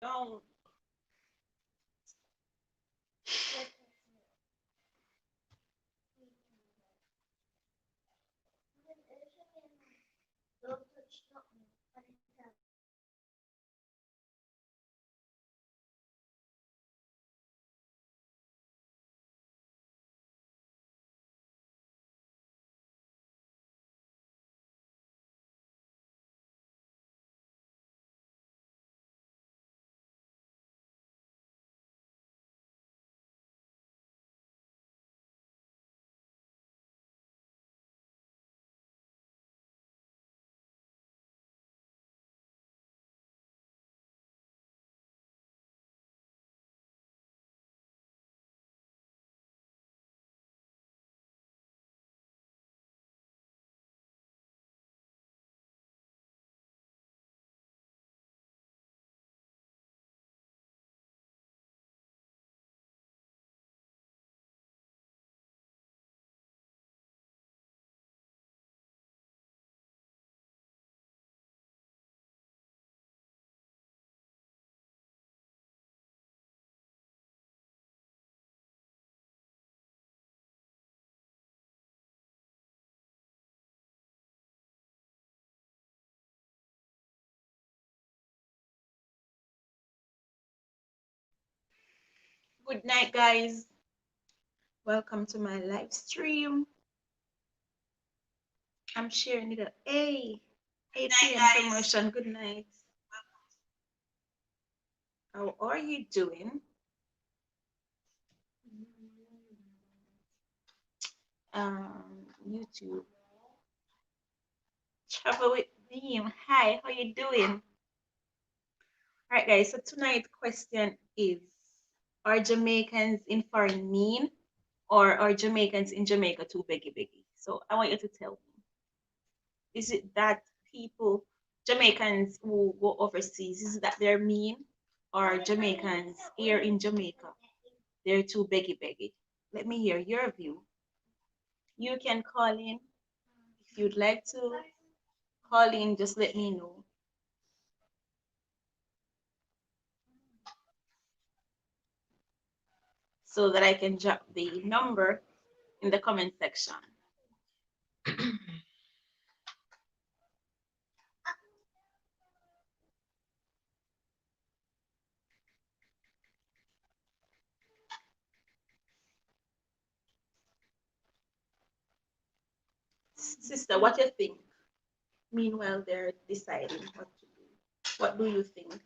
Don't. Good night, guys. Welcome to my live stream. I'm sharing it. Hey, 8 p.m. promotion. Good night. How are you doing? YouTube. Travel with me. Hi, how you doing? All right, guys. So tonight's question is: are Jamaicans in foreign mean, or are Jamaicans in Jamaica too beggy beggy? So I want you to tell me: is it that people, Jamaicans who go overseas, is it that they're mean, or Jamaicans here in Jamaica they're too beggy beggy? Let me hear your view. You can call in if you'd like to. Call in, just let me know. So that I can drop the number in the comment section. Sister, what do you think? Meanwhile, they're deciding what to do. What do you think?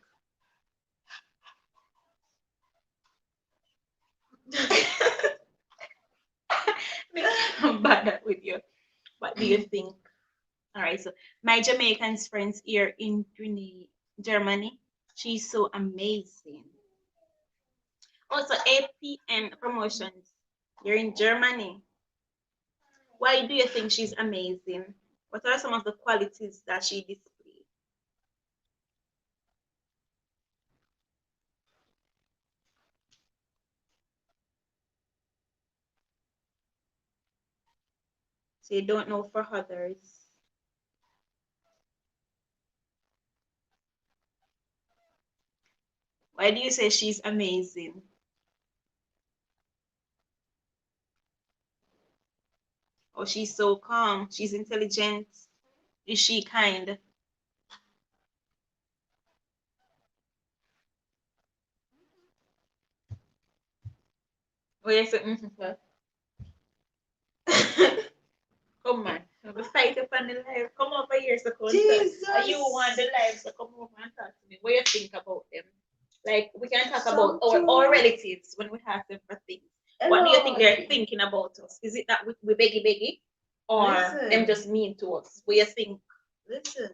I'm bad with you. What do you think? All right, so my Jamaicans friends here in Germany, she's so amazing. Also, 8 p.m. promotions. You're in Germany. Why do you think she's amazing? What are some of the qualities that she displays? So you don't know for others. Why do you say she's amazing? Oh, she's so calm. She's intelligent. Is she kind? Oh, yes. Come on. We fight up on the live. Come over here, so come Jesus. You want the live, so come over and talk to me. What you think about them? Like we can talk about our relatives when we ask them for things. Hello. What do you think they're thinking about us? Is it that we beggy beggy, or listen, them just mean to us? What you think? Listen,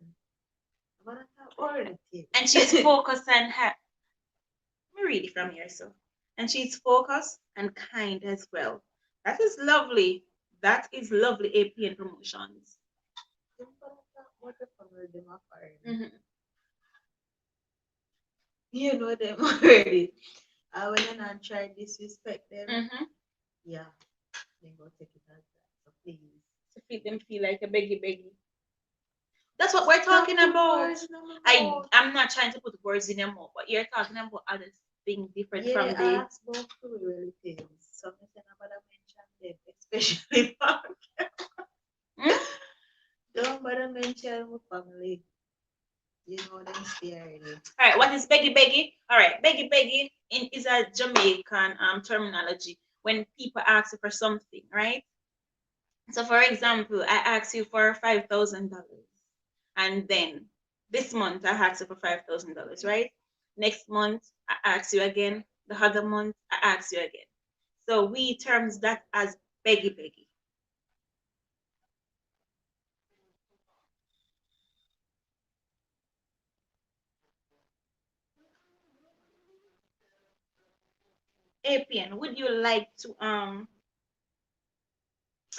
I'm gonna talk about relatives. And she's focused on her. Let me read it from here, so. And she's focused and kind as well. That is lovely. That is lovely APN promotions. Mhm. You know them already. When you not try disrespect them, yeah, they go take it as that. So please. To make them feel like a beggy beggy. That's what we're talking about. I'm not trying to put words in your mouth, but you're talking about other things different from the. Yeah, ask about food relatives. Some say about mention them, especially don't bother mention my family. You know them stay already. All right, what is beggy beggy? All right, beggy beggy is a Jamaican terminology when people ask you for something, right? So, for example, I ask you for $5,000, and then this month I ask you for $5,000, right? Next month I ask you again. The other month I ask you again. So we terms that as beggy beggy. Apian, would you like to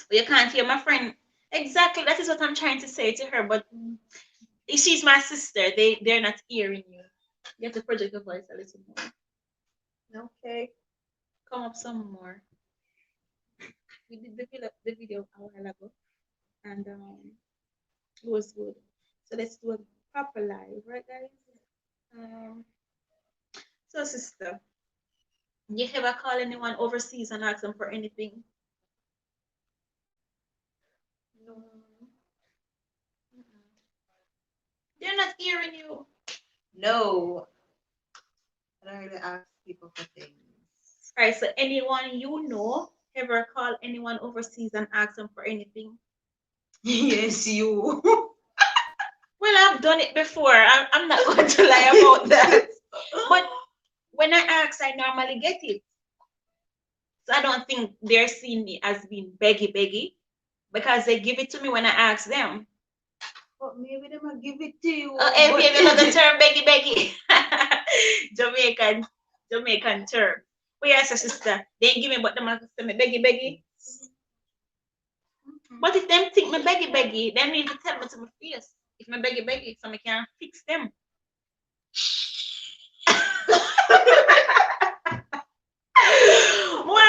you can't hear my friend. Exactly, that is what I'm trying to say to her, but she's my sister. They're not hearing you. You have to project your voice a little more. Okay. Come up some more. We did the video a while ago, and it was good. So let's do a proper live, right, guys? So, sister, you ever call anyone overseas and ask them for anything? No. They're not hearing you. No. I don't really ask people for things. All right, so anyone you know ever call anyone overseas and ask them for anything? Yes, you. Well, I've done it before. I'm not going to lie about that. But when I ask, I normally get it. So I don't think they're seeing me as being beggy beggy because they give it to me when I ask them. But maybe they might give it to you. Maybe another term, beggy beggy. Jamaican term. But yes, sister, they ain't give me but them say me beggy beggy. But if them think me beggy beggy, then need to tell me to my face. If me beggy beggy, so I can fix them.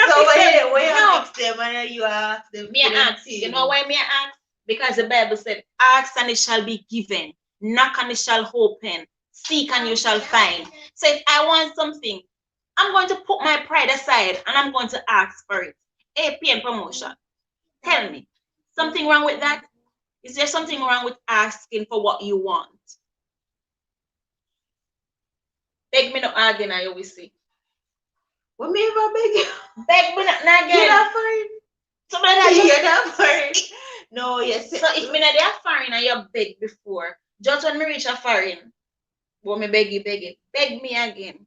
So when you fix them and you ask them, me ask, you know why me ask? Because the Bible said, ask and it shall be given, knock and it shall open, seek and you shall find. So if I want something, I'm going to put my pride aside and I'm going to ask for it. APN promotion. Tell me, something wrong with that? Is there something wrong with asking for what you want? Beg me not again, I always say. What me ever beg you? Beg me not again. You're not foreign. Somebody that you're not foreign. No, yes. So if me not there foreign and you beg before, just when me reach a foreign, but me beg you, beg me again.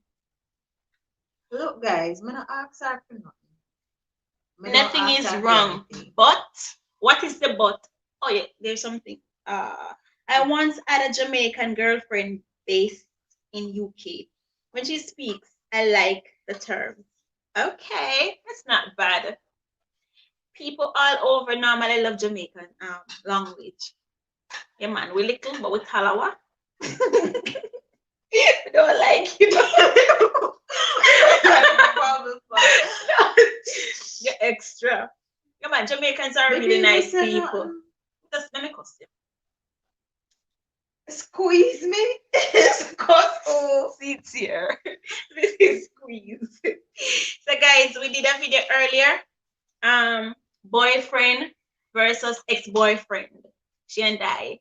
Look, guys, me not ask her for nothing. Nothing is wrong, but what is the but? Oh yeah, there's something. I once had a Jamaican girlfriend based in UK. When she speaks, I like the terms. Okay, that's not bad. People all over normally love Jamaican language. Yeah, man, we little, but we talawa. We don't like you. You're extra. Yeah, man, Jamaicans are really nice people. Just let me costume. Squeeze me. Seats here. This is squeeze. So guys, we did a video earlier. Boyfriend versus ex-boyfriend. She and I.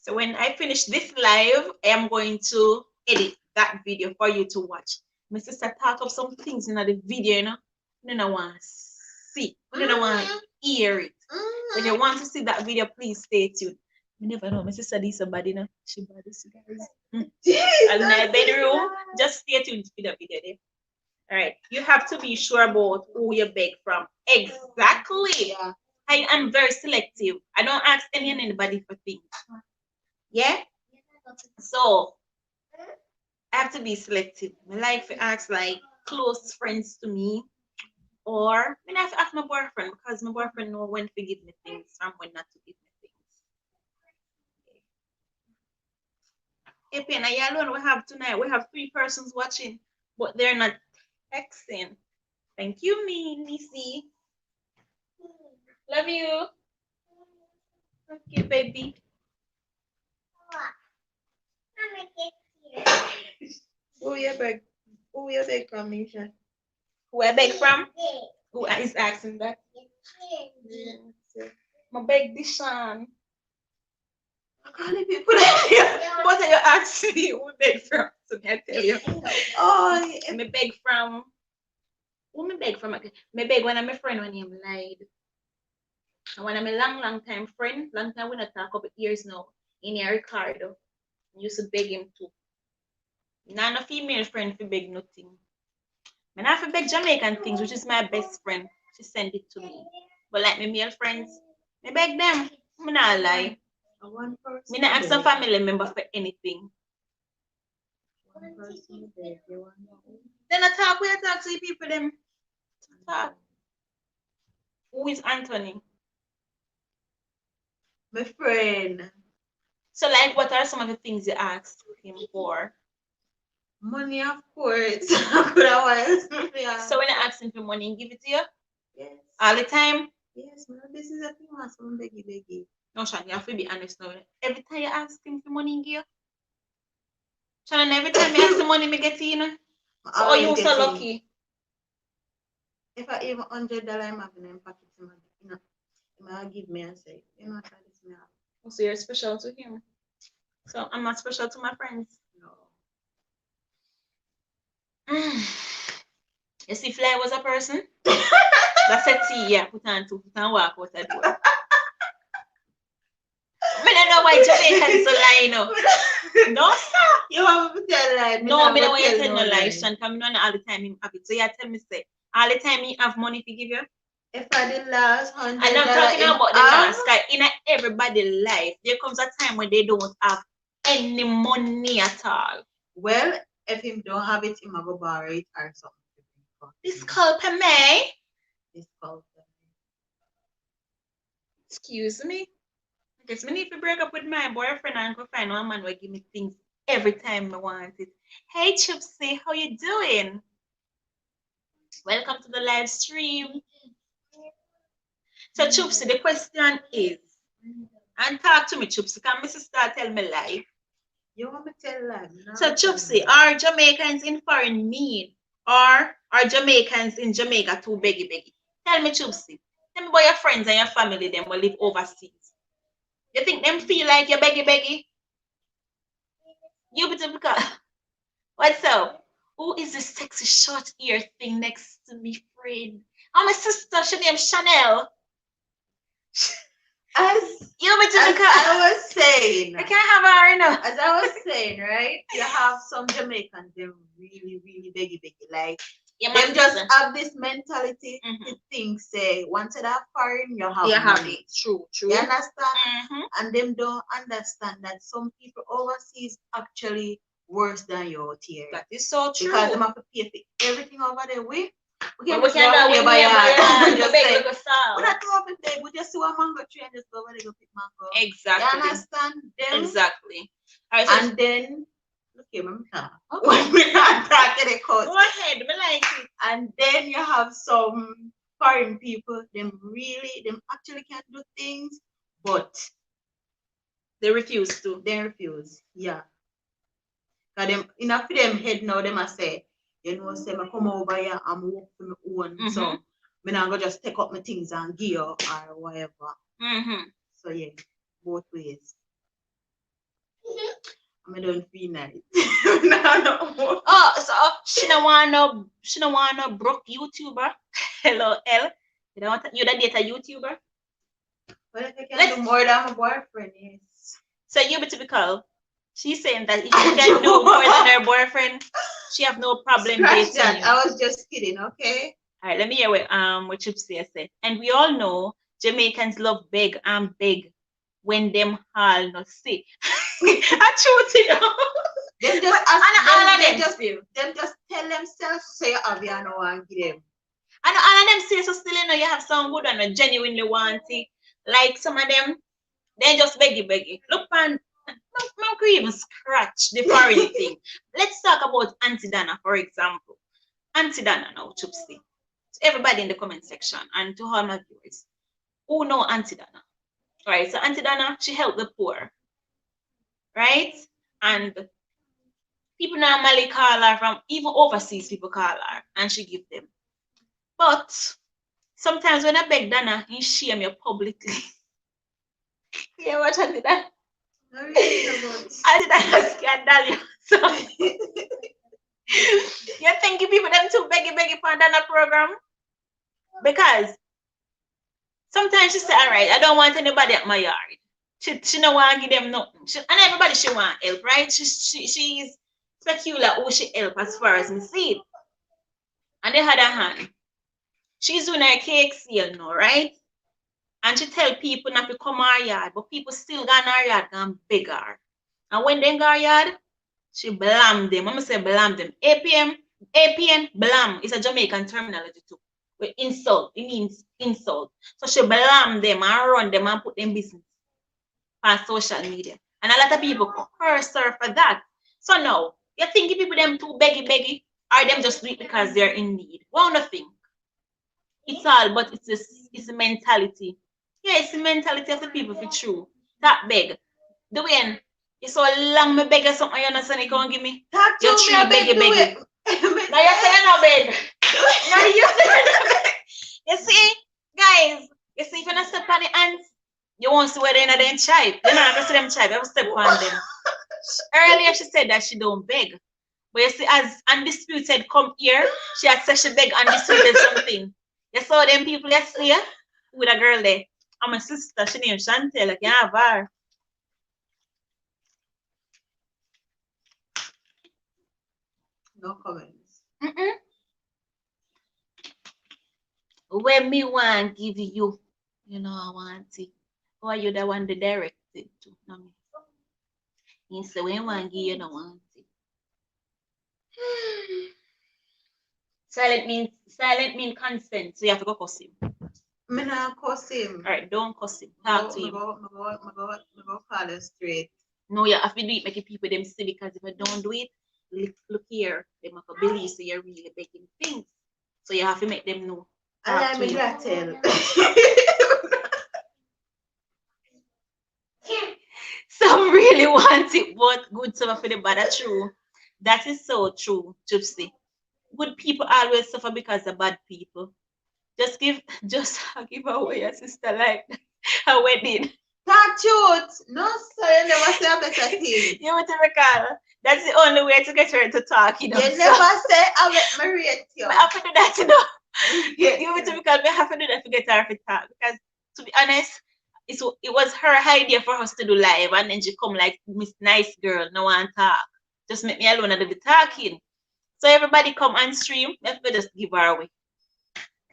So when I finish this live, I am going to edit that video for you to watch. My sister talk of some things in the video, you know. You don't want to see. You don't want to hear it. When you want to see that video, please stay tuned. You never know. My sister is somebody, you know. She bad as guys. And in my bedroom, just stay tuned for the video there. All right. You have to be sure about who you beg from. Exactly. Yeah. I am very selective. I don't ask any and anybody for things. Yeah? So I have to be selective. I like to ask like close friends to me. Or I have to ask my boyfriend because my boyfriend know when to give me things and when not to give me things. Hey, Pena, alone we have tonight. We have 3 persons watching, but they're not texting. Thank you, Missy. Love you. Okay, baby. Who you beg? Who you beg from, Misha? Who I beg from? Who is asking that? My beg this one. I can't people here. What are you asking me? Who beg from? So can I tell you? Oh, Me beg from. Who me beg from? Me beg when I'm a friend when him lied. And when I'm a long time friend, long time we not talk couple years now. In here Ricardo. I used to beg him too. None of female friend for beg nothing. I have to beg Jamaican things, which is my best friend. She sent it to me. But like my male friends, I beg them. I'm not lie. Me not ask some family member for anything. Then I talk with talk to the people them. Talk. Who is Anthony? My friend. So like what are some of the things you asked him for? Money, of course. Otherwise, yeah. So when I ask him for money, he give it to you? Yes. All the time? Yes, man. This is a thing I some beggy. No, Shan, you have to be honest now. Every time you ask him for money, he give you? Shannon, every time you ask the money, me get it, you know? So, oh, you so lucky. If I even $100 I'm having in pocket, you know, he might give me and say, you know, try this me out. Oh, so you're special to him. So I'm not special to my friends. No. You see, Fly was a person. That's a tea, yeah. Put on walk out the door. I don't know why Jamaicans so lie, you know. No, sir. You want me to tell lie? No, I don't want you to tell no lie, Shan. Come on all the time him have it. So you tell me say, all the time he have money to give you? If I did last $100, I'm not talking about the last guy. In everybody's life, there comes a time when they don't have any money at all. Well, if him don't have it, he might go borrow it or something. This call per me. This call per me. Excuse me. I guess I need to break up with my boyfriend and go find one man who give me things every time I want it. Hey Chipsy, how you doing? Welcome to the live stream. So Chipsy, the question is, and talk to me, Chipsy. Can Mrs. Star tell me live? You want me to tell live? So Chipsy, are Jamaicans in foreign mean? Or are Jamaicans in Jamaica too beggy? Tell me, Chipsy. Tell me about your friends and your family them will live overseas. You think them feel like you're beggy? You because what's up? Who is this sexy short ear thing next to me, friend? Oh, my sister, she named Chanel. As I was saying, I can't have her, you know. As I was saying, right? You have some Jamaicans, they're really beggy. Like, them just have this mentality to think, say, once you have foreign, you have money. True. You understand? And them don't understand that some people overseas actually worse than you out here. That is so true. Because them have to pay for everything over there. We can't do it. We not go up in there. We just see a mango tree and just go over there go pick mango. Exactly. You understand them? Exactly. Right, so and then okay, when we not talking the coast. Go ahead, me like it. And then you have some foreign people, them actually can do things, but they refuse to. They refuse, yeah. Cause them enough for them head now, them a say, you know, say I come over here and work for my own. So me not go just take up my things and gear or whatever. So yeah, both ways. I don't feel nice. No. Oh, so she don't want no broke YouTuber. Hello, L. You don't want you that date a YouTuber? Well, if I can do more than my boyfriend, yes. So you be typical. She's saying that if you can do more than her boyfriend, she have no problem dating you. I was just kidding, okay? All right, let me hear what Chipsy said. And we all know Jamaicans love beg and beg when them all not see. I truth, you know. Them just them just tell themselves say you have you no want give them. I know all of them say so still you know you have some good and genuinely want it. Like some of them, they just beggy. Look man, I could even scratch the foreign thing. Let's talk about Auntie Dana, for example. Auntie Dana now, Chupsy. To everybody in the comment section and to all my viewers who know Auntie Dana. Right, so Auntie Dana, she helped the poor. Right? And People normally call her from even overseas. People call her, and she give them. But sometimes when I beg Dana, he shame you publicly. Yeah, what I did that? I did that scandal. So you think people them too beggy for Dana program? Because sometimes she say, all right, I don't want anybody at my yard. She don't want to give them nothing. And everybody she want help, right? She's peculiar who she help as far as me see it. On the other hand, she's doing her cake sale now, right? And she tell people not to come her yard, but people still go in her yard and beg her. And when they go her yard, she blam them. I'm gonna say blam them. APN, blam. It's a Jamaican terminology too. With insult, it means insult. So she blam them and run them and put them business on social media. And a lot of people curse her for that. So now, you think people them too beggy, or them just do it because they're in need? Well, nothing. It's all, but it's a mentality. Yeah, it's the mentality of the people for true. That beg. The way you so long me beg something you know so you can't give me. Talk to You me, tree I beggy. Now you say no beg. Now you say no beg. You see, guys, you see if you not step on the ants, you won't see where they're in them tribe. You're not gonna see them tribe, you have to step on them. Earlier she said that she don't beg. But you see, as Undisputed come here, she had said she beg Undisputed something. You saw them people yesterday with a girl there. I'm a sister, she named Chantel, I can have her. No comments. When me want give you, you know I want it. Or you the one to direct it to? No me. You say when you want give you don't want it. Silent mean consent, so you have to go cuss him. Me not cuss him. Alright, don't cuss him. Talk to him. Go call him straight. No, you have to do it, making people them silly, because if you don't do it, look here, they make a believe so you're really begging things. So you have to make them know. I me that tell. Some really want it, but good suffer for the bad. That's true. That is so true, Gypsy. Good people always suffer because of bad people. Just give away your sister like a wedding. Talk truth. No, sir, you never say a better thing. You want to recall? That's the only way to get her to talk, you know. You never say I get married to you. I have to do that, you know. You want to recall? We have to do that to get her to talk, because to be honest, it was her idea for us to do live, and then she come like Miss Nice Girl, no one talk. Just make me alone and do the talking. So everybody come and stream. Let's just give her away,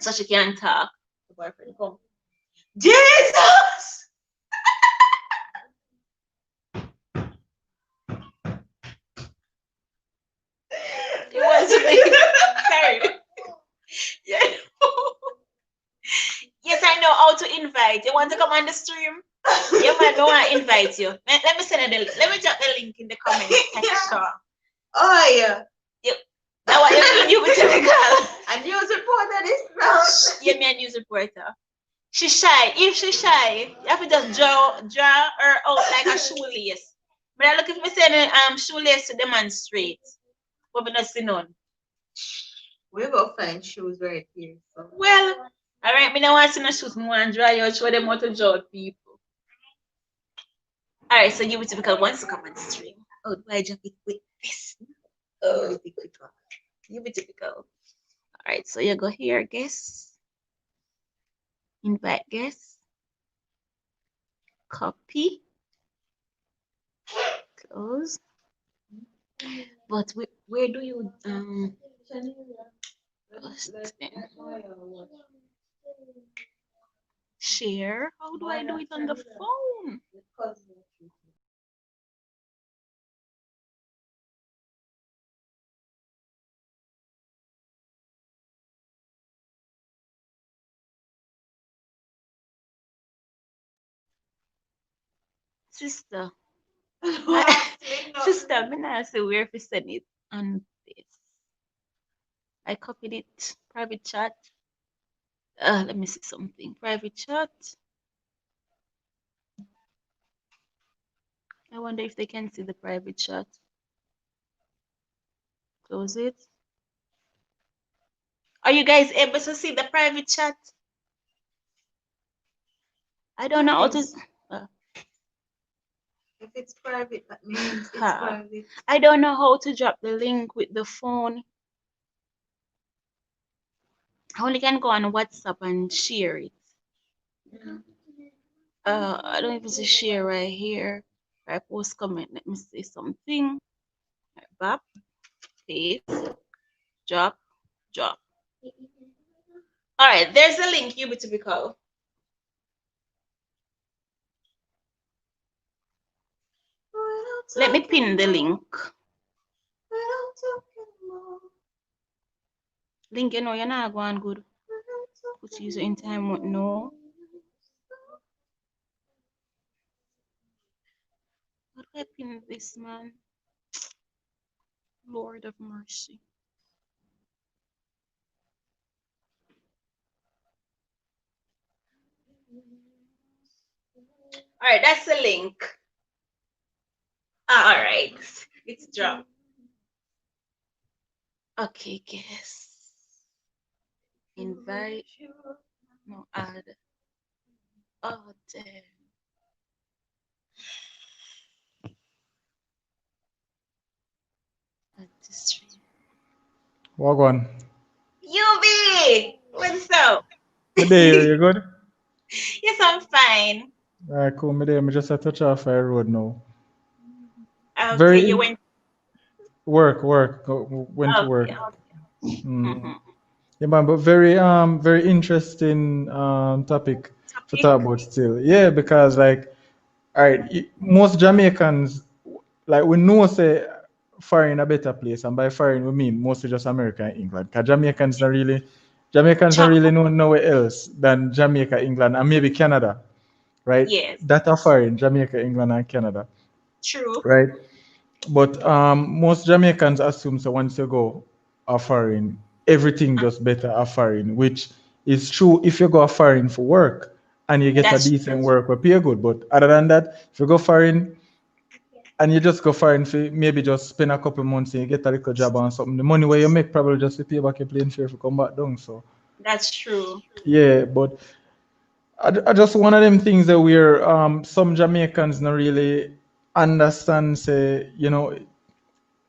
so she can talk. The boyfriend come. Jesus! It was sorry. Yeah. Yes, I know how to invite. You want to come on the stream? Yeah, man, no one invite you. Let me send you let me drop the link in the comment section. Oh yeah. Now what you mean you typical? A news reporter this now. Yeah, me a news reporter. She's shy. If she's shy, you have to just draw her out like a shoelace. But I look if me send shoelace to demonstrate. But we not see none. We'll go find shoes right here. So. Well, alright, me don't want to see no shoes, me want to dry out, show them how to draw people. Alright, so you will typical wants to come on stream. Oh, do I jump it with this? Oh, you be typical. Alright, so you go here, guess. Invite guest. Copy. Close. But where do you share? How do I do it on the phone? Sister. Sister, I'm gonna say where to send it on this. I copied it. Private chat. Let me see something. Private chat. I wonder if they can see the private chat. Close it. Are you guys able to see the private chat? I don't know how to. If it's private, that means it's private. I don't know how to drop the link with the phone. I only can go on WhatsApp and share it. I don't even see share right here. I post comment. Let me say something. Back, paste, drop, drop. All right, there's a link. You to be called. Let me pin the link. Link, you know, you're not going good. Put user in time mode. No. How do I pin this, man? Lord of mercy. All right, that's the link. All right, it's dropped. Okay, guess. Invite. No, add. Oh, damn. Walk on. UV, what's up? Me there, you good? Yes, I'm fine. Alright, cool. Me there. Me just a touch off our road now. Okay, Very you went work. Went to work. Yeah, man, but very interesting topic to talk about still. Yeah, because like, all right, most Jamaicans, like we know say foreign a better place, and by foreign we mean mostly just America and England. Cause Jamaicans don't really know nowhere else than Jamaica, England, and maybe Canada, right? Yes. That are foreign, Jamaica, England, and Canada. True. Right? But most Jamaicans assume so once you go a foreign, everything just better a foreign, which is true if you go a foreign for work and you get a decent work or pay good. But other than that, if you go foreign and you just go foreign for maybe just spend a couple months and you get a little job on something, the money where you make probably just to pay back your plane fare for come back down. So that's true. Yeah, but I just one of them things that where some Jamaicans not really understand say, you know,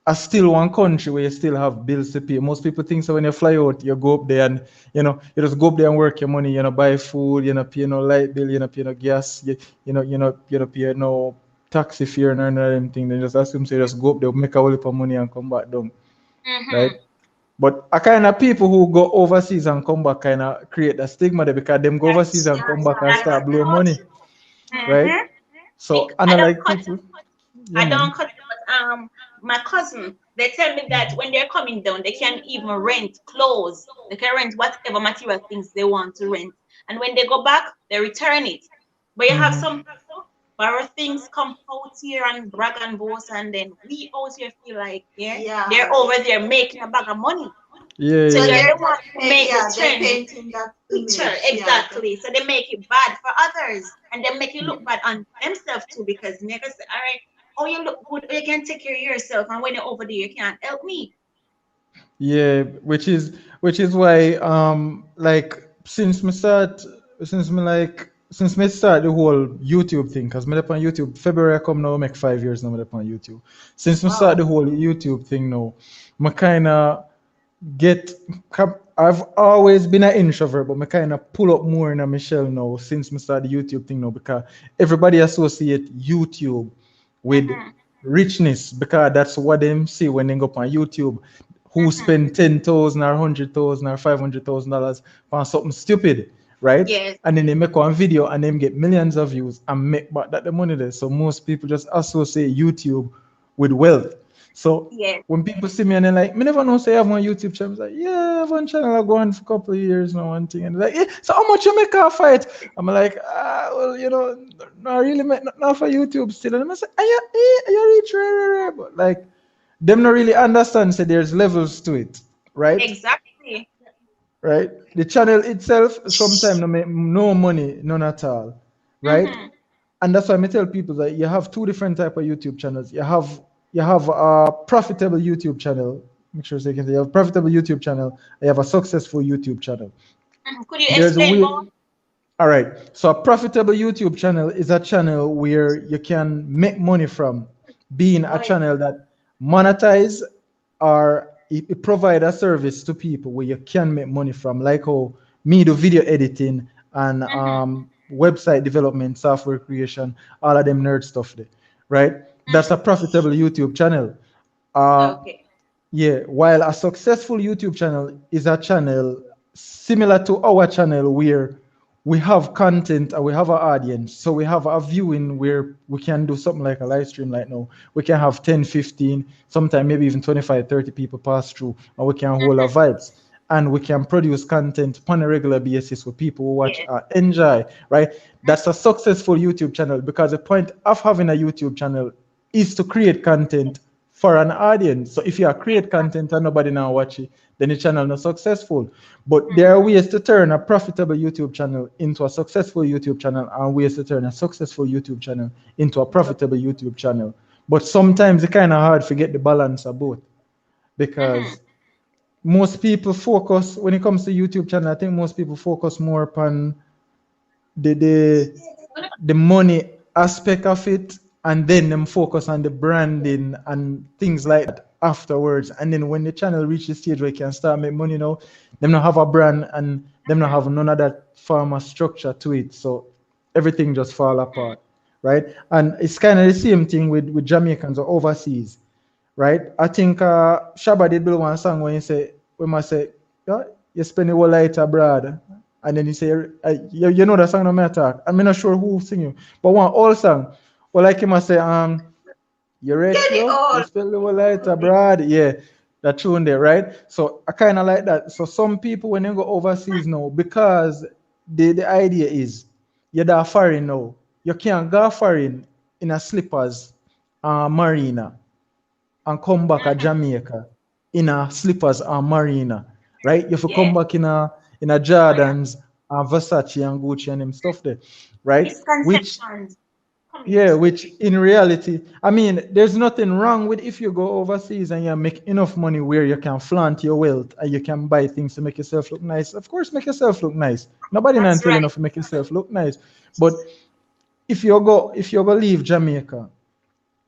as still one country where you still have bills to pay. Most people think so when you fly out, you go up there and you just go up there and work your money, buy food, pay no light bill, pay no gas, you pay no taxi fare and none of them things. They just assume so you just go up there, make a whole heap of money and come back down. Right? But a kind of people who go overseas and come back kind of create a stigma there because them go overseas and come back and start blowing money. Right? So unlike people. I don't cut it, but my cousin, they tell me that when they're coming down, they can even rent clothes. They can rent whatever material things they want to rent. And when they go back, they return it. But you have some people borrow things, come out here and brag and boast, and then we out here feel like, they're over there making a bag of money. Yeah, so yeah. they're the one who make they're the trend painting that picture. image. Exactly. So they make it bad for others, and they make it look bad on themselves too, because niggas say, all right, oh, you look good, you can take care of yourself, and when you're over there, you can't help me. Yeah, which is why like since me start the whole YouTube thing, because me up on YouTube February I come now make 5 years now me up on YouTube. Since me start the whole YouTube thing now, me kinda get I've always been an introvert, but I kind of pull up more in a Michelle now since I started the YouTube thing now, because everybody associate YouTube with richness, because that's what them see when they go up on YouTube. Who spend 10,000 or 100,000 or $500,000 on something stupid, right? Yes. And then they make one video and them get millions of views and make back that the money there. So most people just associate YouTube with wealth. So when people see me and they're like, me never know say I have one YouTube channel. I'm like, yeah, I have one channel I go on for a couple of years now, one thing. And they're like, yeah, so how much you make off it? I'm like, well, not really make nothing for YouTube still. And I say, you reach rare. But like, them not really understand say there's levels to it, right? Exactly. Right? The channel itself sometimes no make no money, none at all. Right? And that's why I tell people that you have two different type of YouTube channels. You have a profitable YouTube channel make sure so you can say you have a profitable YouTube channel, you have a successful YouTube channel. Could you There's a explain way. more? All right. So a profitable YouTube channel is a channel where you can make money from being a Boy. channel that monetize or it provide a service to people where you can make money from, like how me do video editing and Mm-hmm. website development, software creation, all of them nerd stuff there, right? That's a Mm-hmm. profitable YouTube channel. Uh, Okay. yeah, while a successful YouTube channel is a channel similar to our channel where we have content and we have an audience. So we have a viewing where we can do something like a live stream like now. We can have 10, 15, sometimes maybe even 25, 30 people pass through and we can hold our Mm-hmm. vibes. And we can produce content on a regular basis with people who watch, Yes. enjoy, right? That's a successful YouTube channel because the point of having a YouTube channel is to create content for an audience. So if you create content and nobody now watch it, then the channel not successful. But there are Mm-hmm. ways to turn a profitable YouTube channel into a successful YouTube channel and ways to turn a successful YouTube channel into a profitable YouTube channel. But sometimes it's kind of hard to get the balance of both Mm-hmm. because most people focus when it comes to YouTube channel. I think most people focus more upon the the the money aspect of it and then them focus on the branding and things like that afterwards. And then when the channel reaches the stage where it can start make money now, them not have a brand and them not have none of that form of structure to it. So everything just fall apart. Right. And it's kind of the same thing with Jamaicans or overseas, right? I think Shabba did build one song when he say, when I say, yeah, you spend the whole night abroad. And then he say, you know the song no matter. I'm not sure who sing you, but one old song. Well, like him I say, you rich, Get it yo? You all. spend the whole night abroad. Yeah, that tune there, right? So I kind of like that. So some people when they go overseas now, because the idea is you're there foreign now. You can't go foreign in a slippers marina and come back at Mm-hmm. Jamaica in a slippers and marina, right? You have to come Yes. back in a Jordans and Versace and Gucci and them stuff there, right? Which Misconceptions. yeah, Comments. which in reality, I mean, there's nothing wrong with if you go overseas and you make enough money where you can flaunt your wealth and you can buy things to make yourself look nice. Of course, make yourself look nice. Nobody not That's telling right. you to make yourself look nice. But if you go leave Jamaica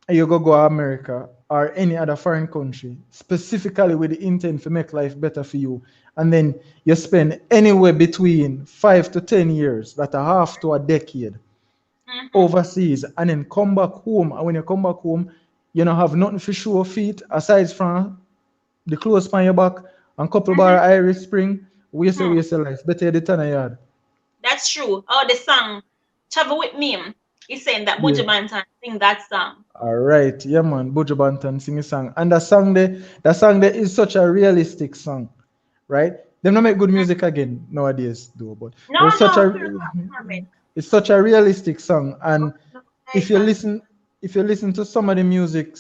you go America or any other foreign country, specifically with the intent to make life better for you, and then you spend anywhere between 5 to 10 years, that a half to a decade, Mm-hmm. overseas, and then come back home. And when you come back home, you don't have nothing for show feet aside from the clothes on your back and couple bar Mm-hmm. Irish Spring. Hmm. Waste your life. Better the ton of yard. That's true. Oh, the song "Travel with Me" is saying that Yeah. Buju Banton sing that song. All right, yeah, man. Buju Banton sing a song, and that song there is such a realistic song, right? Them not make good music again nowadays, though. But No, there's such no, a Kermit. it's such a realistic song, and if you Jamaican. listen if you listen to some of the music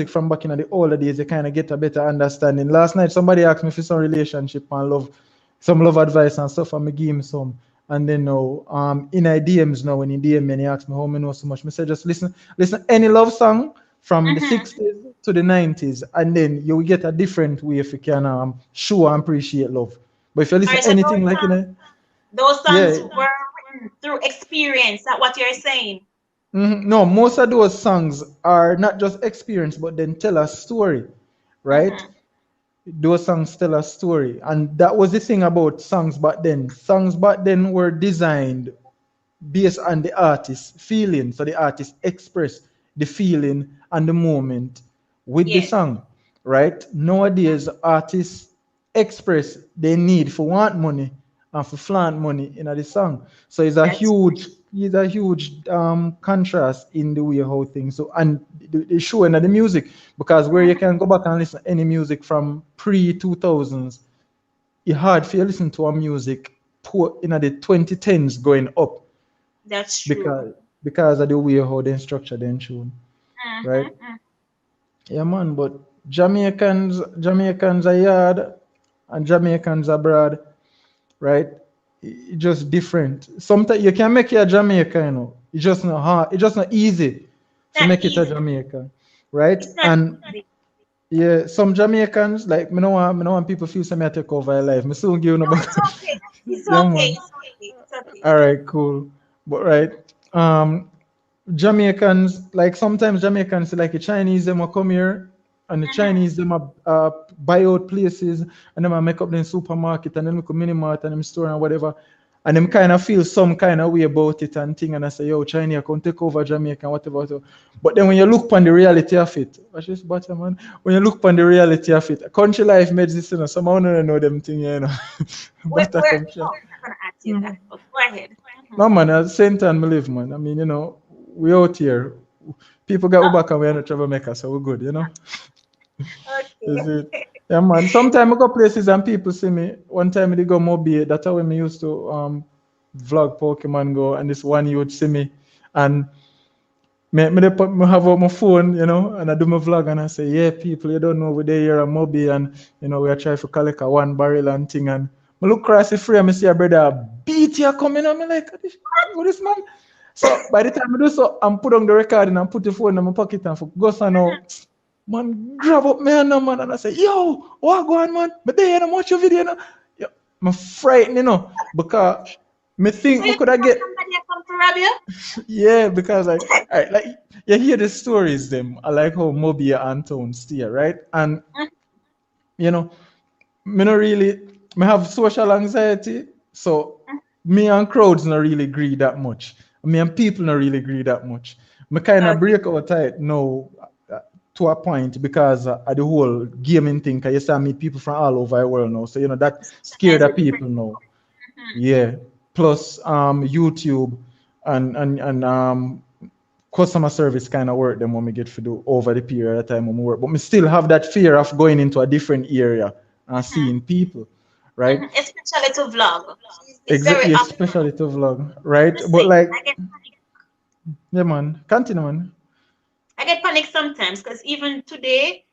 from back in the older days, you kind of get a better understanding. Last night, somebody asked me for some relationship and some love advice and stuff, and me give him some. And then now, in I DMs now, when he DM me and he asked me how me know so much, me say just listen any love song from the Mm-hmm. 60s to the 90s, and then you will get a different way if you can show and appreciate love. But if you All listen right, so anything like those yeah, songs were written through experience. That what you're saying? no, most of those songs are not just experience, but then tell a story, right? Mm-hmm. Those songs tell a story, and that was the thing about songs back then. Songs back then were designed based on the artist's feeling. So the artist express the feeling and the moment with the Yes, song, right? Nowadays, artists express their need for want money and for flaunt money in the song. So that's it's a huge contrast in the way how things so and the show and the music because where you mhm, can go back and listen to any music from pre 2000s, it's hard for you to listen to a music poor in the 2010s going up that's true. because because of the way how they structure the tune, right? Mm-hmm. Yeah, man. But Jamaicans are yard and Jamaicans abroad, right? It just different. Sometimes you can make it a Jamaica, It's just not hard. It's just not easy to Not make it a easy. Jamaica, right? It's not And easy. Yeah, some Jamaicans, like, me no want people feel some take over their life. Me soon give you No, back. it's okay. It's Yeah, okay. man. It's okay. It's okay. All right, cool. But right, um, Jamaicans, like sometimes Jamaicans, like the Chinese, them will come here and the Mm-hmm. Chinese, them buy out places and them a make up them supermarket and then make a mini mart and them store and whatever. And them kind of feel some kind of way about it and thing. And I say, yo, China, can take over Jamaica and whatever. So, but then when you look upon the reality of it, watch this butter, man. When you look upon the reality of it, country life made this, you know, somehow don't know them thing, you know. Butter We're come here. oh, I'm gonna ask you that. But go ahead. Mm-hmm. No, man, at the same time, I live, man. I mean, you know, we out here. People got Oh, Uber and we are not troublemaker, so we're good, you know. Is okay. it? Yeah, man. Sometimes I go places and people see me. One time I did go Mobi. That's how when me used to vlog Pokemon Go, and this one you'd see me, and me have on my phone, you know, and I do my vlog and I say, yeah, people, you don't know we there here at Mobi, and you know we are trying to collect a one barrel and thing, and I look across the frame, I see a brother beat you coming, and I'm like, what this man? So by the time I do so, I'm put on the recording and put the phone in my pocket and for go so now, man, grab up me and no man, and I say, yo, what go on, man? But there, you watch your video, you know. Yeah, I'm frightened, you know, because me So think you we could think have that get somebody has come to rob you? yeah, because like you hear the stories them. I like how Moby and Anton stay, right? And you know, me not really me have social anxiety, so me and crowds not really agree that much. Me and people not really agree that much. Me kind of Okay. break out it now to a point because of the whole gaming thing. Cause you see I meet people from all over the world now, so you know that scare Specialize the with different people now. people. Yeah. Plus YouTube and customer service kind of work them when we get to do over the period of time when we work. But we still have that fear of going into a different area and seeing people, right? Especially to vlog. It's very Yeah, often especially to vlog, right? the But same. like, yeah, man, continue, man. I get panic sometimes because even today,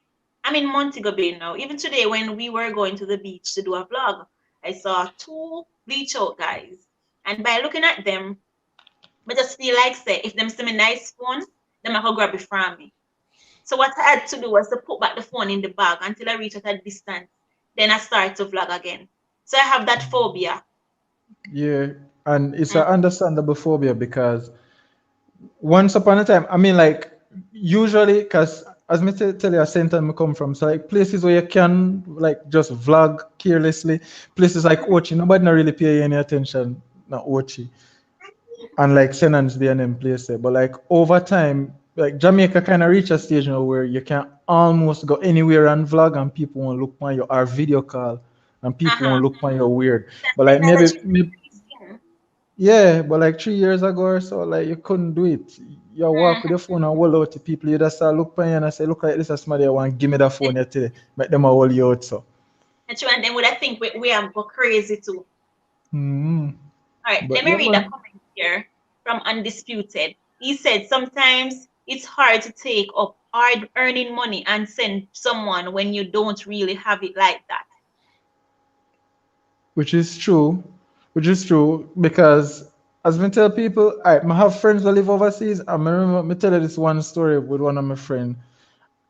I'm in Montego Bay now. Even today, when we were going to the beach to do a vlog, I saw two bleach out guys. And by looking at them, I just feel like say if them see me nice phone, them I could grab it from me. So what I had to do was to put back the phone in the bag until I reach at a distance. Then I start to vlog again. So I have that phobia. Yeah, and it's an Mm. understandable phobia because once upon a time, I mean, like usually, because as me tell you, a center me come from, so like places where you can like just vlog carelessly, places like Ochi, nobody not really pay any attention, not Ochi, and like Senans there and them place there. But like over time, like Jamaica kind of reach a stage now where you can almost go anywhere and vlog, and people won't look on your or video call, and people Uh-huh. won't look on your weird. But like Technology is maybe increasing. yeah, but like 3 years ago or so, like you couldn't do it. You walk with Mhm. your phone and hold out to people. You just start look at you and I say, look like this is somebody I want give me the phone here today. Make them a hold you out so. And you and them would I think we are go crazy too. Hmm. All right, But let me yeah, read a man. comment here from Undisputed. He said sometimes it's hard to take up hard earning money and send someone when you don't really have it like that. Which is true. Which is true because as me tell people, I have friends that live overseas. I remember me tell you this one story with one of my friends.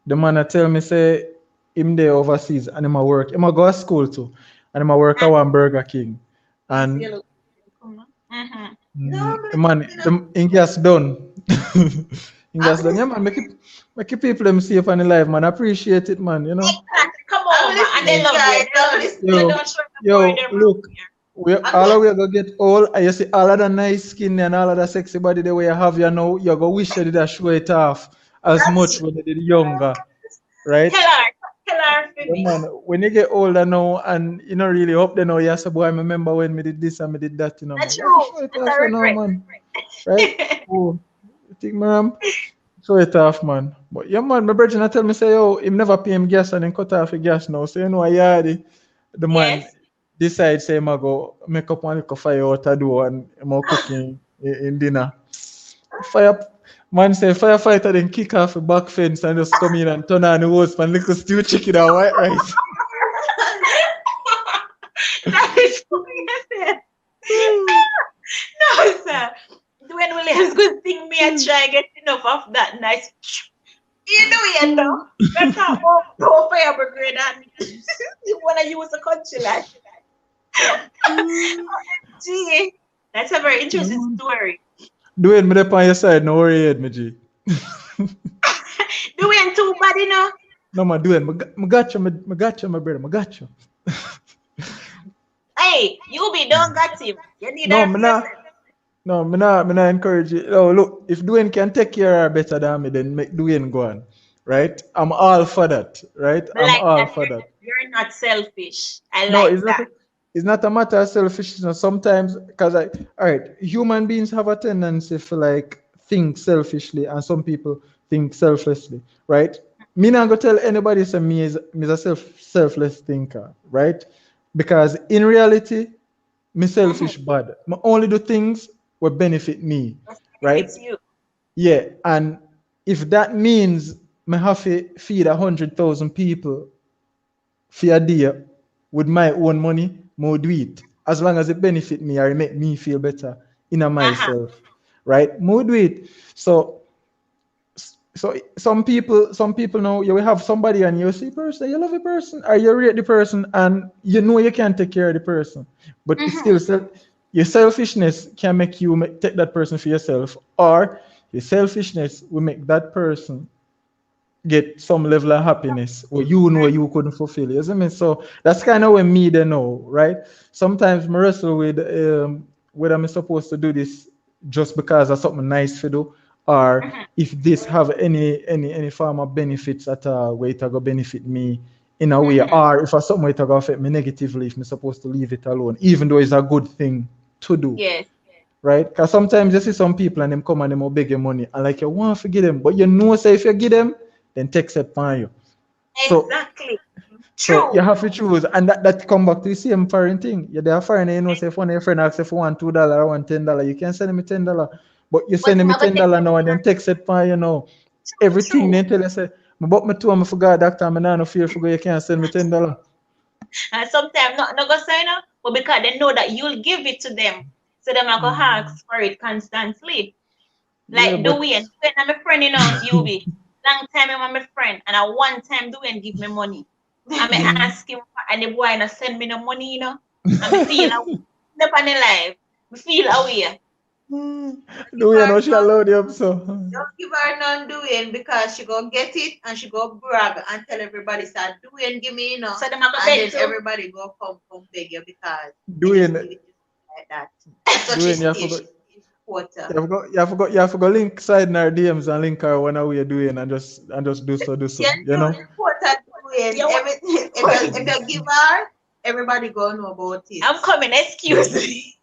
The man I tell me say him there overseas and him a work. Him a go to school too. And him a work at one Burger King. Easy, And look. Mm-hmm. No, Man, you know, the ink has done. Ink I'm has done. Yeah, listening. man. Make it people them safe and alive, man. Appreciate it, man. You know. Exactly. Come I'm over and they listening, love you. guys. They love I'm you. They listening. Yo, don't show the yo, boredom around look. here. We I'm all of listening. we are gonna get old, and you see all of the nice skin and all of the sexy body the way you have you now, you're gonna wish you did a show it off as much That's when you did younger, right? Tell her. Tell her for Yeah, me. man. When you get older now and you know really up there now, you say, boy, I remember when me did this and me did that, you know, man. That's You have to true. show it That's off, a you know, regret. man. Right? Oh, you think, man? Show it off, man. But yeah, man, my brother tell me say, yo, him never pay him gas and then cut off the gas now. So you know, yeah, the man Yes. decide say him a go make up one little fire out the door and him a cooking in dinner. Fire man say firefighter then kick off the back fence and just come in and turn on the hose and little stew chicken and white rice. That is funny. No, sir. When Williams good thing me, I try get enough of that nice. You know, you know. That's how more fire brigade and you want to use the country like. Gee, that's a very Yeah, interesting man. story. Dwayne, me dey on your side, no worry head, me G. Doing too bad, you know. No, man, Dwayne, me got you, me got you, my brother, me got you. Hey, you be don't got him. You need No, her me for not. yourself. No, me not encourage you. Oh, look, if Dwayne can take care of her better than me, then make Dwayne go on. Right? I'm all for that. Right? But I'm like all that, for that. you're not selfish. I No, like that. it's not a matter of selfishness. Sometimes, because all right, human beings have a tendency to like think selfishly, and some people think selflessly, right? Me not gonna tell anybody say me is a selfless thinker, right? Because in reality, me Mm-hmm. selfish bad. Me only do things what benefit me, That's right? benefits you. Yeah, and if that means me have to feed 100,000 people for a day with my own money, more do it. As long as it benefit me or it make me feel better in a Uh-huh. myself, right? More do it. So some people know you will have somebody and you see person, you love a person or you rate the person and you know you can't take care of the person, but it's Mm-hmm. still your selfishness can make you take that person for yourself, or your selfishness will make that person get some level of happiness or you know you couldn't fulfill. You see me? So that's kind of when me they know, right? Sometimes I wrestle with whether I'm supposed to do this just because of something nice to do, or Mm-hmm. if this have any form of benefits at all, where it go benefit me in a way, Mm-hmm. or if it's something it go affect me negatively, if I'm supposed to leave it alone, even though it's a good thing to do, Yes. right? Because sometimes you see some people and them come and them will beg your money and like you want to give them, but you know say if you give them, then take it upon you. So Exactly. so you True. have to choose, and that come back to the same foreign thing. You're there foreign, you know, say if one of your friend asks if you want $2 or want $10, you can send me $10. But you But send I'm me gonna take $10 now and then text it upon you know. Everything true. then tell you say, but me too, I forgot doctor, I'm not no fear for go, you can't send me $10. And sometimes not go sign up, but because they know that you'll give it to them. So them are gonna ask for it constantly. Yeah, Like but Dwayne, Dwayne I'm a friend, you know, you be. Long time I'm a friend. And at one time Dwayne give me money. I may mm, ask him and the boy not send me no money, you know. And me feel up on the life. Me feel away. Give do you her know she none, allowed you so? don't give her none doing because she go get it and she go brag and tell everybody start doing give me, you know. So them are gonna And beg then too. everybody go come beg you because you just Doing give it like that. So she doing you still forgot. she quarter. You have got link side in our DMs and link her when we are doing and just do so. Yeah, You you know? quarter doing You want everything. If you give her, everybody go know about it. I'm coming, excuse me.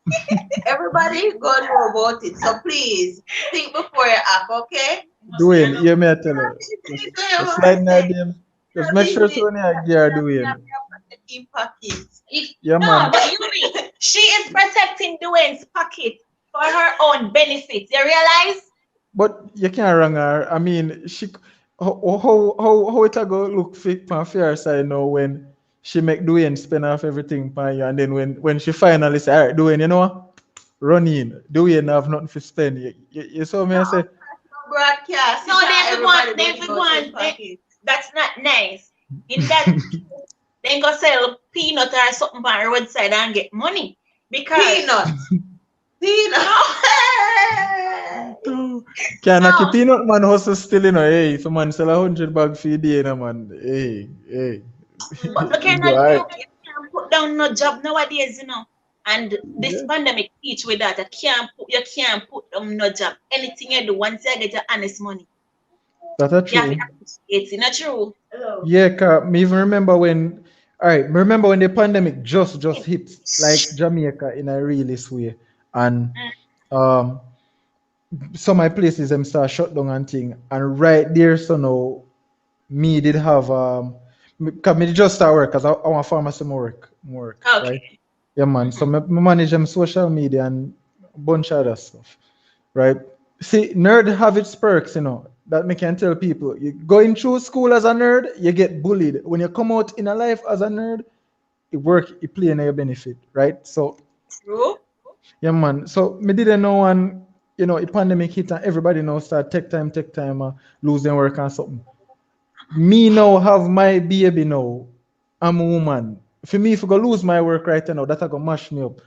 Everybody go know about it. So please think before you act, okay? Doing, hear me I tell you. Just So you just want slide to in our say, DMs. Just no, make this sure is so when you gear doing. in pockets. Yeah No, man. but you mean she is protecting Dwayne's pocket for her own benefits. You realize? But you can't wrong her. I mean she how it a go look fit on fair side now when she make Dwayne spend off everything for you, and then when she finally say, all right, Dwayne, you know what? Run in. Dwayne have nothing to spend. You saw me No, I say, no broadcast. No, It's not everybody they going be to go to one. pockets. That's not nice. In that, they go sell peanut or something on the roadside and get money because Peanut. Peanut. no, "Oh, can I keep no. peanut man hustle still, you know, hey, if a man sell 100 bag for a day, you know, man, hey, But we it's cannot. alright. You can't put down no job nowadays. You know. And this Yeah, pandemic teach with that you can't put down no job. Anything you do once you get your honest money, that's you have to true. appreciate it. Not true. Hello. Yeah, me even remember when, all right, me remember when the pandemic just hit like Jamaica in a realist way, and Mm. um, some of my places them start shut down and thing, and right there, so now me did have cause me just start work, cause I want pharmacy more work, right? Okay. Yeah, man. So Mhm. me manage them social media and a bunch of other stuff, right? See, nerd have its perks, you know. That me can tell people. You going through school as a nerd, you get bullied. When you come out in a life as a nerd, it play in your benefit, right? So True. yeah, man. So me didn't know when a pandemic hit and everybody now start take time, losing work and something. Me now have my baby now. I'm a woman. For me, if I go lose my work right now, that I go mash me up.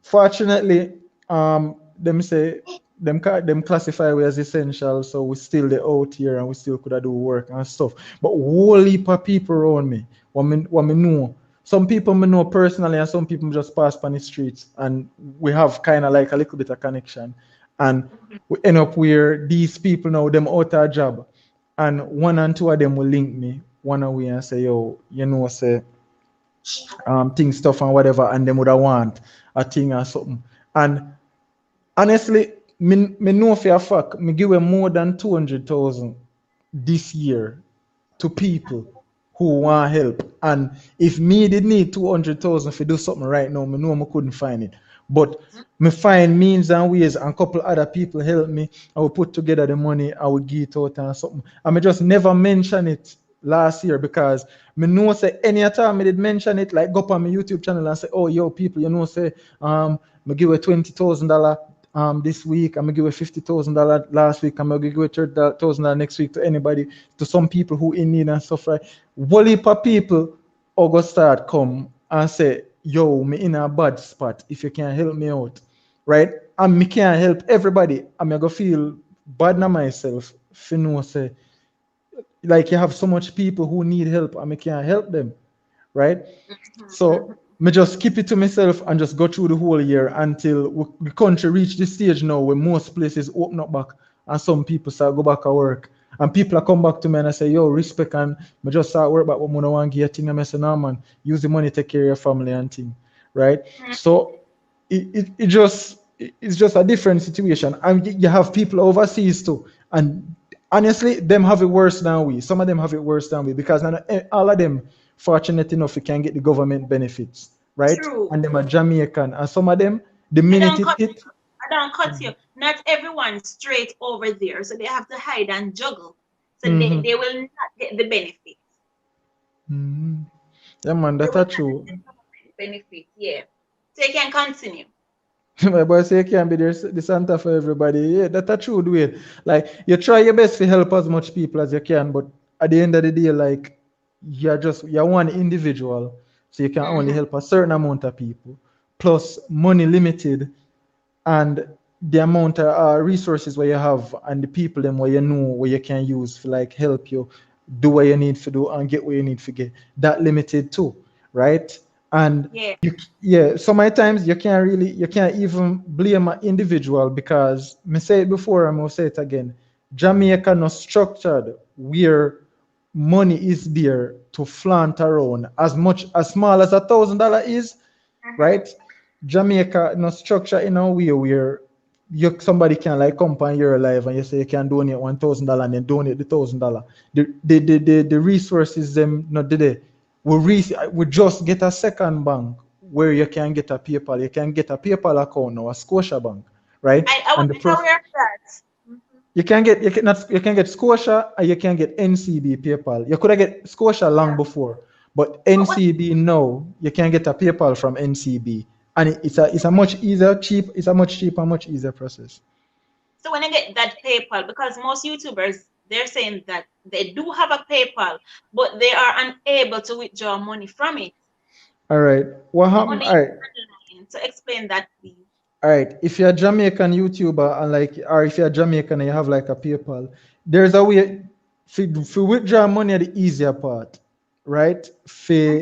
Fortunately, them say them classify we as essential, so we still the out here and we still could do work and stuff. But whole heap of people around me, what me know. Some people me know personally and some people just pass on the streets and we have kind of like a little bit of connection. And we end up where these people now them out of job and one and two of them will link me one away and say, yo, say things stuff and whatever, and them would have want a thing or something. And honestly, me know for a fact, me give away more than 200,000 this year to people who want help. And if me did need 200,000 to do something right now, me know me couldn't find it. But me find means and ways and a couple other people help me. I will put together the money, I will give it out and something. I me just never mention it last year because me know say any time I did mention it, like go up on my YouTube channel and say, oh yo people, say me give away $20,000 this week, I'm gonna give away $50,000 last week, I'm gonna give away $30,000 next week to anybody, to some people who in need and stuff, right? Whole heap of people are gonna start come and say, yo, me in a bad spot, if you can help me out, right? And me can't help everybody, I'm gonna feel bad na myself, if you know, say, like you have so much people who need help and me can't help them, right? So me just keep it to myself and just go through the whole year until the country reach the stage now where most places open up back and some people start go back to work. And people are come back to me and I say, yo, respect, and me just start work back what I want to get thing and I say, no man, use the money to take care of your family and thing. Right? So it's just a different situation. And you have people overseas too. And honestly, them have it worse than we. Some of them have it worse than we because all of them fortunate enough you can get the government benefits, right? True. And them are Jamaican. And some of them, the minute it hit. I don't cut you. Not everyone's straight over there, so they have to hide and juggle. So they will not get the benefits. Mm-hmm. Yeah, man, that's true. Benefit, yeah. So you can continue. My boy say you can't be the Santa for everybody. Yeah, that's a true way. Like you try your best to help as much people as you can, but at the end of the day, like you're one individual, so you can only help a certain amount of people. Plus money limited, and the amount of resources where you have and the people them where you know where you can use for like help you do what you need to do and get where you need to get. That limited too, right? And so many times you can't even blame an individual because me say it before and I'll say it again. Jamaica not structured where money is there to flaunt around as small as $1,000 is, right? Jamaica not structured in a way where somebody can like come on your life and you say you can donate $1,000 and then donate the $1,000. The resources them not there. We just get a second bank where you can get a PayPal. You can get a PayPal account now, a Scotia bank, right? I was aware of that. You can get Scotia and you can get NCB PayPal. You could have get Scotia long before, but NCB now you can get a PayPal from NCB, and it's a much cheaper, much easier process. So when I get that PayPal, because most YouTubers they're saying that they do have a PayPal, but they are unable to withdraw money from it. All right, what happened? All right. So explain that, please. All right, if you're a Jamaican YouTuber and or if you're Jamaican and you have like a PayPal, there's a way to withdraw money at the easier part, right? For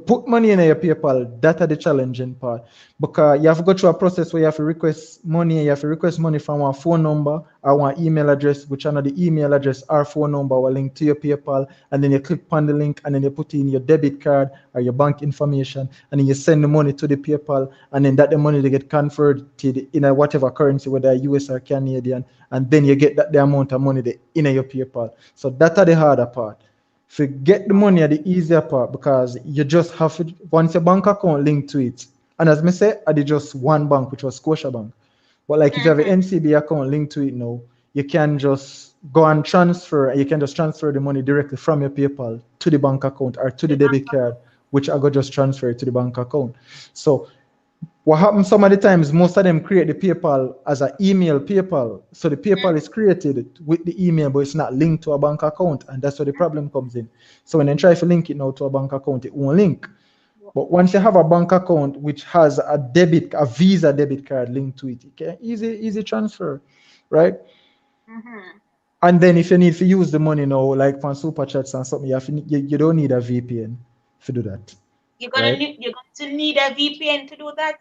put money in your PayPal, that's the challenging part. Because you have to go through a process where you have to request money, from one phone number or one email address, which are the email address or phone number will link to your PayPal, and then you click on the link and then you put in your debit card or your bank information, and then you send the money to the PayPal, and then the money they get converted in a whatever currency, whether US or Canadian, and then you get the amount of money in your PayPal. So that's the harder part. To get the money at the easier part, because you just have to, once your bank account linked to it, and as I say, I did just one bank, which was Scotia Bank. But like if you have an NCB account linked to it now, you can just go and you can just transfer the money directly from your PayPal to the bank account or to the debit card, which I got just transfer it to the bank account. So what happens some of the times, most of them create the PayPal as an email PayPal. So the PayPal is created with the email, but it's not linked to a bank account, and that's where the problem comes in. So when they try to link it now to a bank account, it won't link. But once you have a bank account which has a Visa debit card linked to it, it can easy transfer, right? Mm-hmm. And then if you need to use the money now, like for super chats and something, you don't need a VPN to do that, right? You're going to need a VPN to do that.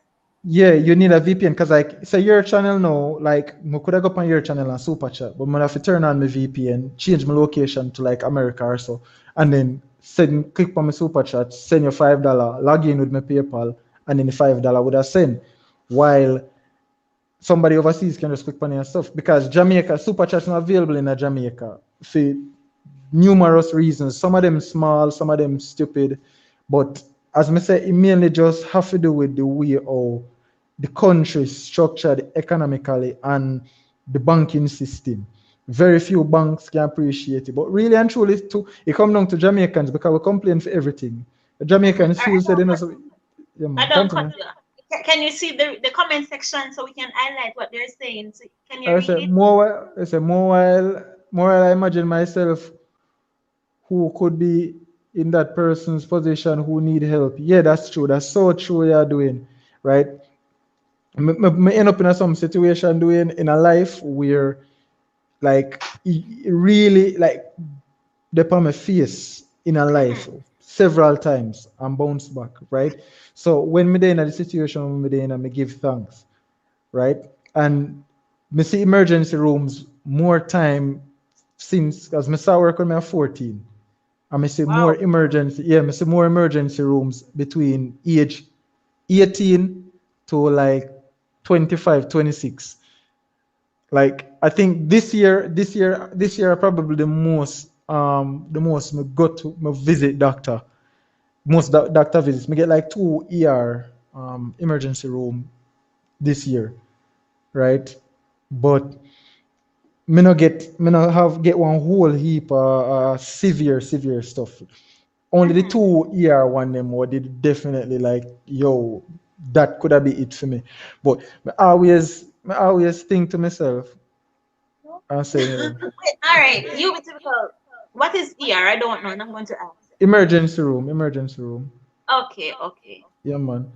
Yeah, you need a VPN because like say your channel now, like I could go up on your channel and super chat, but I have to turn on my VPN, change my location to like America or so, and then click on my super chat, send your $5, log in with my PayPal, and then the $5 would have sent. While somebody overseas can just click on your stuff because Jamaica super chat's not available in Jamaica for numerous reasons. Some of them small, some of them stupid, but as I say, it mainly just have to do with the way how the country is structured economically and the banking system. Very few banks can appreciate it, but really and truly, it comes down to Jamaicans because we complain for everything. The Jamaicans I feel said, don't you know, cut so, yeah, I man, don't cut continue. you. Can you see the comment section so we can highlight what they're saying? So can you I read say it? more while I imagine myself who could be in that person's position who need help. Yeah, that's true. That's so true. You're doing right. Me end up in some situation doing in a life where like really like the palm my face in a life Mm-hmm. several times and bounce back, right? So when me in a situation when me in, me give thanks, right? And me see emergency rooms more time since as me start work when me at 14. And I see more Wow. emergency, yeah, I see more emergency rooms between age 18 to like 25, 26. Like I think this year probably the most me go to me visit doctor. Most doctor visits. Me get like 2 ER emergency room this year, right? But me no get one whole heap severe stuff. Only the Mm-hmm. 2 ER one them what did definitely like yo that could have been it for me. But I always think to myself and say Wait, all right. You be typical. What is ER? I don't know, and I'm going to ask. emergency room. Okay, okay. Yeah, man.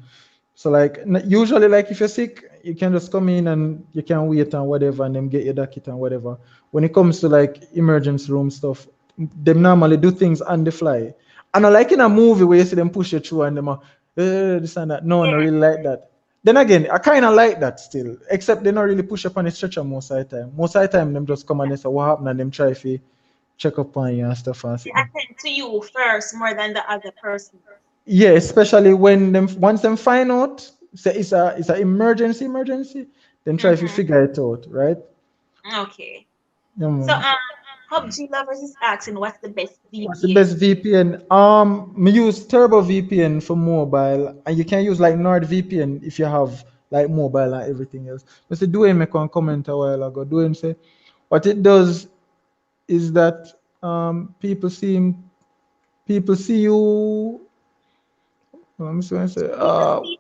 So like usually like if you're sick, you can just come in and you can wait and whatever and then get your docket and whatever. When it comes to like emergency room stuff, them normally do things on the fly. And not like in a movie where you see them push you through and them this and that. No, not Yeah. really like that. Then again, I kind of like that still, except they not really push up on the stretcher most of the time. Most of the time, them just come and they say what happened and them try to check up on you and stuff and They say, attend to you first more than the other person. yeah, especially when them once them find out say it's a emergency, then try to Mm-hmm. figure it out, right? Okay. Yeah, So man. PUBG lovers is asking what's the best What's the VPN? best VPN? Me use Turbo VPN for mobile, and you can use like Nord VPN if you have like mobile and everything else. Mr. Dwayne make one comment a while ago. Dwayne say what it does is that people see you. I'm just gonna say People see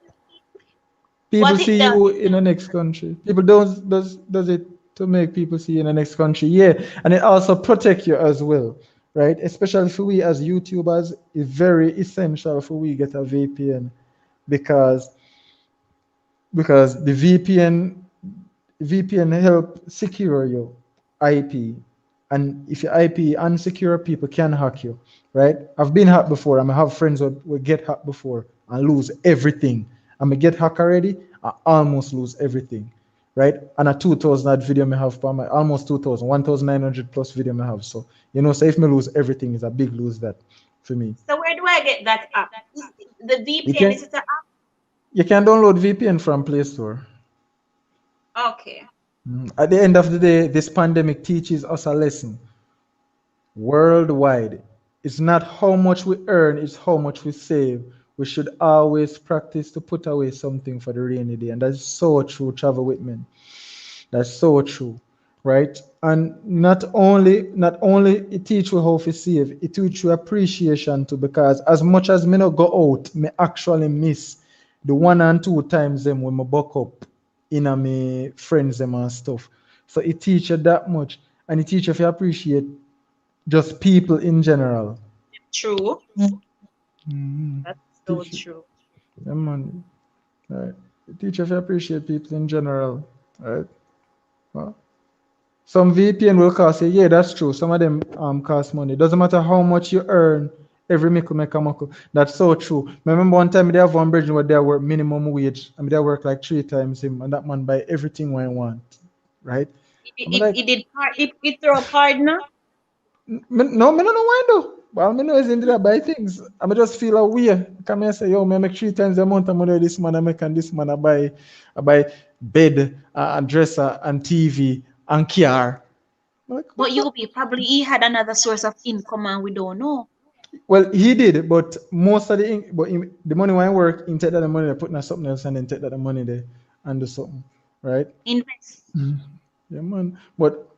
people what it see does. you in the next country. People don't does it to make people see you in the next country. Yeah, and it also protect you as well, right? Especially for we as YouTubers, it's very essential for we get a VPN because the VPN help secure your IP, and if your IP unsecure, people can hack you, right? I've been hacked before. I have friends who will get hacked before and lose everything. I get hacked already. I almost lose everything, right? And a 2,000 odd video may have for my almost 2,000, 1,900 plus video may have. So so if me lose everything, is a big lose that for me. So where do I get that app? The You VPN, is can it an you can download VPN from Play Store. app? Okay. At the end of the day, this pandemic teaches us a lesson worldwide. It's not how much we earn, it's how much we save. We should always practice to put away something for the rainy day. And that's so true, travel with me. That's so true, right? And not only it teach you how to save, it teach you appreciation too. Because as much as me not go out, me actually miss the 1 and 2 times them when I buck up in a me friends them and stuff. So it teach you that much, and it teach you if you appreciate just people in general. True. Mm-hmm. That's so Teach you, true. yeah, man. Right. It teach you if you appreciate people in general. Right. Well, some VPN will cost you. Yeah, that's true. Some of them cost money. Doesn't matter how much you earn. Every mickle make a muckle. That's so true. I remember one time they have one bridge where they work minimum wage. I mean they work like 3 times him, and that man buy everything what I want. Right? I'm like, It throw a partner. No, me no know why though. Well, me know is into that buy things. I me just feel a way. Come here and say, yo, me make 3 times the amount of money this man I make, and this man I buy bed and dresser and TV and car. Like, But you be probably he had another source of income and we don't know. well, he did, but most of the money when I work, he take that the money, they put in something else, and then take that the money there and do something, right? Invest. Yeah, man. But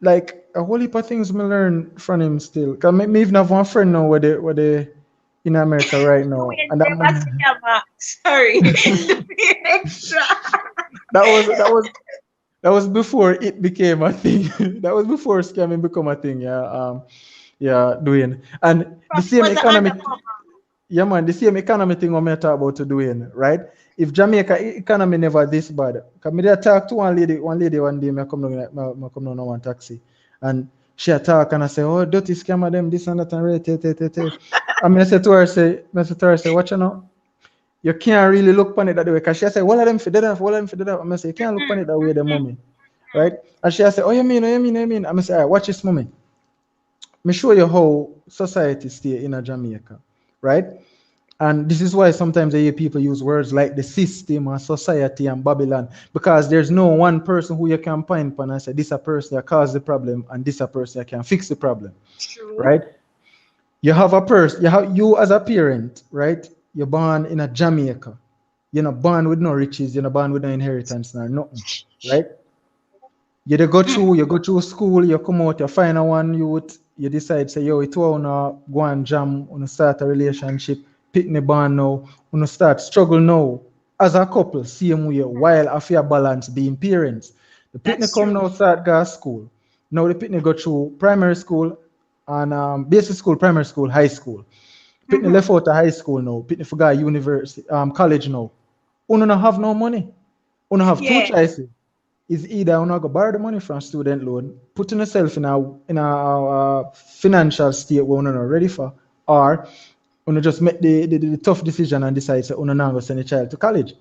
like a whole heap of things me learn from him still. Cause me even have one friend now where they in America right now, Wait, and that never man, scammer. Sorry. Be extra. that was that was that was before it became a thing. That was before scamming become a thing. Yeah, yeah, doing and the same Was the economic. undercover. Yeah, man, the same economy thing I'm talk about to doing, right? If Jamaica economy never this bad, cause me there talk to one lady one day, me come down, me come down on one taxi, and she a talk and I say, oh, dirty scammer them, this and that and right, and me say to her, watch you know, you can't really look on it that way, cause she say, what of them for that, what of them for that, and I say, you can't look on it that way, the mommy, right? And she say, oh, you mean, and I say, all right, watch this, mommy. Me show you how society stay in a Jamaica, right? And this is why sometimes I hear people use words like the system and society and Babylon, because there's no one person who you can point upon and say, this a person that caused the problem and this a person that can fix the problem, True. right? You have a person, you as a parent, right? You're born in a Jamaica. You're not born with no riches, you're not born with no inheritance nor nothing, right? You go through school, you come out, you find a one youth, you decide, say, yo, it wanna go and jam, wanna start a relationship, pick me band now, wanna start struggle now. As a couple, same way, while after your balance being parents. The pitney That's come true. now start go school. Now the pitney go through primary school and basic school, primary school, high school. Pitney left out of high school now, pitney forgot university, college now. Uno not have no money. Uno have two Yeah. choices is either you go borrow the money from student loan, putting yourself in a financial state where you're not ready for, or you just make the tough decision and decide say you're not going to send the child to college.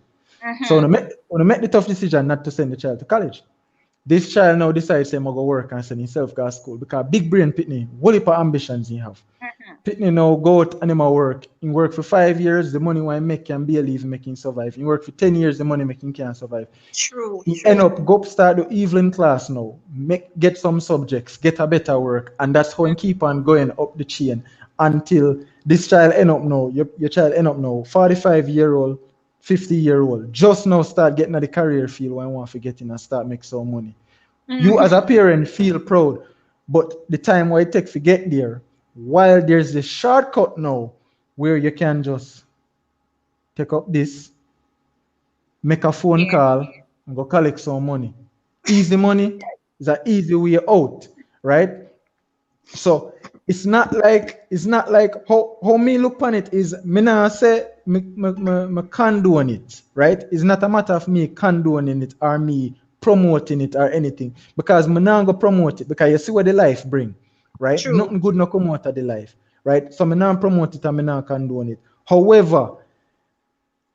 So you make the tough decision not to send the child to college. This child now decides say, I'm going to work and send himself to school because big brain pitney, what heap of ambitions he have. Pitney now go out and him a work. He work for 5 years, the money why make can barely even make him survive. He work for 10 years, the money making can't survive. True. He end True. up go up start the evening class now, get some subjects, get a better work, and that's how he keep on going up the chain until this child end up now, your child end up now, 45-year-old, 50-year-old, just now start getting at the career field when I want to get in and start make some money. You as a parent feel proud, but the time why it take to get there, while there's a shortcut now where you can just take up this, make a phone Yeah. call, and go collect some money. Easy money is an easy way out, right? So it's not like how me look upon it is me not say me condone it, right? It's not a matter of me condoning it or me promoting it or anything because me not go promote it because you see what the life bring, right? True. Nothing good no come out of the life, right? So me not promote it and me not condone it. However,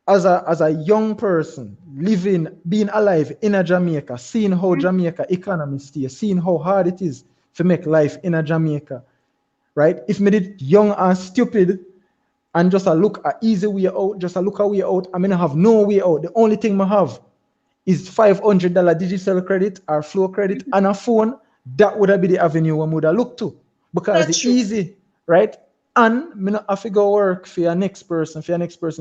as a young person living, being alive in a Jamaica, seeing how Jamaica economy stays, seeing how hard it is to make life in a Jamaica, right? If me did young and stupid and just a look a easy way out, just a look a way out, I mean I have no way out. The only thing I have is $500 digital credit or flow credit and a phone. That would have been the avenue I would have looked to because That's the true. easy, right? And me not have to go work for your next person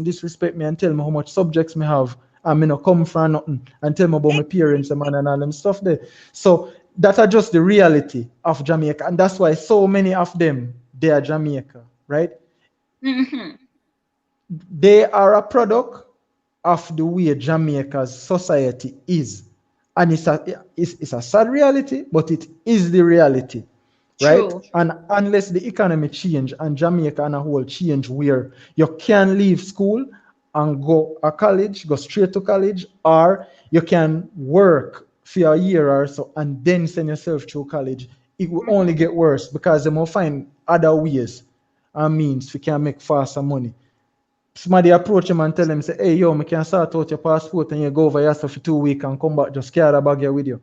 disrespect me and tell me how much subjects me have and me not come from nothing and tell me about my parents and man and all them stuff there. So that are just the reality of Jamaica, and that's why so many of them they are Jamaica, right? Mm-hmm. They are a product of the way Jamaica's society is. And it's a sad reality, but it is the reality, right? True. And unless the economy change and Jamaica and a whole change where you can leave school and go a college, go straight to college, or you can work for a year or so and then send yourself through college, it will only get worse because they will find other ways and means we can make faster money. Somebody approach him and tell him, say, hey, yo, I can sort out your passport and you go over yourself for 2 weeks and come back, just carry a bag here with you,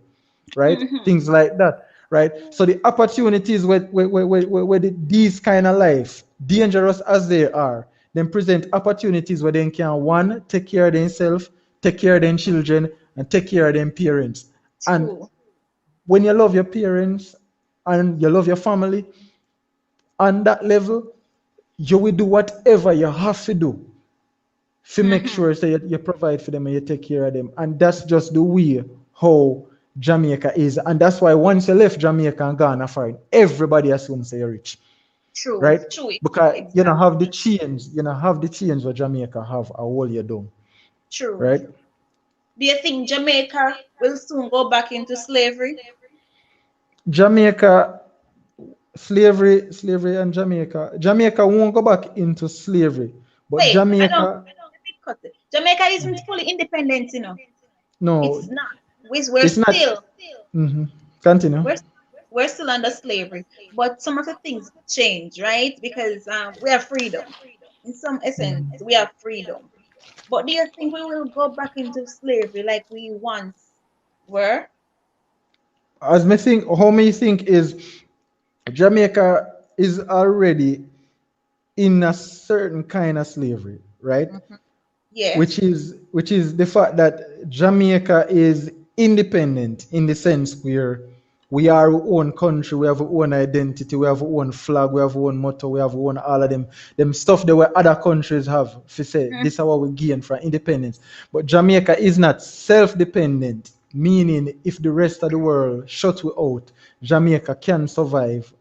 right? Things like that, right? So the opportunities where these kind of life, dangerous as they are, then present opportunities where they can, one, take care of themselves, take care of their children, and take care of their parents. And True. when you love your parents and you love your family, on that level, you will do whatever you have to do to make sure so you provide for them and you take care of them. And that's just the way how Jamaica is. And that's why once you left Jamaica and Ghana foreign, everybody assumes you're rich, True. right? True. Because you don't Exactly. have the change, you don't have the change what Jamaica have a whole year done, True. right? Do you think Jamaica will soon go back into slavery? Jamaica, slavery and Jamaica won't go back into slavery, but Wait, I don't. Jamaica, Let me cut it. Jamaica isn't fully independent, you know. no, It's not. We're it's not. still Continue. we're we're still under slavery, but some of the things change, right? Because we have freedom. In some essence, we have freedom. But do you think we will go back into slavery like we once were? As me think, how me think is Jamaica is already in a certain kind of slavery, right? Yes. Which is the fact that Jamaica is independent in the sense where we are our own country, we have our own identity, we have our own flag, we have our own motto, we have our own all of them stuff that where other countries have. If you say this is what we gain from independence. But Jamaica is not self-dependent, meaning if the rest of the world shut we out, Jamaica can survive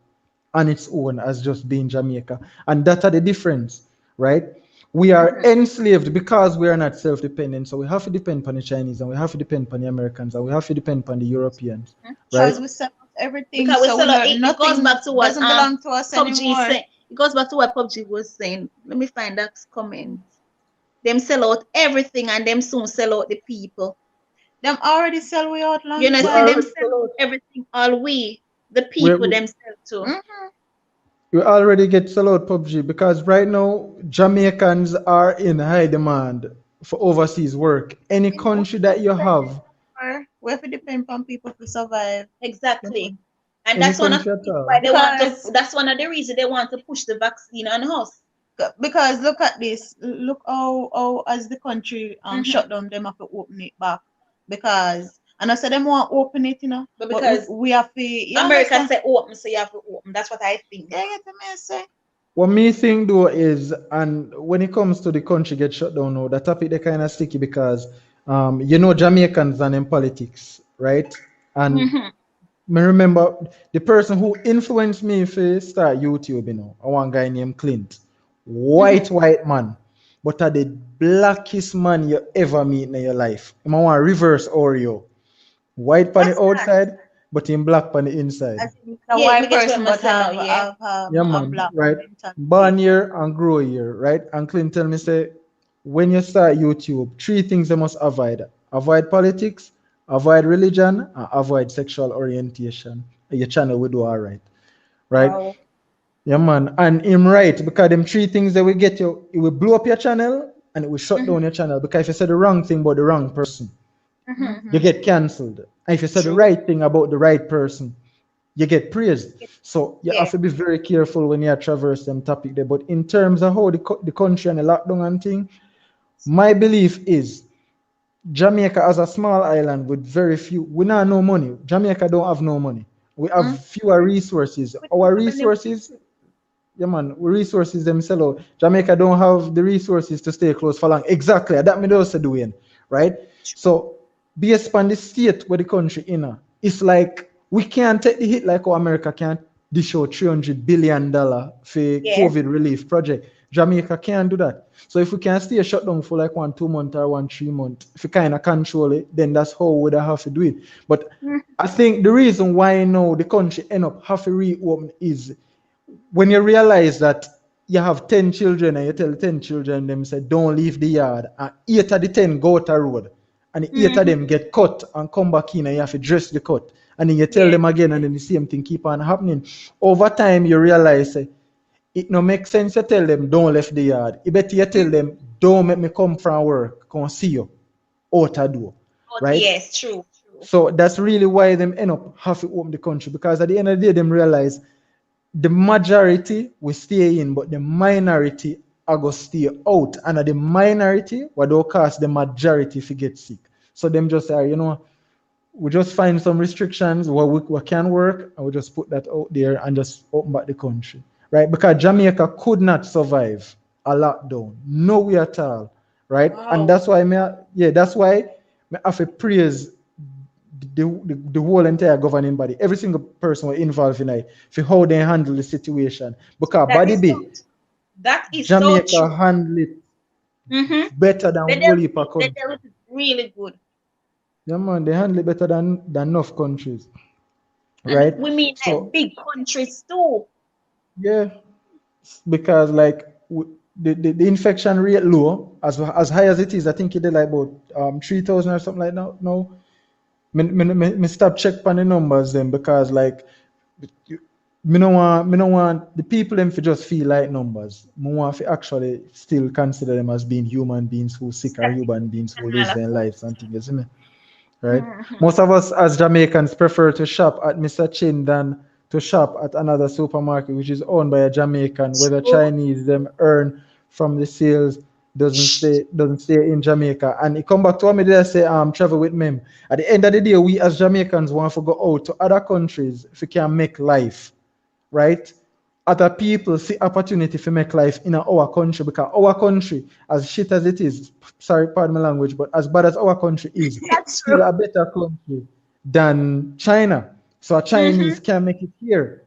on its own as just being Jamaica. And that's the difference, right? We are enslaved because we are not self-dependent. So we have to depend on the Chinese and we have to depend on the Americans and we have to depend on the Europeans, right? Because we sell out everything, Because we so sell out, we it not, goes nothing back to what doesn't belong to us PUBG anymore. said. It goes back to what PUBG was saying. Let me find that comment. Them sell out everything and them soon sell out the people. Them already sell we out long You know, We see time. them already, sell out everything, all the we, people them sell too. we already get sell out PUBG because right now Jamaicans are in high demand for overseas work. Any country that you have, We have to depend on people to survive. Exactly. And any that's one of country the at reasons why all. they want to Because that's one of the reasons they want to push the vaccine on us. because look at this. Look how as the country shut down, them have to open it back. Because and I said them want to open it, you know. But But because we have to, you America understand? say open, so you have to open. That's what I think. Yeah, get the message. What me think though is, and when it comes to the country get shut down now, the topic they kind of sticky because, Jamaicans and in politics, right? And me remember the person who influenced me to start YouTube, one guy named Clint, white man, but are the blackest man you ever meet in your life. I want reverse Oreo, white on the What's that? outside, but in black on the inside. As in a Yeah, white me get what person, I'm but saying now, yeah. have Yeah, a man, black right? mentality. Born here and grow here, right? And Clint tell me, say, when you start YouTube, three things you must avoid. Avoid politics, avoid religion, and avoid sexual orientation. Your channel will do all right. Right? Wow. Yeah, man. And him right, because them three things that will get you, it will blow up your channel and it will shut down your channel. Because if you say the wrong thing about the wrong person, you get cancelled. And if you say the True. right thing about the right person, you get praised. So you Yeah. have to be very careful when you traverse them topic there. But in terms of how the country and the lockdown and thing, my belief is Jamaica as a small island with very few, we not no money. Jamaica don't have no money. We have fewer resources. Our resources, yeah man, we resources them sell out. Jamaica don't have the resources to stay close for long. Exactly. That me also doing, right? So based on the state where the country in, it's like we can't take the hit like how America can dish out $300 billion for Yes. COVID relief project. Jamaica can't do that. So if we can stay shut down for like 1 2 months or 1 3 months, if we kind of control it, then that's how we would have to do it. But I think the reason why now the country end up have to reopen is when you realize that you have 10 children and you tell 10 children them say don't leave the yard, and 8 of the 10 go out the road, and the 8 of them get cut and come back in and you have to dress the cut, and then you tell them again, and then the same thing keep on happening. Over time you realize it no make sense to tell them don't leave the yard. It better you tell them don't make me come from work, come see you out the door. Right? Yes, true. So that's really why them end up have to open the country, because at the end of the day them realize the majority will stay in, but the minority are going to stay out. And the minority what will cause the majority to get sick. So them just say, we just find some restrictions where we can work, and we just put that out there and just open back the country. Right? Because Jamaica could not survive a lockdown. No way at all. Right? Wow. And that's why I have to praise the whole entire governing body, every single person involved in it, for how they handle the situation. Because that is Jamaica so true. handle it better than whole heap of countries. They dealt it really good. Yeah, man, they handle it better than enough countries. Right? We mean like big countries too. Yeah, because like the infection rate low, as high as it is, I think it did like about 3,000 or something like that now. Me stop check on the numbers then, because like me no want the people them to just feel like numbers. Me want to actually still consider them as being human beings who sick, or human beings who lose their lives and things, isn't it? Right? Most of us as Jamaicans prefer to shop at Mr. Chin than to shop at another supermarket which is owned by a Jamaican, whether Chinese them earn from the sales doesn't stay in Jamaica. And it come back to what me did I say travel with me. At the end of the day, we as Jamaicans want to go out to other countries if we can make life, right? Other people see opportunity to make life in our country, because our country, as shit as it is, sorry, pardon my language, but as bad as our country is, That's still true. a better country than China. So a Chinese can make it here.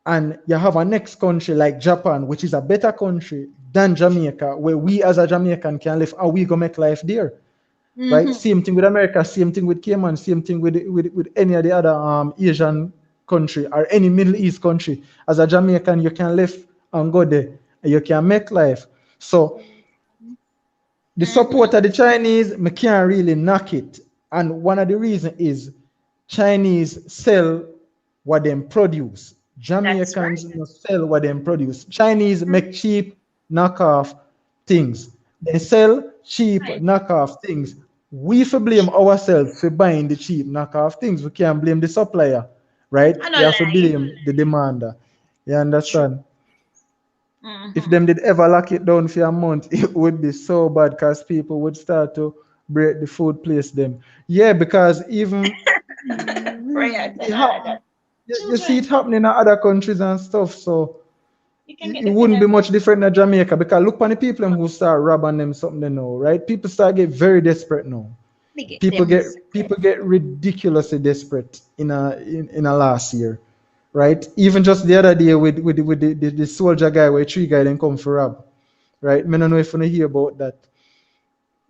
And you have a next country like Japan, which is a better country than Jamaica, where we as a Jamaican can live, and we go make life there. Right? Same thing with America, same thing with Cayman, same thing with any of the other Asian country or any Middle East country. As a Jamaican, you can live and go there, and you can make life. So the support of the Chinese, me can't really knock it. And one of the reasons is Chinese sell what them produce. Jamaicans sell what them produce. Chinese make cheap knockoff things. They sell cheap knockoff things. We for blame ourselves for buying the cheap knockoff things. We can't blame the supplier, right? We have to blame the demander. You understand? If them did ever lock it down for a month, it would be so bad, because people would start to break the food place them. Yeah, because even you see it happening in other countries and stuff, so it wouldn't be much different in Jamaica, because look on the people who start robbing them something they know, right? People start get very desperate now. People get ridiculously desperate in a last year, right? Even just the other day with the soldier guy where 3 guys then come for rob, right? I don't know if you hear about that,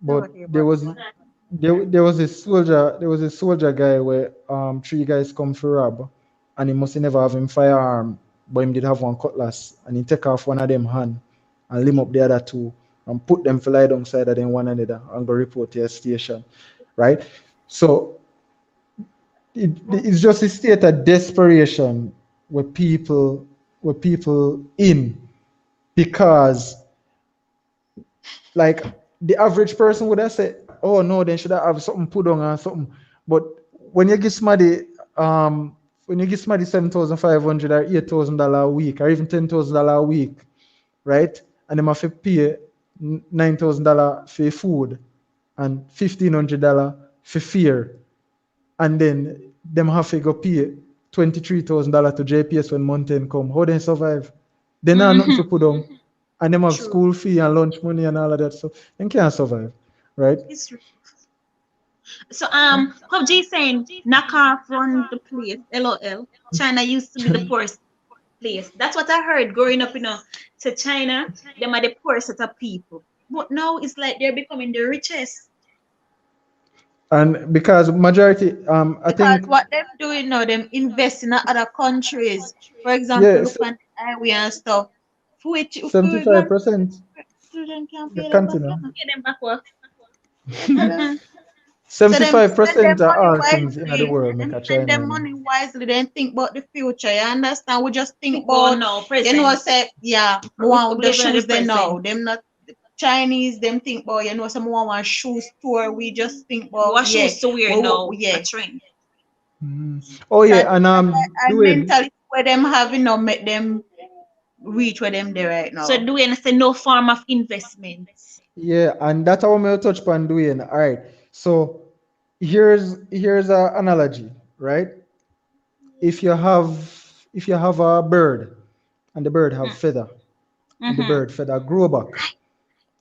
but there was a soldier guy where 3 guys come for rob, and he must never have him firearm, but him did have one cutlass, and he take off one of them hand and limb up the other 2 and put them for lie down side of them one another and go report to your station, right? So it's just a state of desperation where people in, because like the average person would have said, oh no, they should have something put on or something. But when you give somebody 7,500 or $8,000 a week, or even $10,000 a week, right? And they have to pay $9,000 for food and $1,500 for fare, and then them have to go pay $23,000 to JPS when mountain come. How they survive? They not nothing to put on, and them have school fee and lunch money and all of that, so they can't survive, right? It's true. So PUBG saying knock off run the place. LOL. China used to be the poorest place. That's what I heard growing up, to China, them are the poorest set of people. But now it's like they're becoming the richest. And because majority, I Because think, what them doing now, them invest in other countries. For example, yeah, look on the highway and stuff. For which if we don't 75%. student can pay them back, Continue. you know. Get them back what? Yeah, brother. So them spend them 75% of money all things in the wisely. world make Them a spend China, them money wisely. Then think about the future. You understand? We just think Think about about, now, present. say, yeah, we We want we the live in the shoes they know. present. Them not Chinese, them think about, some more want shoe store. We just think about, What shoes to wear now? A yeah. trend. Mhm. Oh So yeah, and I doing, mentality where them having now make them reach where them there right So now. doing say no form of investment. yeah, and that's how I touch upon doing. All right. So here's a analogy, right? If you have if you have a bird and the bird have feather and the Mm-hmm. bird feather grow back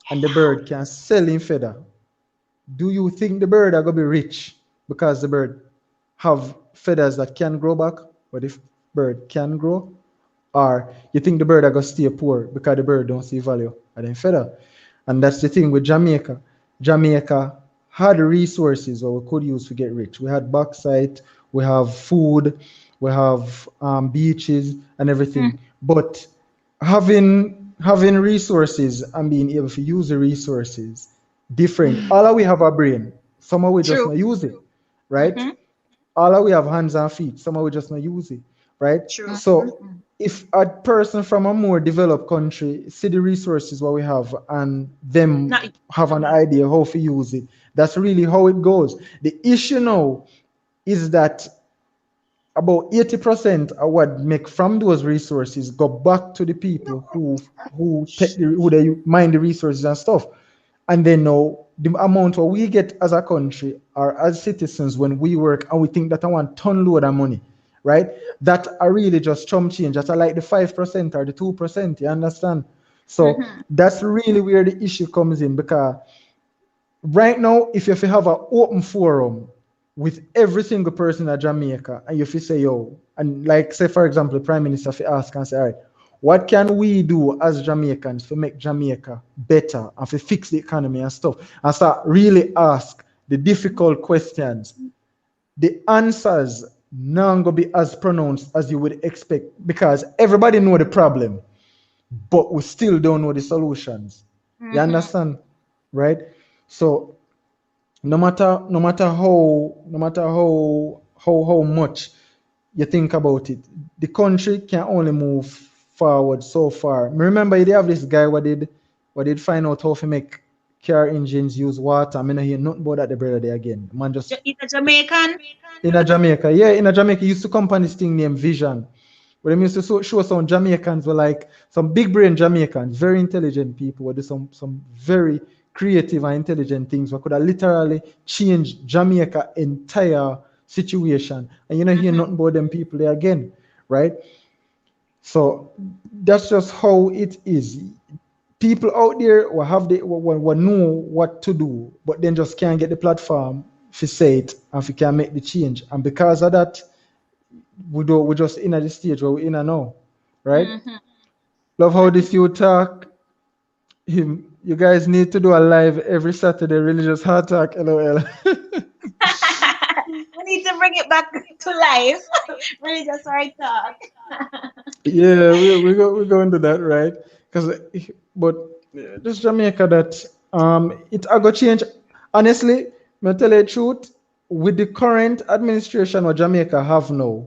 and the bird can sell in feather, do you think the bird are gonna be rich because the bird have feathers that can grow back, but if bird can grow, or you think the bird are gonna stay poor because the bird don't see value and then feather? And that's the thing with Jamaica. Jamaica had resources what we could use to get rich. We had bauxite, we have food, we have beaches and everything. But having resources and being able to use the resources different. All of we have a brain. Some of we just True. not use it, right? Mm-hmm. All of we have hands and feet. Some of we just not use it, right? True. So if a person from a more developed country see the resources what we have and them Not have an idea how to use it, that's really how it goes. The issue now is that about 80% of what make from those resources go back to the people who they mine the resources and stuff. And then now the amount what we get as a country or as citizens when we work and we think that I want ton load of money, right? That are really just chump change. That are like the 5% or the 2%. You understand? So mm-hmm. that's really where the issue comes in because right now, if you have an open forum with every single person in Jamaica, and if you say, yo, and like say for example, the Prime Minister if you ask and say, all right, what can we do as Jamaicans to make Jamaica better and to fix the economy and stuff? And start really ask the difficult questions. The answers not gonna be as pronounced as you would expect because everybody know the problem, but we still don't know the solutions. You Mm-hmm. understand? Right? So no matter how much you think about it, the country can only move forward so far. Remember, they have this guy what did find out how to make car engines use water. I mean, I hear nothing about that the brother there again. Man, just Is a Jamaican? in a Jamaica, yeah, in a Jamaica, he used to come on this thing named Vision. But they used to show some Jamaicans were like some big brain Jamaicans, very intelligent people, who do some very creative and intelligent things. We could have literally changed Jamaica entire situation. And you know, hear Mm-hmm. nothing about them people there again, right? So that's just how it is. People out there will have will know what to do, but then just can't get the platform to say it and if can make the change. And because of that, we just in at the stage where we're in and now, right? Mm-hmm. Love how That this is. you talk. You guys need to do a live every Saturday, religious hard talk, LOL. We need to bring it back to life. Really just right talk. Yeah, we're going to that, right? Because but just Jamaica that it I go change. Honestly, me tell you the truth, with the current administration what Jamaica have now,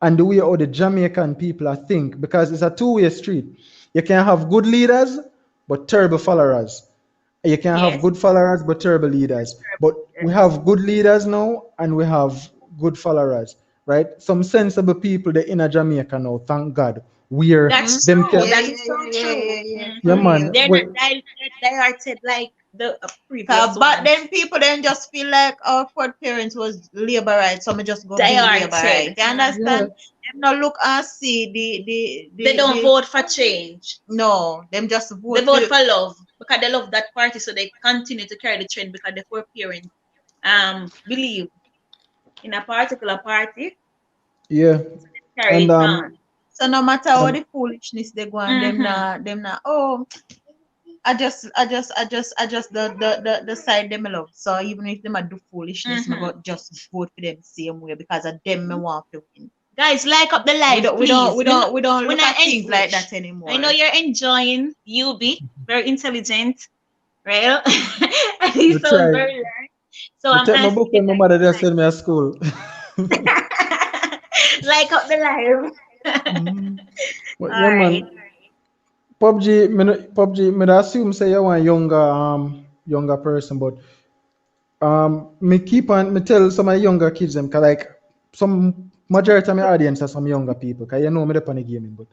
and the way how the Jamaican people are think, because it's a two-way street. You can have good leaders, but terrible followers. You can have Yes. good followers, but terrible leaders. But we have good leaders now, and we have good followers, right? Some sensible people that in a Jamaica now, thank God. We're That's them true. can, That is so true. yeah, Mm-hmm. man. They're not diluted like the previous But ones. then people then just feel like our fourth parents was labor right, so me just go be labor right. Diluted. You Yeah, understand? Them not look and see They don't vote for change. no, them just They vote vote for for love because they love that party, so they continue to carry the trend because the four parents believe in a particular party, yeah. carry And it on. So no matter how Um, the foolishness they go on, them not. Oh, I just the side them love. So even if them a do foolishness, me go just vote for them same way because of them me want to win. Guys, like up the We live, don't please. we don't we're look not at things like that anymore. I know you're enjoying UB, very intelligent, right? And he we sounds try. very learned. So We I'm take my book asking when my mother just send me to school. like up the live. Mhm. But All yeah, right. man. PUBG, me da assume say you want younger person, but me keep on me tell some of the younger kids them, cause like some majority of my audience are some younger people, cause you know me dey on the gaming, but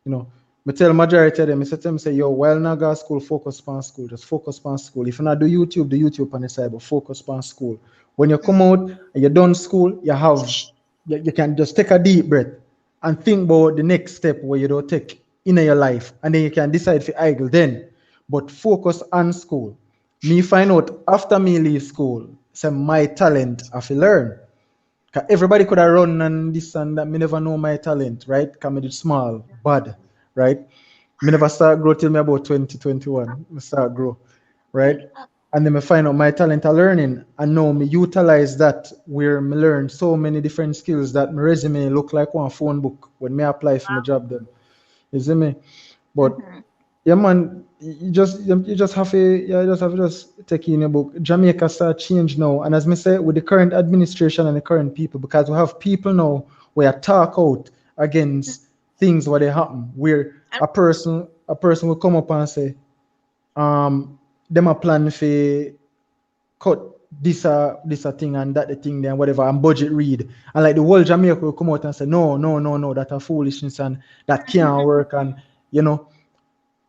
you know, me tell majority of them, me say to them say, yo, while not go to school, focus on school, just focus on school. If you not do YouTube on the side, but focus on school. When you come out and you're done school, you can just take a deep breath and think about the next step where you don't take in your life, and then you can decide for idle then. But focus on school. Me find out after me leave school, say my talent I fi learn. 'Cause everybody could have run and this and that. Me never know my talent, right? Cause me did small, bad, right? Me never start grow till me about 2021. Me start grow, right? And then me find out my talent are learning. And now me utilize that where me learn so many different skills that my resume look like one phone book when me apply for my job then. You see me? But yeah, man, you just have to just take in your book. Jamaica start change now, and as me say, with the current administration and the current people, because we have people now where talk out against things what they happen, where a person will come up and say, them a plan for cut this a thing and that the thing there and whatever and budget read, and like the whole Jamaica will come out and say no, that a foolishness and that can't work, and you know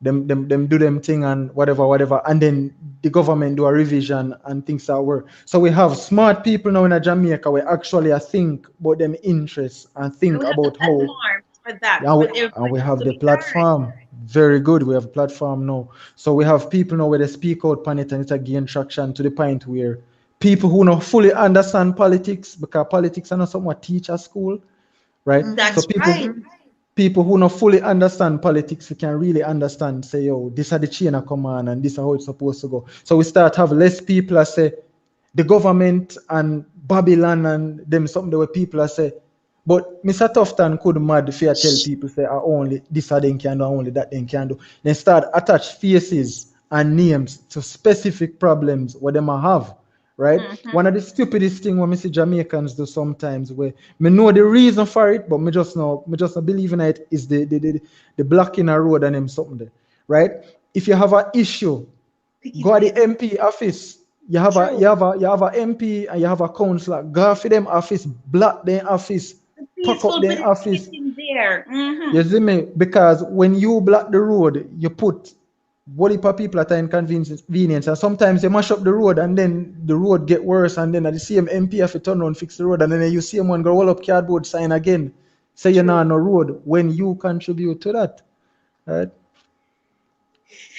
them do them thing and whatever, and then the government do a revision and things that work. So we have smart people now in a Jamaica where actually I think about them interests and think We have the about how, platform for that, and for we everybody have to the be heard. platform. Very good. We have a platform now. So we have people now where they speak out on it and it gain traction to the point where people who not fully understand politics, because politics are not something we teach at school, right? So That's right. people who not fully understand politics, we can really understand, say, yo, this are the chain of command and this is how it's supposed to go. So we start have less people that say the government and Babylon and them something the way people are say. But Mr. Tufton could mad if you tell people say only this or they can do, only that they can do. Then start attach faces and names to specific problems what them have. Right? One of the stupidest thing what me see Jamaicans do sometimes where me know the reason for it, but me just not believe in it is the blocking a road and them something there. Right? If you have an issue, go to the MP office. You have a MP and you have a councillor. Go for them office, block their office, pack up Peaceful their office. in there. You see me? Because when you block the road, you put what if people at inconvenience, and sometimes you mash up the road and then the road get worse, and then at the same MP have to turn around fix the road, and then you see someone go roll up cardboard sign again, say you're not on a road when you contribute to that, right?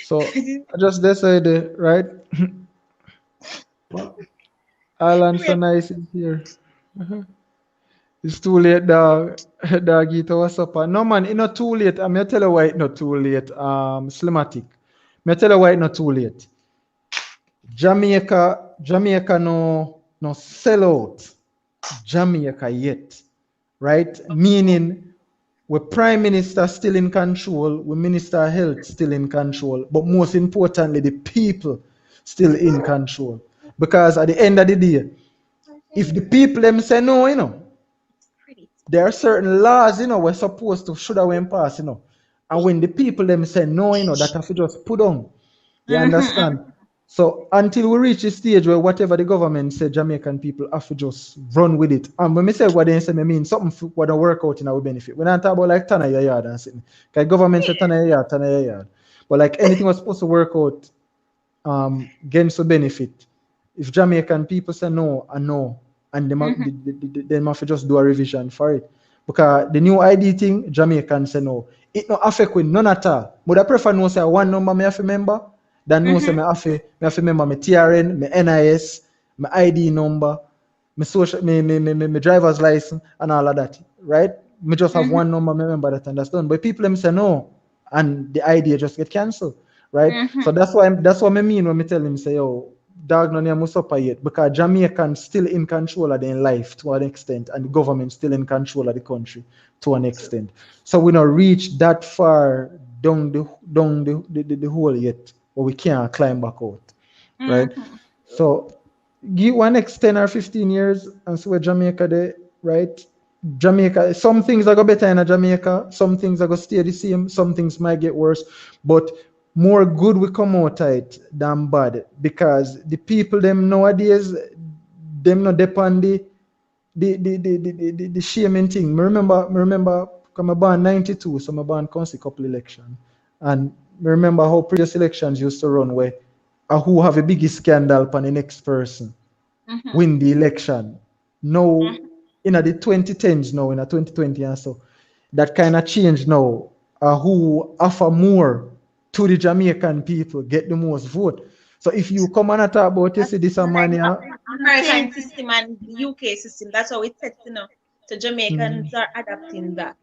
So I just decided, right? Alan so nice in here. It's too late, dog. Dog, eat our supper. No, man, it's not too late. I'm going to tell you why it's not too late. Slimatic. Me tell you why it's not too late. Jamaica no sell out Jamaica yet, right? Meaning, we Prime Minister still in control, we Minister of Health still in control, but most importantly, the people still in control. Because at the end of the day, if the people them say no, there are certain laws, we're supposed to should have went past, And when the people them say no, that have to just put on. You understand? So until we reach a stage where whatever the government say, Jamaican people have to just run with it. And when I say what they say, I mean something what don't work out in our benefit. We're not talking about like Tana your yard and sitting. Because government say Tana your yard. But like anything was supposed to work out against the benefit. If Jamaican people say no and no, and they must just do a revision for it. Because the new ID thing, Jamaican say no. It no affect with none at all. But I prefer no say one number me have to remember than no say me have to remember my TRN, my NIS, my ID number, my social, my driver's license, and all of that. Right? Me just have Mm-hmm. one number, me remember that and that's done. But people them say no, and the idea just get cancelled, right? Mm-hmm. So that's what I mean when me tell him say, yo, dog no near must up yet because Jamaicans still in control of their life to an extent, and the government still in control of the country to an extent. So we not reach that far down the hole yet, but we can't climb back out, right? Mm-hmm. So give one next 10 or 15 years and see where Jamaica there, right? Jamaica, some things are go better in a Jamaica, some things are go stay the same, some things might get worse, but more good will come out of it than bad because the people them nowadays, them not depend the shaming thing. Me remember come born 92, so I born council couple election. And me remember how previous elections used to run where who have a biggest scandal upon the next person Mm-hmm. win the election. Now in the 2010s now, in a 2020 and so that kind of change now. Who offer more to the Jamaican people get the most vote. So if you come and talk about you That's see this a like man the here, American system and the UK system. That's how it's set, So Jamaicans are adapting that.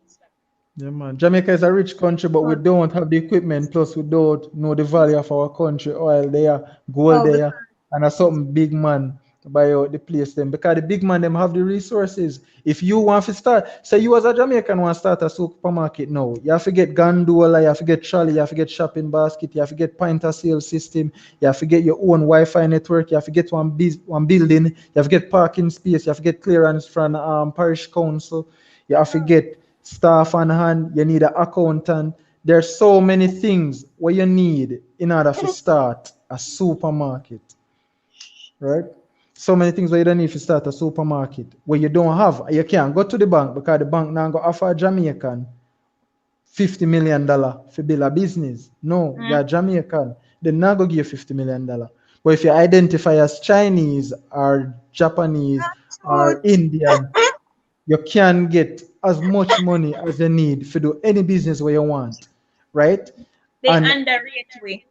yeah, man. Jamaica is a rich country, but we So, don't have the equipment. Plus, we don't know the value of our country. Oil there, gold All the there, and a something big man to buy out the place them. Because the big man them have the resources. If you want to start, say you as a Jamaican want to start a supermarket now, you have to get gondola, you have to get trolley, you have to get shopping basket, you have to get point of sale system, you have to get your own Wi-Fi network, you have to get one building, you have to get parking space, you have to get clearance from parish council, you have to get staff on hand, you need an accountant. There's so many things what you need in order to start a supermarket, right? So many things where you don't need to start a supermarket where you don't have. You can't go to the bank because the bank now go offer a Jamaican $50 million for build a business. No, mm, you're Jamaican. They're not going to give you $50 million. But if you identify as Chinese or Japanese or truth. Indian, you can get as much money as you need to do any business where you want, right? they And underrate we.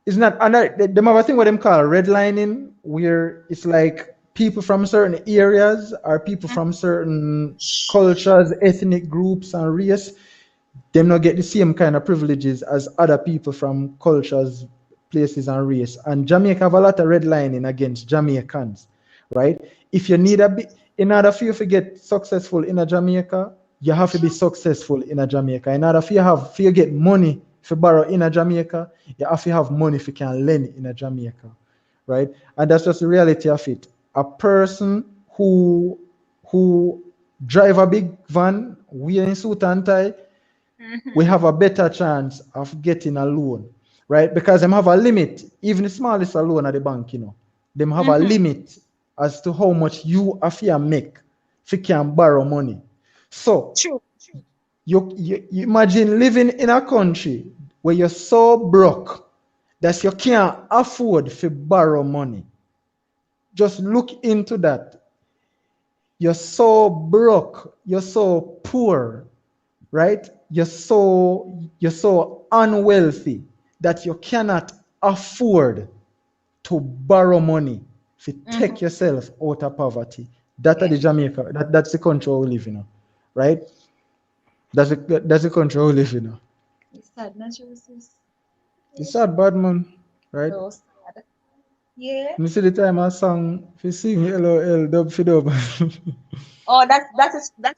it's not under them have a thing what them call redlining, where it's like people from certain areas or people from certain cultures, ethnic groups, and race them not get the same kind of privileges as other people from cultures, places, and race. And Jamaica have a lot of redlining against Jamaicans, right? If you need a bit, in order for you to get successful in a Jamaica, you have to be successful in a Jamaica. In order for you get money for borrow in a Jamaica, you have to have money if you can lend in a Jamaica, right? And that's just the reality of it. A person who drive a big van, wearing suit and tie, we Mm-hmm. have a better chance of getting a loan, right? Because them have a limit, even the smallest loan at the bank, them have a Mm-hmm. limit as to how much you have to make if you can borrow money. So True. you imagine living in a country where you're so broke that you can't afford to borrow money. Just look into that. You're so broke, you're so poor, right? You're so unwealthy that you cannot afford to borrow money to Mm-hmm. take yourself out of poverty. That are Yeah. the Jamaica. That's the country we live in, right? That's the country we live in. It's sad, natural resource. It's sad, bad man, right? So sad. Yeah. You see the time I sang, if you sing LOL, dub for dub. Oh, that's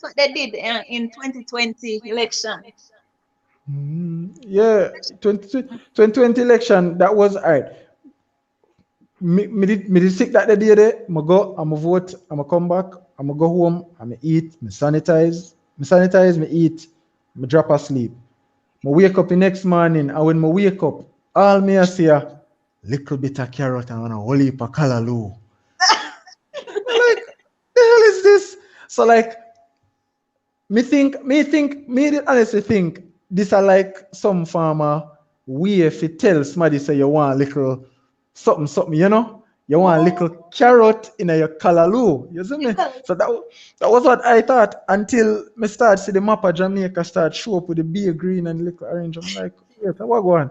what they did in 2020 election. Yeah, 2020 election, that was all right. Me did sick that the day there. I'ma vote, I'ma come back, I'ma go home, I'ma eat, me eat, me drop asleep. Me wake up the next morning, and when me wake up, all me I see a little bit of carrot and a whole heap of callaloo. Like, the hell is this? So like, me did honestly think this are like some farmer way if you tell somebody say you want a little something, something, You want a little carrot in your callaloo. You see me? So that was what I thought until me start see the map of Jamaica start show up with the big green and little orange. I'm like, wait, what going?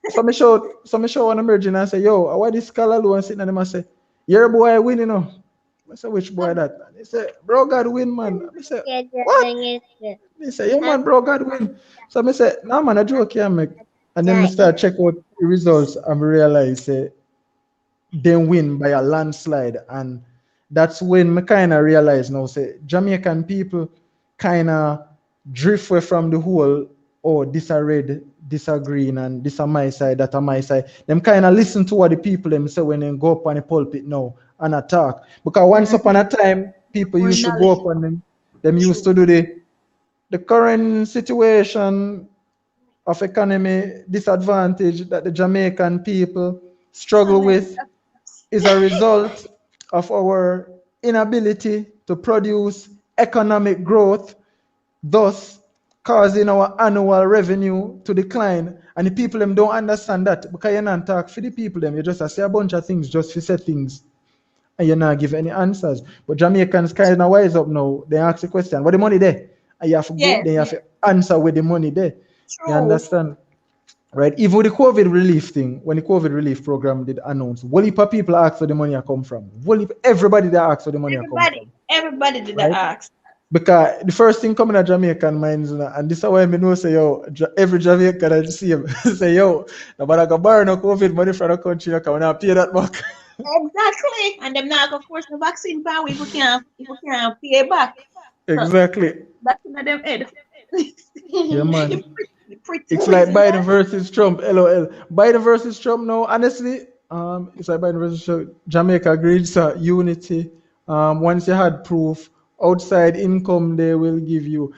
So me show one emerging and say, yo, what this callaloo and sitting and them and say, your boy win, I say, which boy that? And he said, bro, God win, man. I said, what? He said, yeah, man, bro, God win. So I said, no, man, I joke here, make. And then I start check out the results and I realize, they win by a landslide. And that's when I kind of realize now, say, Jamaican people kind of drift away from the whole, oh, this a red, this a green, and this a my side, that a my side. Them kind of listen to what the people them say when they go up on the pulpit now and attack. Because once upon a time, people More used to go up knowledge. on them used to do the current situation of economy disadvantage that the Jamaican people struggle with is a result of our inability to produce economic growth, thus causing our annual revenue to decline. And the people them don't understand that because you not talk for the people them. You just say a bunch of things just to say things and you not give any answers. But Jamaicans kind of wise up now. They ask the question, what the money there? And you have to go, Yes, then you have to answer with the money there. You true. understand? Right? Even the COVID relief thing, when the COVID relief program did announce, what heap of people ask where the money come from? What if everybody that asked where the money come from? Everybody did the Right? ask. Because the first thing coming to Jamaican minds, and this is why I know say, yo, every Jamaican I see him say, yo, nobody can borrow no COVID money from the country, you can't pay that back. Exactly. And them now, of course, the vaccine power if we can't pay back. So Exactly. that's in them head. Yeah, man. It's like Pretty. Biden versus Trump, LOL. Biden versus Trump, no, honestly, it's like Biden versus Trump. Jamaica agreed, sir, unity. Once you had proof, outside income, they will give you.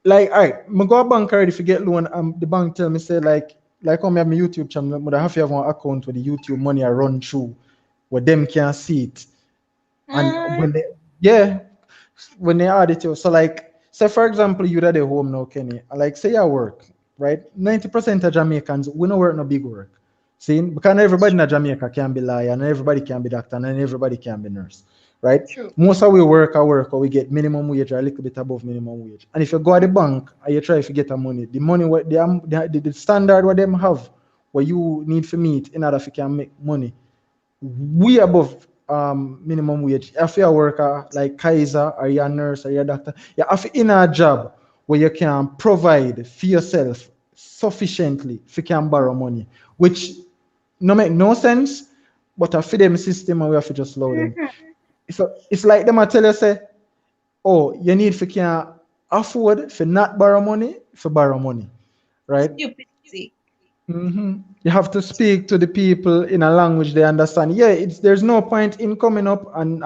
Like, all right, I go to bank already to get loan. The bank tell me, say, like when I have my YouTube channel, but I have to have one account where the YouTube money I run through, where them can see it. And when they, yeah, when they audit you. So like, say for example, you're at the home now, Kenny. Like say you work, right? 90% of Jamaicans, we don't work no big work. See, because not everybody in Jamaica can be lawyer, and everybody can be doctor, and everybody can be nurse, right? True. Most of we work or we get minimum wage or a little bit above minimum wage. And if you go to the bank and you try to get the money what the standard what them have, what you need to meet in order to can make money, we above minimum wage. If you're a worker like Kaiser or you're a nurse or you're a doctor, you have in a job where you can provide for yourself sufficiently if you can borrow money, which no make no sense, but a them system and we have to just slow them. So it's like them I tell you say, oh, you need if you can afford for not borrow money, for borrow money, right? Stupidity. You have to speak to the people in a language they understand. Yeah, there's no point in coming up and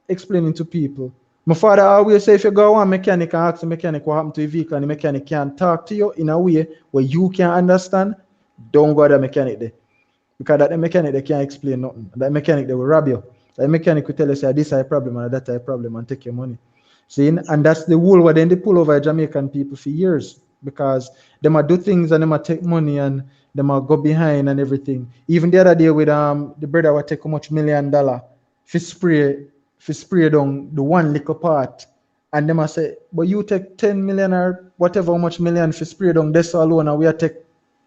explaining to people. My father always say if you go on mechanic and ask the mechanic what happened to your vehicle and the mechanic can't talk to you in a way where you can understand, don't go to the mechanic there. Because that the mechanic they can't explain nothing. That mechanic they will rob you. That mechanic will tell you say this is a problem and that is a problem and take your money. See, and that's the whole what then they pull over Jamaican people for years because they might do things and they might take money and they might go behind and everything. Even the other day with the brother would take how much $1 million for spray down the one little part. And they might say, but you take 10 million or whatever how much million for spray down this alone and we take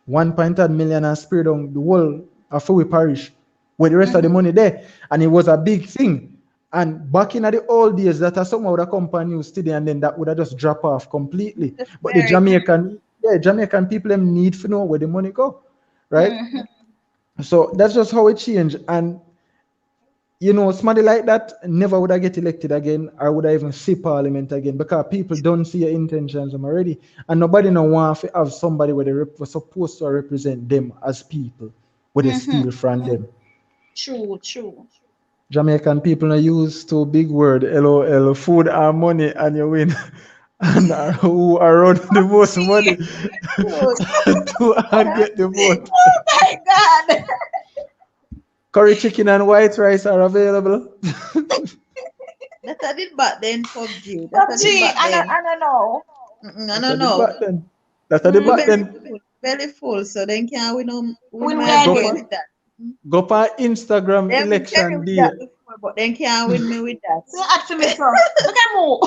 1.8 million and spray down the whole of we parish with the rest of the money there. And it was a big thing. And back in the old days, that somehow would have come on news today and then that would have just drop off completely. But the Jamaican people them need to know where the money go, right? So that's just how it changed. And somebody like that never would I get elected again or would I even see parliament again because people don't see your intentions already. And nobody no want to have somebody where they were supposed to represent them as people where they steal from them. True. Jamaican people are used to big word, LOL, food and money, and you win. And who around the most money to get the vote. Oh my God. Curry chicken and white rice are available. That I did back then, PUBG. That I did back then. I don't know. I don't know. That's the back then. Belly full, so then can we know Win me again. again with that. Go for Instagram Them election with day. that before, but then can win me with that. So add to me, sir. Look at more.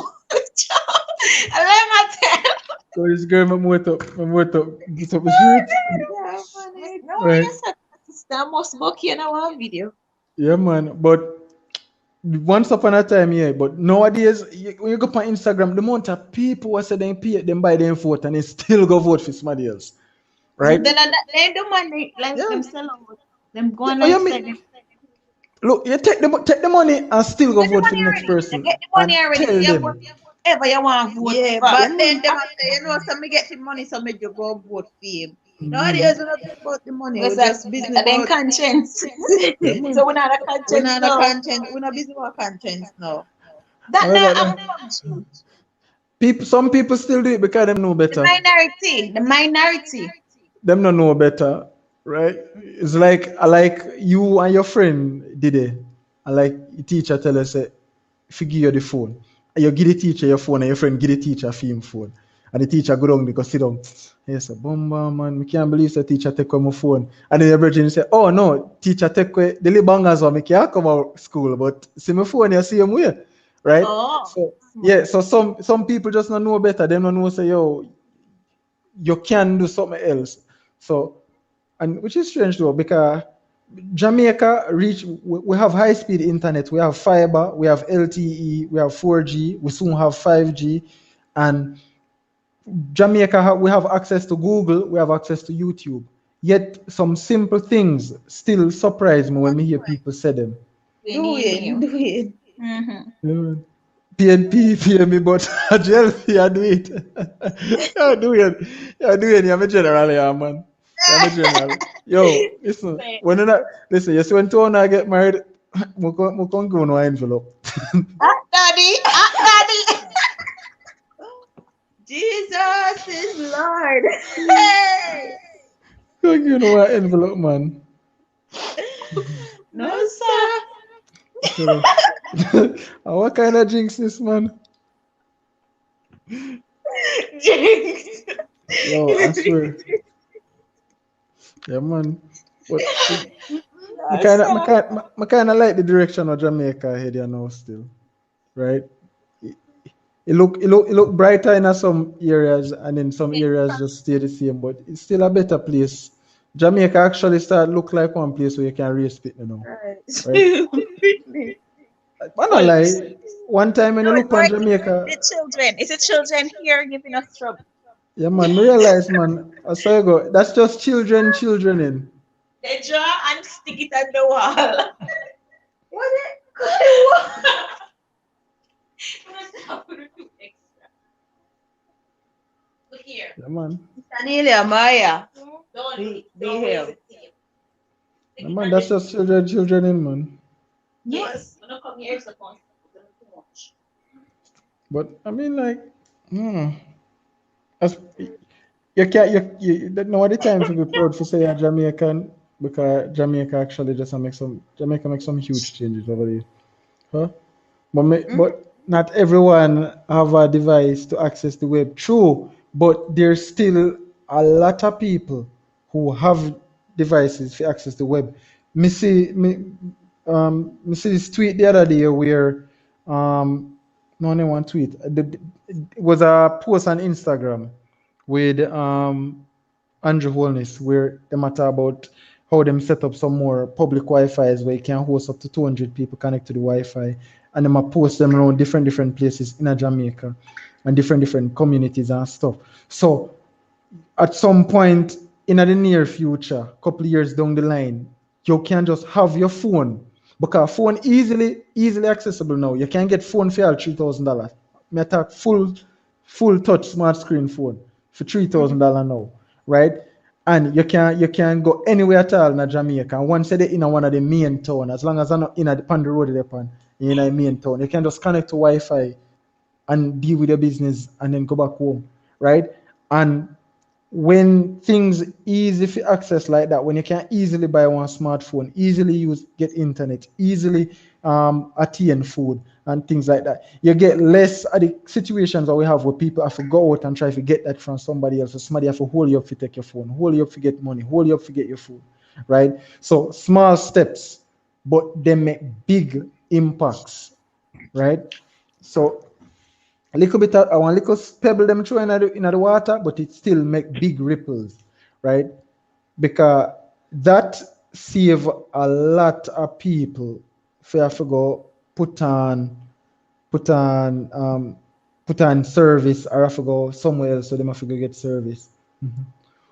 I like my tail. So this girl, I'm wait up the street. No, Right. yes, sister must book you in our video. Yeah, man. But once upon a time, yeah, but nowadays, when you go on Instagram, the amount of people who say they pay them buy them vote and they still go vote for somebody else, right? Then they do money like Yeah. them sell out. Them go Yeah, on oh, and you sell mean, them. look, you take the money and still go Get the vote for the money next already. They person get the and money already. So tell you vote them, whoever you want to vote Yeah, for. yeah, but man. then them a say, so me get the money, so me just go vote for him. Mhm. Nowadays, we not care about the money. Because We just business then about. conscience. Yeah, man. So we're not a We conscience not a now. conscience. We not busy with conscience now. That Another now have that- a function. people, some people still do it because them know The better. minority. The minority. Them don't know better, right? It's like I like you and your friend did it. I like the teacher tell us, say, if you give you the phone, and you give the teacher your phone, and your friend give the teacher film phone, and the teacher go down, they go sit down. Yes, bomba man, we can't believe the teacher take away my phone. And then the virgin say, oh no, teacher take away the little bangers one, me can't come out school, but see my phone, you see him way, right? Oh. So yeah, so some people just don't know better. They don't know say, yo, you can do something else. So, and which is strange though, because Jamaica we have high speed internet, we have fiber, we have LTE, we have 4G, we soon have 5G, and Jamaica we have access to Google, we have access to YouTube. Yet some simple things still surprise me when me hear people say them. We need Doing, you. doing. Mm-hmm. Yeah. PNP, pay me, but a jail fee, I do it. I do it. I do it. I'm a general, yeah, man. I'm a general. Yo, listen, when I listen, you see when two and I get married, we can't go no envelope. Daddy. Daddy. Jesus is Lord. Hey. Can't give no envelope, man. No, No, sir. You know. And what kind of jinx this, man? Jinx. Yo, I swear. Yeah, man. But No, sir. I kind of like the direction of Jamaica ahead here now still, right? It look brighter in some areas, and in some areas just stay the same, but it's still a better place. Jamaica actually start look like one place where you can raise people now, right? Right. But not Well, lie. One time when no, you it's look on alright. Jamaica, The children. It's the children here giving us trouble. yeah man, me realize man, I saw you go. That's just children in. They draw and stick it on the wall. What it? Look here. Yeah man, Tanelia Maya. Don't Be here. waste the tape. yeah man, that's just children in man. Yes. When I come here, it's supposed to be too much. But I mean like, as you can't you don't know the time to be proud for say you're Jamaican because Jamaica actually just Jamaica make some huge changes over there. Huh? But not everyone have a device to access the web. True, but there's still a lot of people who have devices to access the web. Me see this tweet the other day where no only one tweet. It was a post on Instagram with Andrew Holness where they matter about how them set up some more public Wi-Fi's where you can host up to 200 people connect to the Wi-Fi, and them a post them around different places in a Jamaica and different communities and stuff. So at some point in the near future, couple years down the line, you can just have your phone because phone easily accessible now. You can get phone for all $3,000. Me talk full touch smart screen phone for $3,000 now, right? And you can go anywhere at all in Jamaica. And once you're in one of the main town, as long as I'm not in a pan the road they're on, in a main town, you can just connect to Wi-Fi and deal with your business and then go back home, right? And when things easy for access like that, when you can easily buy one smartphone, easily get internet, easily attain food and things like that, you get less of the situations that we have where people have to go out and try to get that from somebody else. So somebody have to hold you up to take your phone, hold you up to get money, hold you up to get your food, right? So small steps, but they make big impacts, right? So a little bit of, I want a little pebble them through in the water, but it still make big ripples, right? Because that save a lot of people for have to go put on put on um, put on service or have to go somewhere else so they have to go get service. Mhm.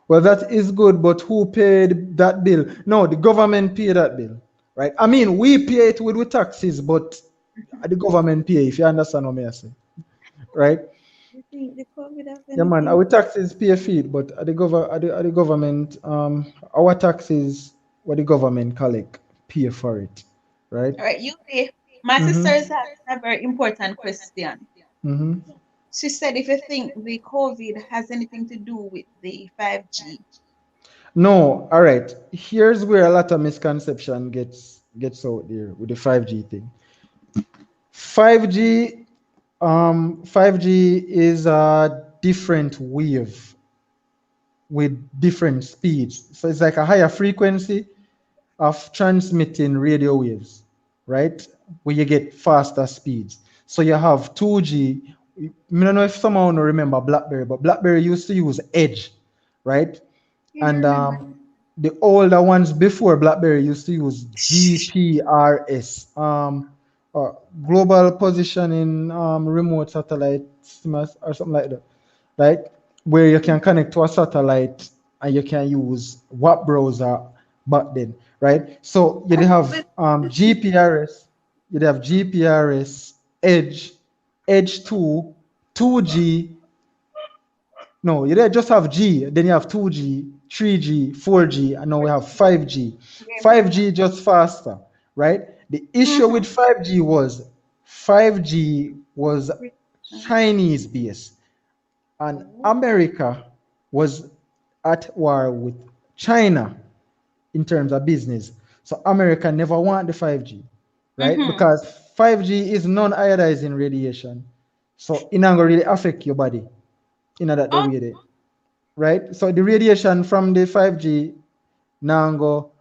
Well, that is good, but who paid that bill? No, the government paid that bill, right? I mean, we pay it with taxes, but the government pay. If you understand what I say, right? You think the COVID have Yeah, man. anything? Our taxes pay feed, but at the government, our taxes, what the government collect, pay for it, right? All right, you see, my sister Mm-hmm. is asking a very important question. Mm-hmm. She said if you think the COVID has anything to do with the 5G. No, all right. Here's where a lot of misconception gets out there with the 5G thing. 5G 5G is a different wave with different speeds. So it's like a higher frequency of transmitting radio waves, right? Where you get faster speeds. So you have 2G. I don't know if someone will remember BlackBerry, but BlackBerry used to use Edge, right? Yeah, I And remember. the older ones before BlackBerry used to use GPRS, Global Positioning Remote Satellite or something like that, right? Where you can connect to a satellite and you can use what browser back then, right? So you'd have GPRS, you'd have GPRS, Edge, Edge 2, 2G, no, you don't just have G, then you have 2G, 3G, 4G, and now we have 5G. 5G just faster, right? The issue with 5G was Chinese based, and America was at war with China in terms of business. So America never want the 5G, right? Mm-hmm. Because 5G is non-ionizing radiation. So it not gonna really affect your body in that the Oh, way there, right? So the radiation from the 5G now go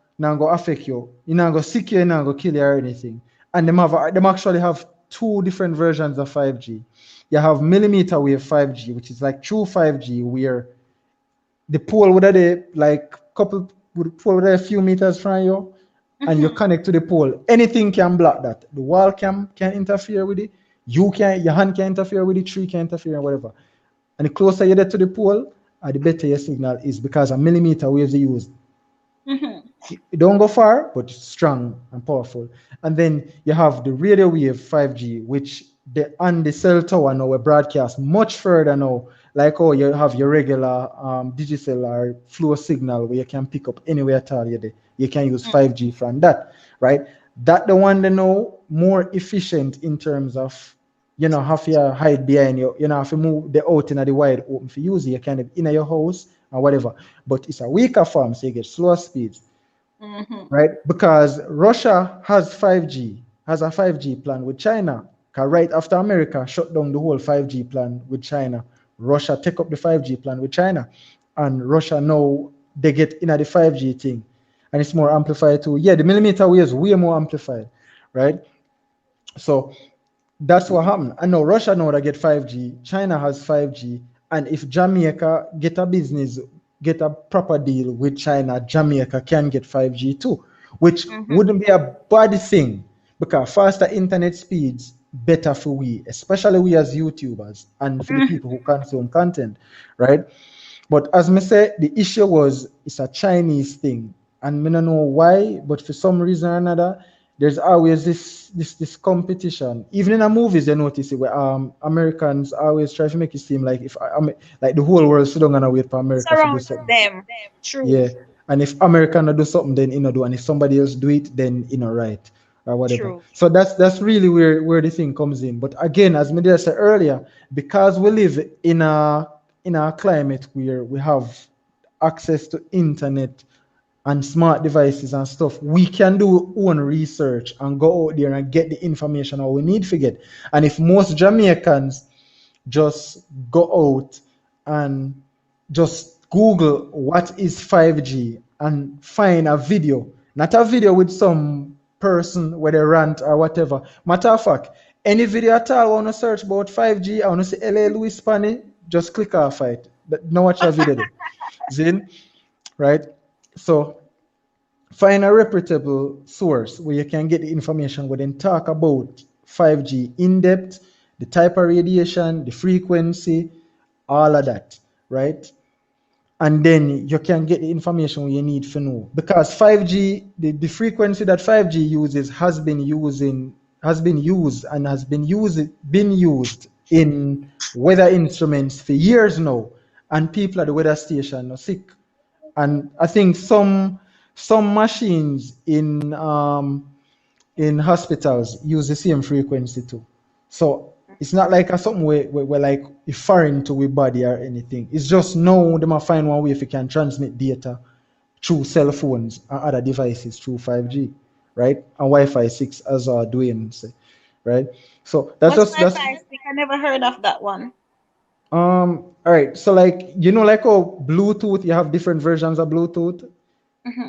affect you. You now go sick you, now go kill you or anything. And them actually have two different versions of 5G. You have millimeter wave 5G, which is like true 5G, where the pole would have like couple would pole would a few meters from you, and you mm-hmm. connect to the pole. Anything can block that. The wall can interfere with it. You can your hand can interfere with it. Tree can interfere and whatever. And the closer you get to the pole, the better your signal is because a millimeter waves are used. Mm-hmm. It don't go far, but it's strong and powerful. And then you have the radio wave 5G, which the on the cell tower now we broadcast much further now. Like oh, you have your regular digital or flow signal where you can pick up anywhere at all you can use 5G from that, right? That the one they know more efficient in terms of have your hide behind have to move the out in the wide open for use you kind of in your house or whatever. But it's a weaker form, so you get slower speeds, Mm-hmm. right? Because Russia has 5G, has a 5G plan with China. Because right after America shut down the whole 5G plan with China, Russia take up the 5G plan with China. And Russia now they get in at the 5G thing. And it's more amplified too. Yeah, the millimeter wave is way more amplified, right? So that's what happened. I know Russia know that get 5G, China has 5G, and if Jamaica get a business, get a proper deal with China, Jamaica can get 5G too, which Mm-hmm. wouldn't be a bad thing because faster internet speeds better for we, especially we as YouTubers and for the people who consume content, right? But as me say, the issue was it's a Chinese thing, and me don't know why, but for some reason or another, there's always this competition. Even in the movies, you notice it where Americans always try to make it seem like if like the whole world still gonna wait for America to do Surround something. them. True. Yeah, and if America not do something, then do, and if somebody else do it, then right or whatever. True. So that's really where the thing comes in. But again, as me said earlier, because we live in a climate where we have access to internet and smart devices and stuff, we can do our own research and go out there and get the information all we need to get. And if most Jamaicans just go out and just Google what is 5G and find a video, not a video with some person where they rant or whatever. Matter of fact, any video at all I want to search about 5G, I want to see LA Louis Panny, just click off it. No watch a video there. Zin, right? So find a reputable source where you can get the information where then talk about 5G in depth, the type of radiation, the frequency, all of that, right? And then you can get the information you need to know. Because 5G, the frequency that 5G uses has been used and been used in weather instruments for years now. And people at the weather station are sick. And I think some machines in hospitals use the same frequency too. So it's not like something where like it's foreign to our body or anything. It's just now they might find one way if you can transmit data through cell phones and other devices through 5G, right? And Wi-Fi 6 as Dwayne say, right? So that's What's just Wi-Fi 6? I never heard of that one. all right. So like like how Bluetooth, you have different versions of Bluetooth.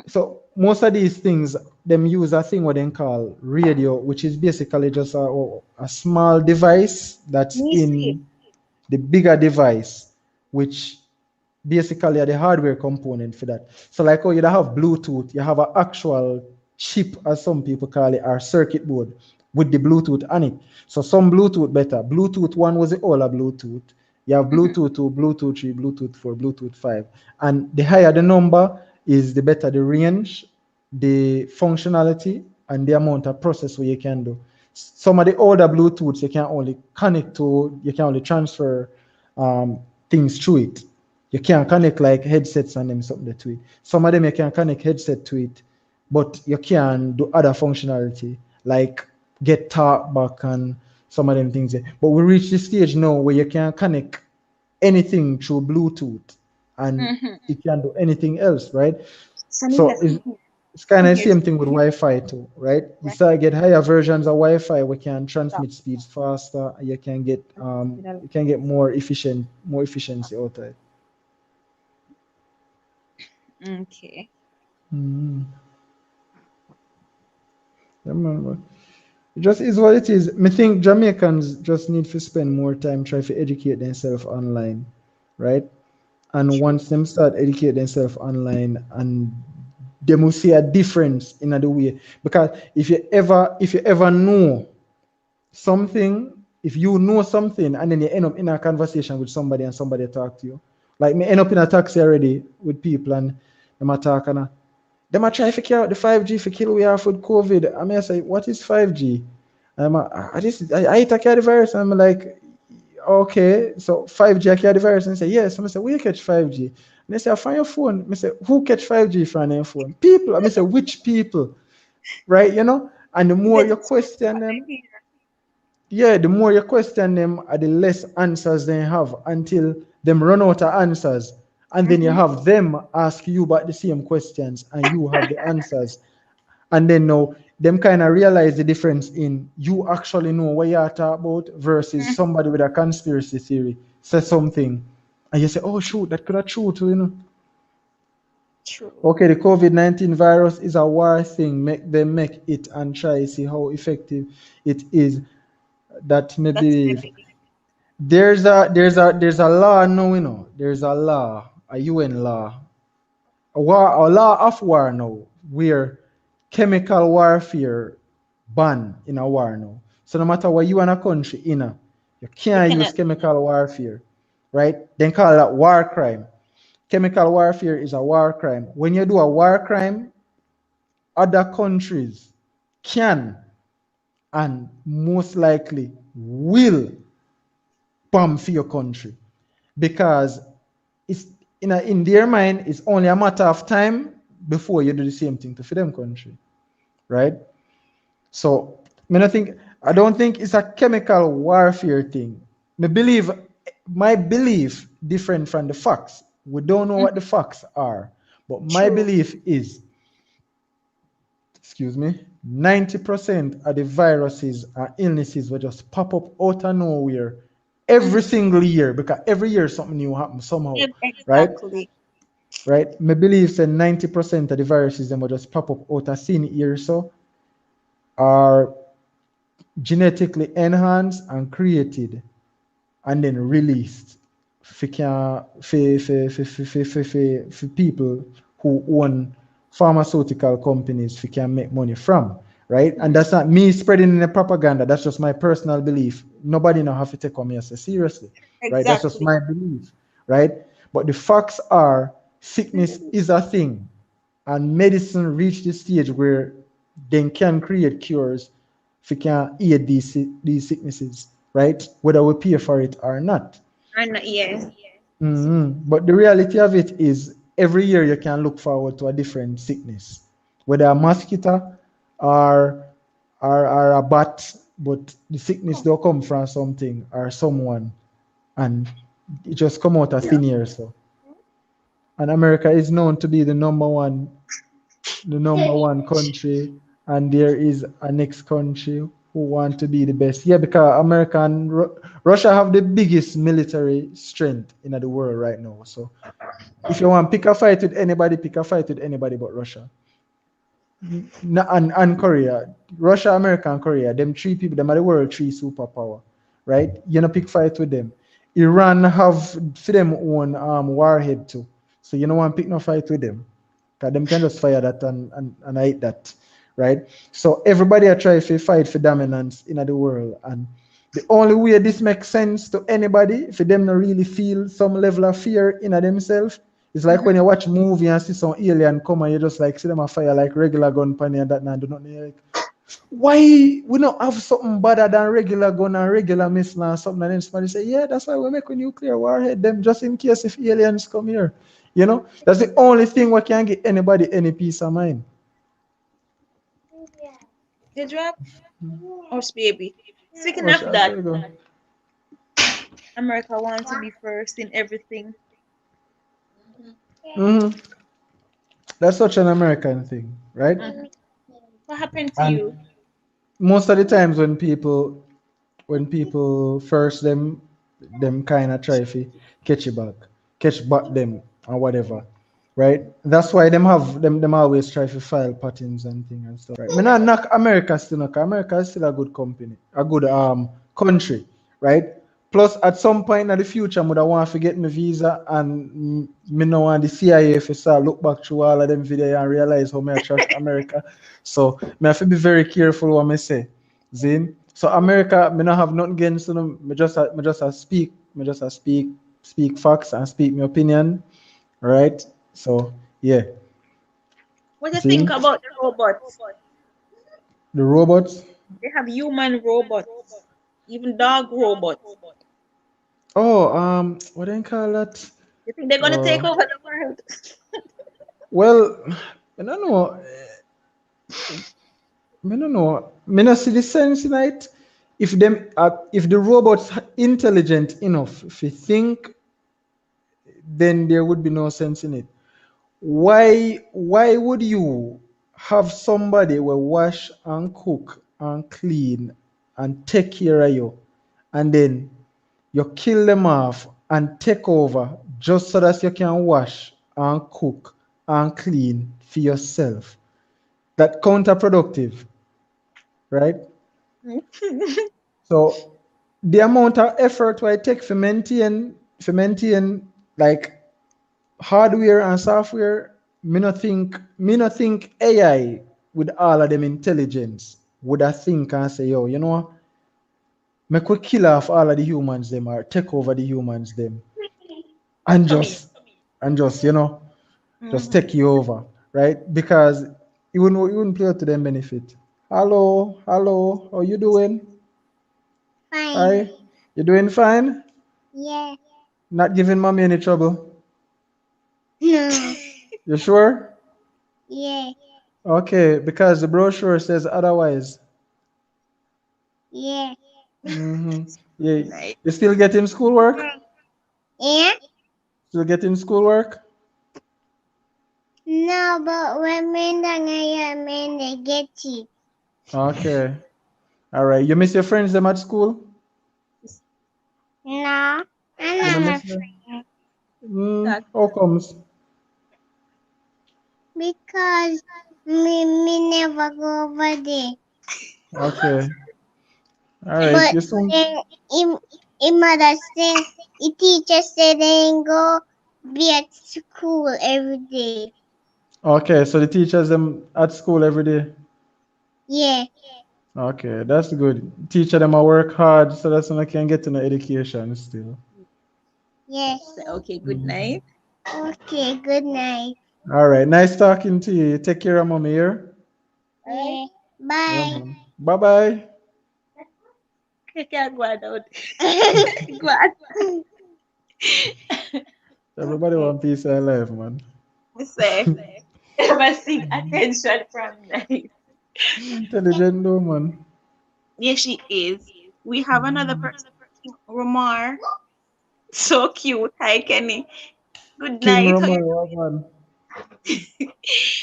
So most of these things, them use a thing what they call radio, which is basically just a small device that's Me see. in the bigger device, which basically are the hardware component for that. So like, you have Bluetooth, you have an actual chip, as some people call it, or circuit board with the Bluetooth on it. So some Bluetooth better. Bluetooth 1 was the older Bluetooth. You have Bluetooth 2, Bluetooth 3, Bluetooth 4, Bluetooth 5. And the higher the number is, the better the range, the functionality, and the amount of processor you can do. Some of the older Bluetooths, you can only transfer things through it. You can't connect like headsets and them something to it. Some of them you can connect headset to it, but you can do other functionality like get talk back and some of them things. But we reach the stage now where you can connect anything through Bluetooth and it can do anything else, right? So it's kind of the same thing with Wi-Fi too, right? You start get higher versions of Wi-Fi, we can transmit speeds faster. You can get more efficiency out of it. Okay. Remember, it just is what it is. I think Jamaicans just need to spend more time trying to educate themselves online, right? And once them start educate themselves online, and they will see a difference in the way. Because if you ever know something, if you know something and then you end up in a conversation with somebody and somebody talk to you, like me end up in a taxi already with people and them a talk and them a try to carry out the 5G for kill we have with COVID. I mean, I say, what is 5G? And I carry the virus. And I'm like, okay, so 5G I carry the virus. And say, yes. And I say, where you catch 5G? And they say, I find your phone. I say, who catch 5G from your phone? People. I say, which people? Right, And the more you question them, the more you question them, the less answers they have until them run out of answers. And then you have them ask you about the same questions and you have the answers. And then now them kind of realize the difference in you actually know what you're talking about versus somebody with a conspiracy theory says something and you say, oh shoot, that could have true too, True. Okay, the COVID-19 virus is a war thing. Make them make it and try to see how effective it is. That maybe there's a law now, there's a law, a UN law, a law of war now, where chemical warfare ban in a war now. So no matter what you in a country you can't use chemical warfare, right? Then call that war crime. Chemical warfare is a war crime. When you do a war crime, other countries can and most likely will bomb for your country, because it's in their mind it's only a matter of time before you do the same thing to them country, right? So I don't think it's a chemical warfare thing. My belief different from the facts. We don't know what the facts are, but my belief is, 90% of the viruses and illnesses will just pop up out of nowhere every single year, because every year something new happens somehow, right? Right? My belief that 90% of the viruses them will just pop up out of thin air, so are genetically enhanced and created and then released for people who own pharmaceutical companies who can make money from, right? And that's not me spreading the propaganda. That's just my personal belief. Nobody now have to take on me as seriously, right? That's just Exactly. my belief, right? But the facts are, sickness is a thing, and medicine reached the stage where they can create cures if we can aid these sicknesses, right? Whether we pay for it or not. And yeah. But the reality of it is, every year you can look forward to a different sickness, whether a mosquito or or a bat, but the sickness don't come from something or someone, and it just come out of thin air. So, and America is known to be the number one country, and there is a next country who want to be the best. Yeah, because America and Russia have the biggest military strength in the world right now. So if you want to pick a fight with anybody, pick a fight with anybody but Russia. And Korea. Russia, America, and Korea. Them three people, them are the world three superpower. Right? You know, pick fight with them. Iran have for them own warhead too. So you don't want to pick no fight with them. Because them can just fire that and I hate that. Right? So everybody are trying to fight for dominance in the world. And the only way this makes sense to anybody, for them to really feel some level of fear in themselves, it's like when you watch a movie and see some alien come and you just like see them a fire like regular gun pan and that and do not like, why we not have something better than regular gun and regular missile and something, and then somebody say, yeah, that's why we make a nuclear warhead them just in case if aliens come here. You know, that's the only thing what can get anybody any peace of mind. The drop horse baby. Speaking Oh, of that, there you go. America wants to be first in everything. Mhm. That's such an American thing, right? What happened to And you? most of the times when people first them kind of try to catch back them or whatever, right? That's why them always try to file patents and things and stuff, right? Me not knock America still, knock America is still a good company, a good country, right? Plus, at some point in the future, I would want to get my visa, and me no want the CIA to start look back through all of them video and realize how me I trust America. So me have to be very careful what I say. Zin. So America, me not have nothing against them. Me just a speak, speak facts and speak my opinion, right? So yeah, What do you think Zin. about the robots? The robots. They have human robots, even dog robots. Oh, what do you call that? You think they're gonna take Uh, over the world? well, I don't know. I don't know. Me not see the sense in it. If the robots intelligent enough, if you think, then there would be no sense in it. Why would you have somebody will wash and cook and clean and take care of you, and then you kill them off and take over just so that you can wash and cook and clean for yourself? That counterproductive, right? So the amount of effort I take for maintain like hardware and software, me not think AI with all of them intelligence would I think and say, yo, you know what? Make we kill off all of the humans them or take over the humans them and Come here. just just Mhm. take you over, right? Because it wouldn't play to them benefit. Hello, how you doing? Fine. Hi, you doing fine? Yeah. Not giving mommy any trouble. No. You sure? Yeah. Okay, because the brochure says otherwise. Yeah. Mm-hmm. Yeah, Nice. you still getting schoolwork? Yeah. Still getting schoolwork? No, but when they get you. Okay. All right. You miss your friends them at school? No. You don't I'm miss not them? afraid. That How comes? Because me never go over there. Okay. All right. But You soon. then in mother say the teacher said they ain't go be at school every day. Okay. So the teachers them at school every day. Yeah. Okay, that's good. Teacher them I work hard so that's when I can get to know education still. Yes. Okay, good Mhm. night. Okay, good night. All right, nice talking to you. Take care of mommy here. Yeah. Yeah, Bye. man. Bye bye. You can't go out. Go out. Everybody Okay. want peace and life, man. We say, ever seek attention from night. Intelligent though, man. Yes, she is. We have another person, Romar. So cute. Hi, Kenny. Good King night. How you Ramar, man.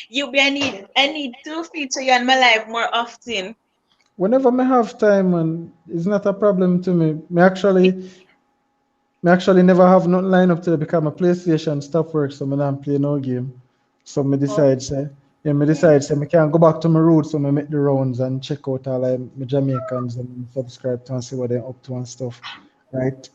You be I need to feature you on my life more often. Whenever I have time, man, it's not a problem to me. Me actually never have nothing lined up today because my PlayStation stop work, so I don't play no game. So Oh, me decide say me can go back to my roots, so me make the rounds and check out all like my Jamaicans and subscribe to and see what they're up to and stuff, right?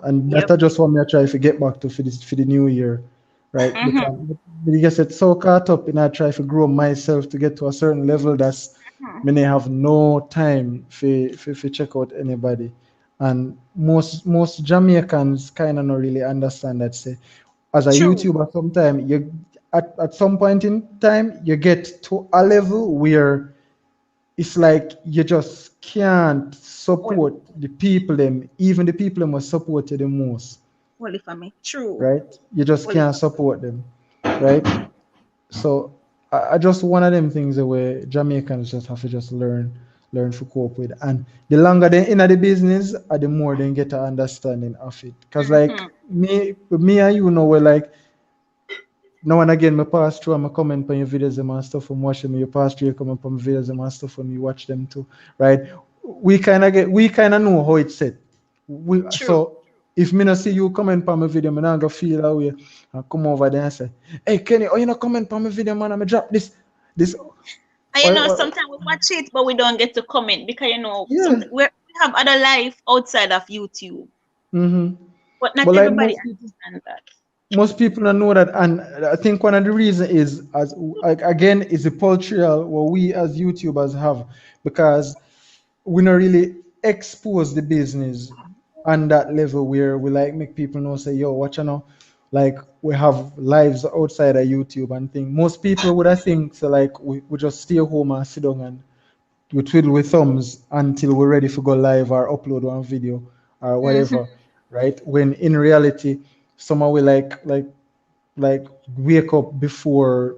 And that yep. I just want me to try to get back to for the new year, right? Mm-hmm. Because because it's so caught up in I try to grow myself to get to a certain level that's me may have no time for check out anybody. And most Jamaicans kind of not really understand that say as a True. YouTuber sometimes you at some point in time you get to a level where it's like you just can't Well, support the people them, even the people them must support you the most, well, if I me. True. right? You just Well, if can't support them, right? So I just one of them things where Jamaicans just have to just learn to cope with. And the longer they in the business, the more they get an understanding of it. Cause like mm-hmm. me and you know we're like now and again, me pass through and me comment on your videos and stuff and watch them. You pass through, you comment on my videos and stuff and you watch them too, right? We kind of know how it's set. True. So if me not see you comment on my video, me not go feel that way and come over there and say, "Hey Kenny, oh you not comment on my video, man? I'm drop this." And Or sometimes we watch it, but we don't get to comment because yeah. some we have other life outside of YouTube. Mm-hmm. But not But like everybody understands that. most people don't know that, and I think one of the reasons is as like again is the cultural what we as YouTubers have because we not really expose the business on that level where we like make people know say yo watch you know like we have lives outside of YouTube and thing. Most people would I think so like we just stay home and sit down and we twiddle with thumbs until we're ready to go live or upload one video or Mm-hmm. whatever, right? When in reality, someone will like wake up before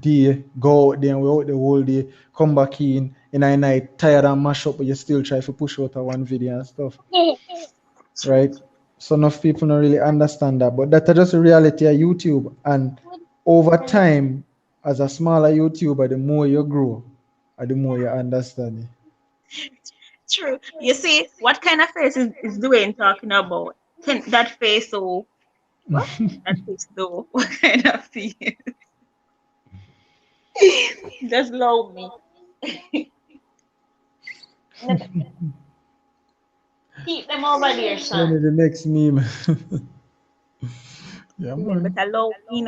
day, go out there and we out the whole day, come back in a night, tired and mash up, but you still try to push out a one video and stuff, right? So enough people don't really understand that, but that's just a reality of YouTube. And over time, as a smaller YouTuber, the more you grow, and the more you understand it. True. You see, what kind of face is Dwayne talking about? That face, oh, what? That face, though. What kind of face? Just love me. Keep them over there, Only son. the next meme. Yeah, Them man. better love me.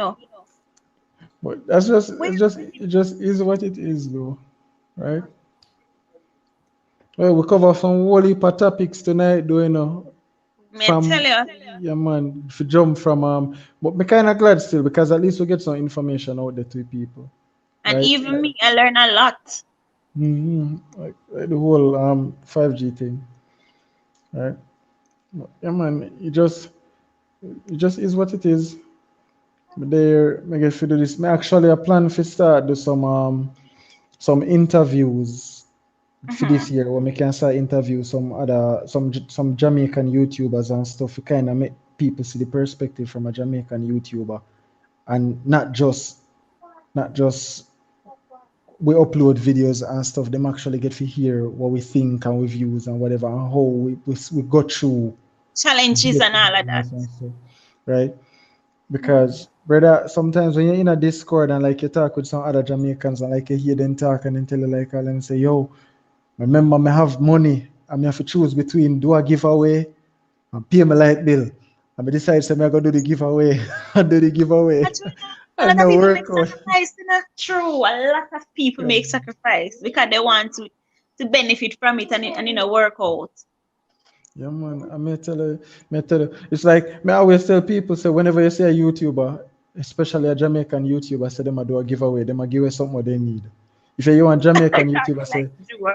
But that's Wait, it just is what it is though, right? Well, we cover some whole heap of topics tonight, though, you know. me tell From you, yeah, man, if you jump from but me kind of glad still because at least we get some information out there to people, and right? even me, I learn a lot. Like the whole 5G thing, right? But, yeah, man, it just is what it is. But there, I guess if you do this, me actually a plan to start do some interviews for Mm-hmm. this year where we can start interview some Jamaican YouTubers and stuff to kind of make people see the perspective from a Jamaican YouTuber and not just we upload videos and stuff them actually get to hear what we think and we views and whatever and how we go through Challenges get and to all of that. business and stuff, right? Because brother, sometimes when you're in a Discord and like you talk with some other Jamaicans and like you hear them talk and then tell you like and say, yo, remember me have money and me have to choose between do a giveaway and pay my light bill. And I decide say me I go do the giveaway and do the giveaway. A And lot of no people make workout. sacrifice, you know. True. A lot of people Yeah. make sacrifice because they want to benefit from it and work out. Yeah, man. I tell you, it's like me always tell people, so whenever you see a YouTuber, especially a Jamaican YouTuber, say them a do a giveaway, them a give away something what they need. If you want Jamaican YouTuber, Exactly like say, you.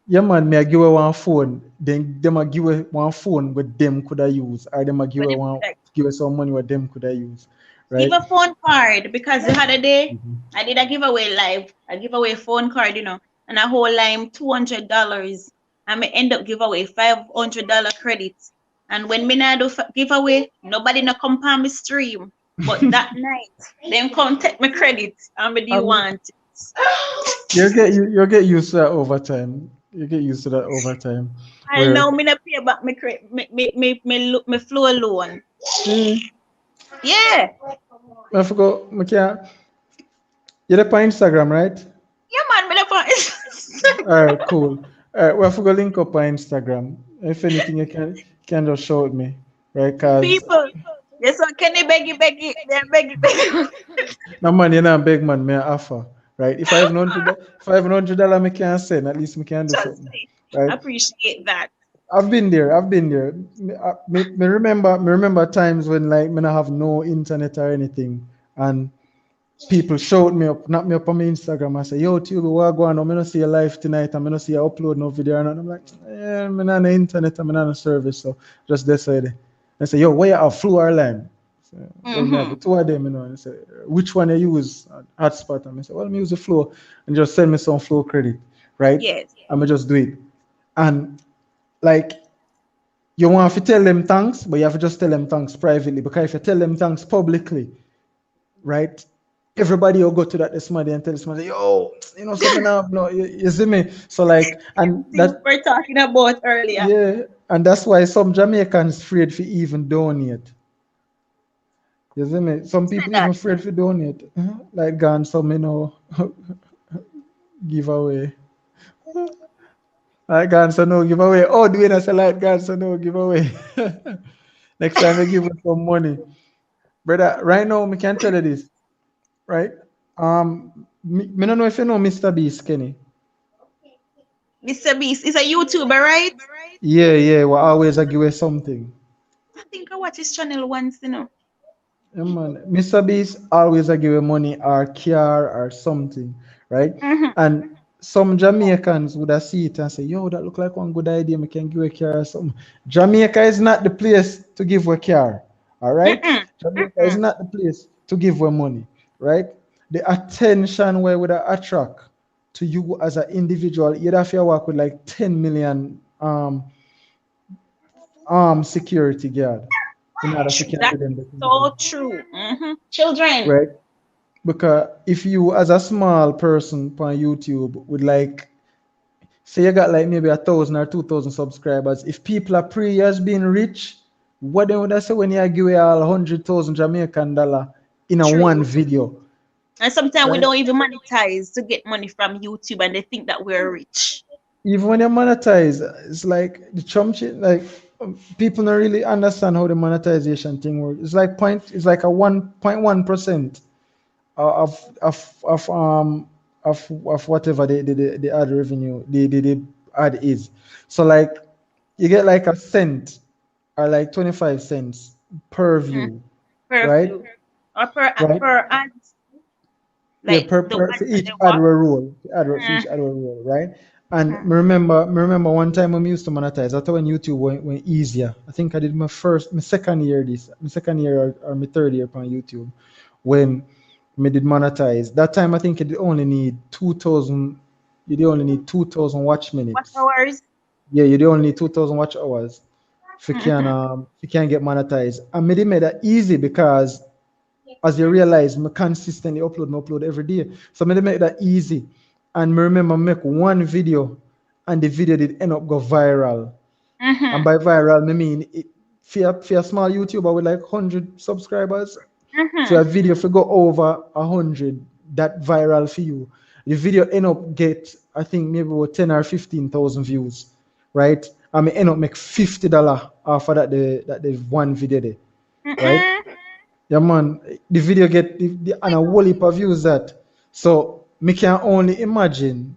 yeah man, me a give away one phone, then them a give away one phone what them could have use, or them a give But away them one like, give away some money what them could have use, give right? a phone card because the other day Mhm. I did a giveaway live. I give away a phone card, and I hold line $200. And me end up give away $500 credits. And when me not do giveaway, nobody no come on me stream. But that night, them come take me credits and me do Um, want it. you'll get used to that over time. You get used to that over time, And now where me not pay back me flow loan. mm, Yeah. I forgot, me can't. You're on Instagram, right? Yeah man, me not All right, cool. All right, well, I forgot link up on Instagram. If anything, you can just show it me, right? Cause people. Yes, so can they beg it? They're begging. no man, you know, big man, me a offer, right? If I have $100, me can send. At least me can do Trust something, me. right? Appreciate that. I've been there. I've been there. Me remember times when like me not have no internet or anything, and people showed me up, knock me up on my Instagram and say, yo, Tube, what going on? I'm gonna see you live tonight. I'm gonna see you upload no video. And I'm like, I'm not on the internet, I'm not on the service. So just decide. I say, yo, where you have Flu or Line? So, well, me have Mm-hmm. the two of them, And I say, which one you use? Hotspot. And I say, well, me use the Flow. And just send me some Flow credit, right? Yes. I'm gonna just do it. And like, you want to tell them thanks, but you have to just tell them thanks privately. Because if you tell them thanks publicly, right? Everybody will go to that this morning and tell somebody, yo, something up, no, you see me? So like, and Things that, we're talking about earlier. yeah, and that's why some Jamaicans afraid to even donate. You see me? Some Say people even that. afraid to donate. Like gone some, giveaway. Like gone so no giveaway. Oh, doing us a like gone so no giveaway. Next time I give us some money. Brother, right now, me can tell you this, right? Me don't know if you know Mr. Beast, Kenny. Mr. Beast is a YouTuber, right? Yeah, we always give away something. I think I watched his channel once. Yeah, man. Mr. Beast always give away money or car or something, right? Mm-hmm. And some Jamaicans would have see it and say, yo, that look like one good idea. We can give a car or something. Jamaica is not the place to give a car, all right? Mm-mm. Jamaica is Mm-mm. not the place to give away money, right? The attention where would attract to you as an individual, you'd have to work with like 10 million armed security guard in order to carry That's them the things so them, true. Mm-hmm. Children. right? Because if you as a small person on YouTube would like say you got like maybe 1,000 or 2,000 subscribers, if people are pre years being rich, what they would I say when you give away all 100,000 Jamaican dollar in a one True. video, And sometimes we right? don't even monetize to get money from YouTube and they think that we're rich. Even when you monetize, it's like the chump shit, like people don't really understand how the monetization thing works. It's like a 1.1% of whatever the ad revenue the ad is. So like you get like a cent or like 25 cents per Mm. view, Per right? view. Or Right? per ad, Yeah, like the for ones that each they ad watch. we roll, for Mm. each ad we roll, right? And Mm. me remember one time when we used to monetize. That's when YouTube went easier. I think I did my second year my second year or my third year on YouTube when me did monetize. That time I think it only need 2,000. You only need 2,000 watch Watch minutes. hours. Yeah, you only need 2,000 watch hours Mm-hmm. if you can get monetized. And me they made that easy because as you realize, me consistently upload every day. So me they make that easy. And me remember make one video, and the video did end up go viral. And Mm-hmm. by viral, me mean it, for a small YouTuber with like 100 subscribers, for Mm-hmm. a video if you go over 100, that viral for you. The video end up get I think maybe about 10 or 15,000 views, right? And me end up make $50 off of that the one video there, right? Mm-mm. Yeah, man. The video get and a whole heap of views that. So me can only imagine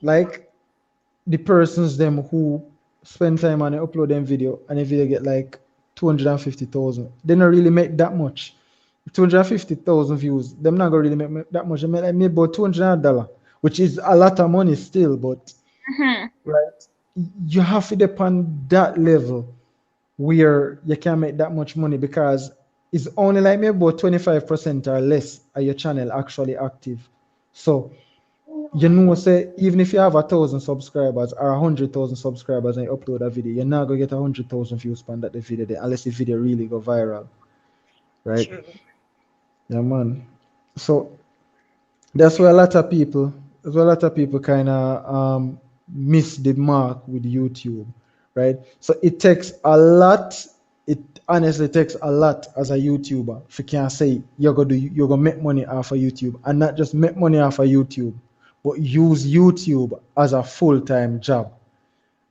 like the persons them who spend time on it, upload them video and the video get like 250,000. They don't really make that much. 250,000 views. Them not gonna really make that much. They make like maybe about $200, which is a lot of money still, but right, you have to depend that level where you can make that much money because it's only like maybe about 25% or less of your channel actually active. So you know, say even if you have 1,000 subscribers or 100,000 subscribers and you upload a video, you're not gonna get 100,000 views on that video there, unless the video really go viral, right? True. Yeah, man. So that's where a lot of people, kind of miss the mark with YouTube, right? So it takes a lot. It honestly takes a lot as a YouTuber if you can say you're gonna make money off of YouTube and not just make money off of YouTube, but use YouTube as a full-time job.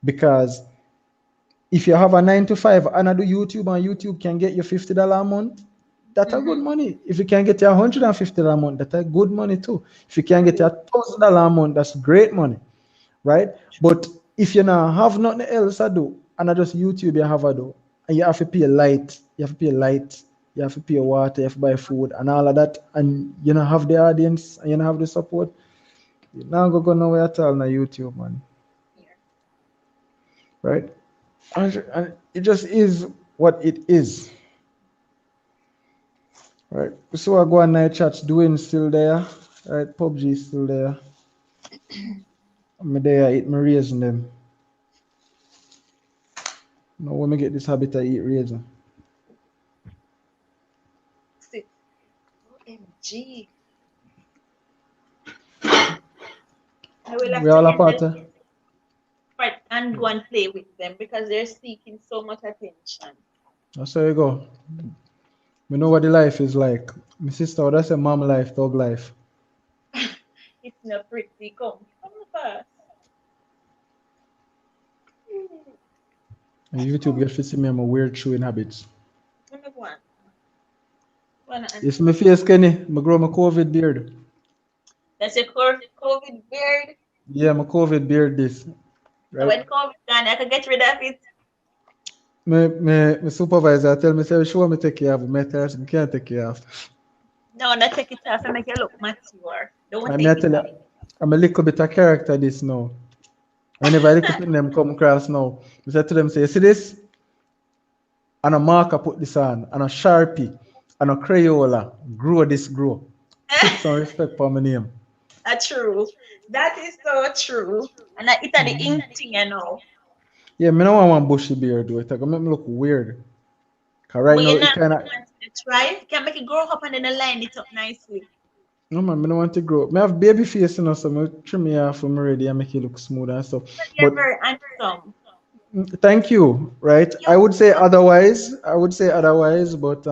Because if you have a 9 to 5 and I do YouTube and YouTube can get you $50 a month, that's a good money. If you can get you $150 a month, that's a good money too. If you can get you $1,000 a month, that's great money, right? But if you now have nothing else to do and I just YouTube you have to do, and you have to pay light, you have to pay water, you have to buy food and all of that, and you don't have the audience and you don't have the support, you're not gonna go nowhere at all on YouTube, man. Right? And it just is what it is. Right. So I go on night chats. Dwayne still there. Right. PUBG still there. I'm there eat my raisin them. Now when I get this habit I eat raisin. OMG. I will have We all to a end part this part and go and play with them because they're seeking so much attention. That's how you go. We know what the life is like. My sister, that's a mom life, dog life. It's not pretty. Come first. And YouTube get to see me I'm a weird chewing habits. Let me go on. You see my face, Kenny? I grow my COVID beard. That's your COVID beard. Yeah, my COVID beard this. Right? So when COVID gone, I can get rid of it. My supervisor tell me, say, show me take care of it. I can't take care of it. No, not take it off and make you look mature. Don't take it off. I'm a little bit of character this now. Whenever I look at them come across now, I say to them, say, see this? And a marker put this on, and a Sharpie, and a Crayola, grow. Put some respect for my name. That's true. That is so true. And it's the ink thing, you know. Yeah, I don't want bushy beard, though. It's make me look weird. Cause right now, it kind of... Try. You can make it grow up and then line it up nicely. No, man, I don't want to grow. I have baby face, you know, so I trim it off from already and make it look smooth and stuff. But you're very handsome. Thank you, right? I would say otherwise, but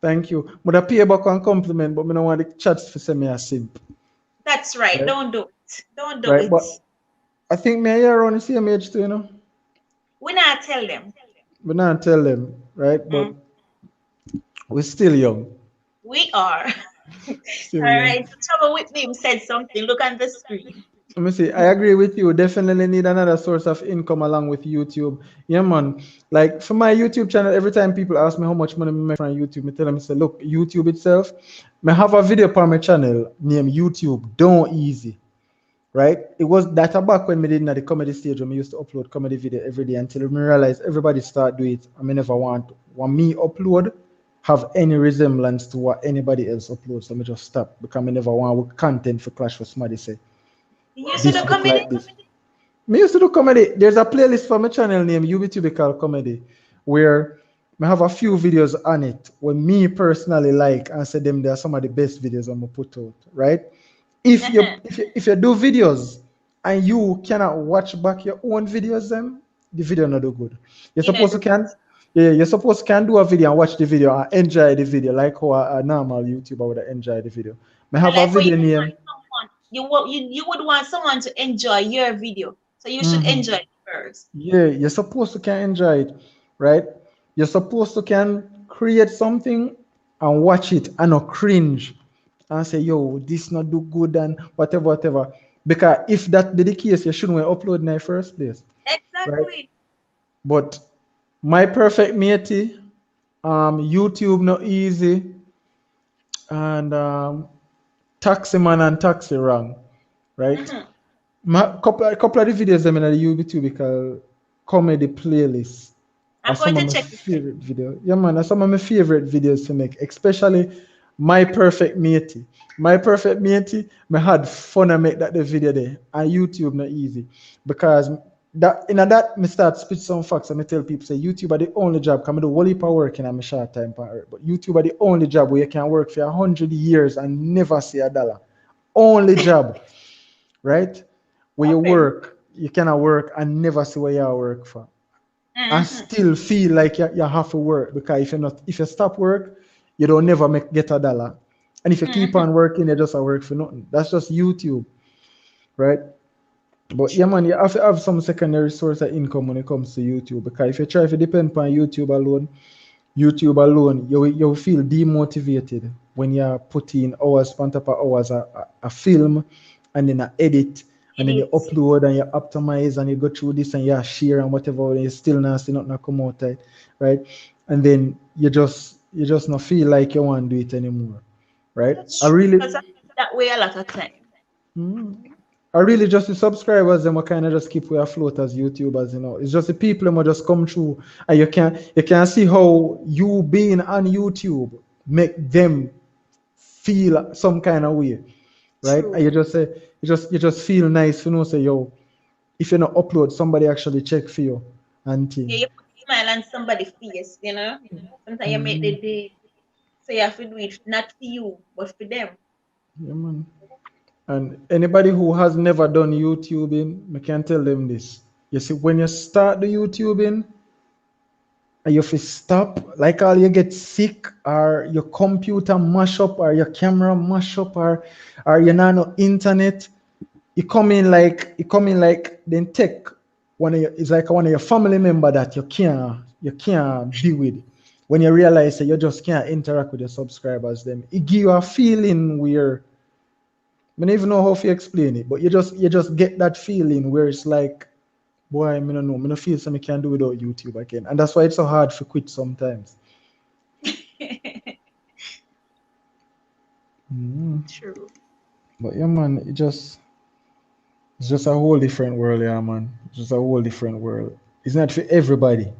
thank you. But I pay back on compliment, but I don't want the chats to say me a simp. That's right. Don't do it. Don't do it. But I think me and you are around the same age too, you know? We not tell them. We not tell them, right? But we're still young. We are. All right. Trouble with me said something. Look on the screen. Let me see. I agree with you. Definitely need another source of income along with YouTube. Yeah, man. Like for my YouTube channel, every time people ask me how much money I make from YouTube, I tell them, say, look, YouTube itself, I have a video on my channel named YouTube Don't Easy. Right? It was that back when I did at the comedy stage when I used to upload comedy video every day until I realized everybody start doing it. I never want me upload have any resemblance to what anybody else uploads. So I just stop because I never want content for clash for somebody say. You used to do comedy? Like this. Me used to do comedy. There's a playlist for my channel named UBTube called Comedy, where I have a few videos on it when me personally like and say them they are some of the best videos I'm gonna put out, right? If you do videos and you cannot watch back your own videos, then the video not do good. You're supposed to can do a video and watch the video and enjoy the video like how a normal YouTuber would enjoy the video. I have a video name. You would want someone to enjoy your video, so you should enjoy it first. Yeah, you're supposed to can enjoy it, right? You're supposed to can create something and watch it and not cringe and say, yo, this not do good and whatever, whatever. Because if that be the case, you shouldn't upload in the first place. Right? Exactly. But my perfect matey, YouTube not easy, and taxi man and taxi wrong, right? Mm-hmm. Couple of the videos them in the YouTube because comedy playlist are I'm some going of to my check it. favorite videos. Yeah, man, are some of my favorite videos to make, especially my perfect matey. My perfect matey, me had fun and make that the video there. And YouTube not easy because that in that me start spit some facts and me tell people say YouTube are the only job. Come do whole heap of work in a short time on earth, but YouTube are the only job where you can work for 100 years and never see a dollar. Only job, right? Where you Okay. work, you cannot work and never see where you work for and Mm-hmm. still feel like you have to work because if you stop work, you don't never get a dollar. And if you keep Mm-hmm. on working, you just a work for nothing. That's just YouTube, right? But yeah, True. man, you have to have some secondary source of income when it comes to YouTube because if you try to depend upon YouTube alone, you feel demotivated when you're putting hours upon top of hours a film and then a edit and then you Edit. upload and you optimize and you go through this and you share and whatever and you still not see nothing come out right? And then you just not feel like you want to do it anymore, right? That's I true really because I feel that way a lot of time. mm, I really just the subscribers them kind of just keep we afloat as YouTubers, It's just the people who just come through and you can see how you being on YouTube make them feel some kind of way, right? And True. you just say you just feel nice, say, yo, if you not upload, somebody actually check for you and Yeah, thing. you put a smile on somebody's face, you know. Sometimes you make the Mm, day, so you have to do it not for you, but for them. yeah, man. And anybody who has never done YouTubing, I can tell them this. You see, when you start the YouTubing, and you have to stop, like all you get sick, or your computer mash up, or your camera mash up, or you not no internet. You come in like then take it's like one of your family member that you can't be with. When you realize that you just can't interact with your subscribers, then it give you a feeling where I don't even know how to explain it, but you just get that feeling where it's like, boy, I don't know, I don't feel something I can do without YouTube again. And that's why it's so hard to quit sometimes. Mm. True. But yeah, man, it's just a whole different world, yeah, man. It's just a whole different world. It's not for everybody,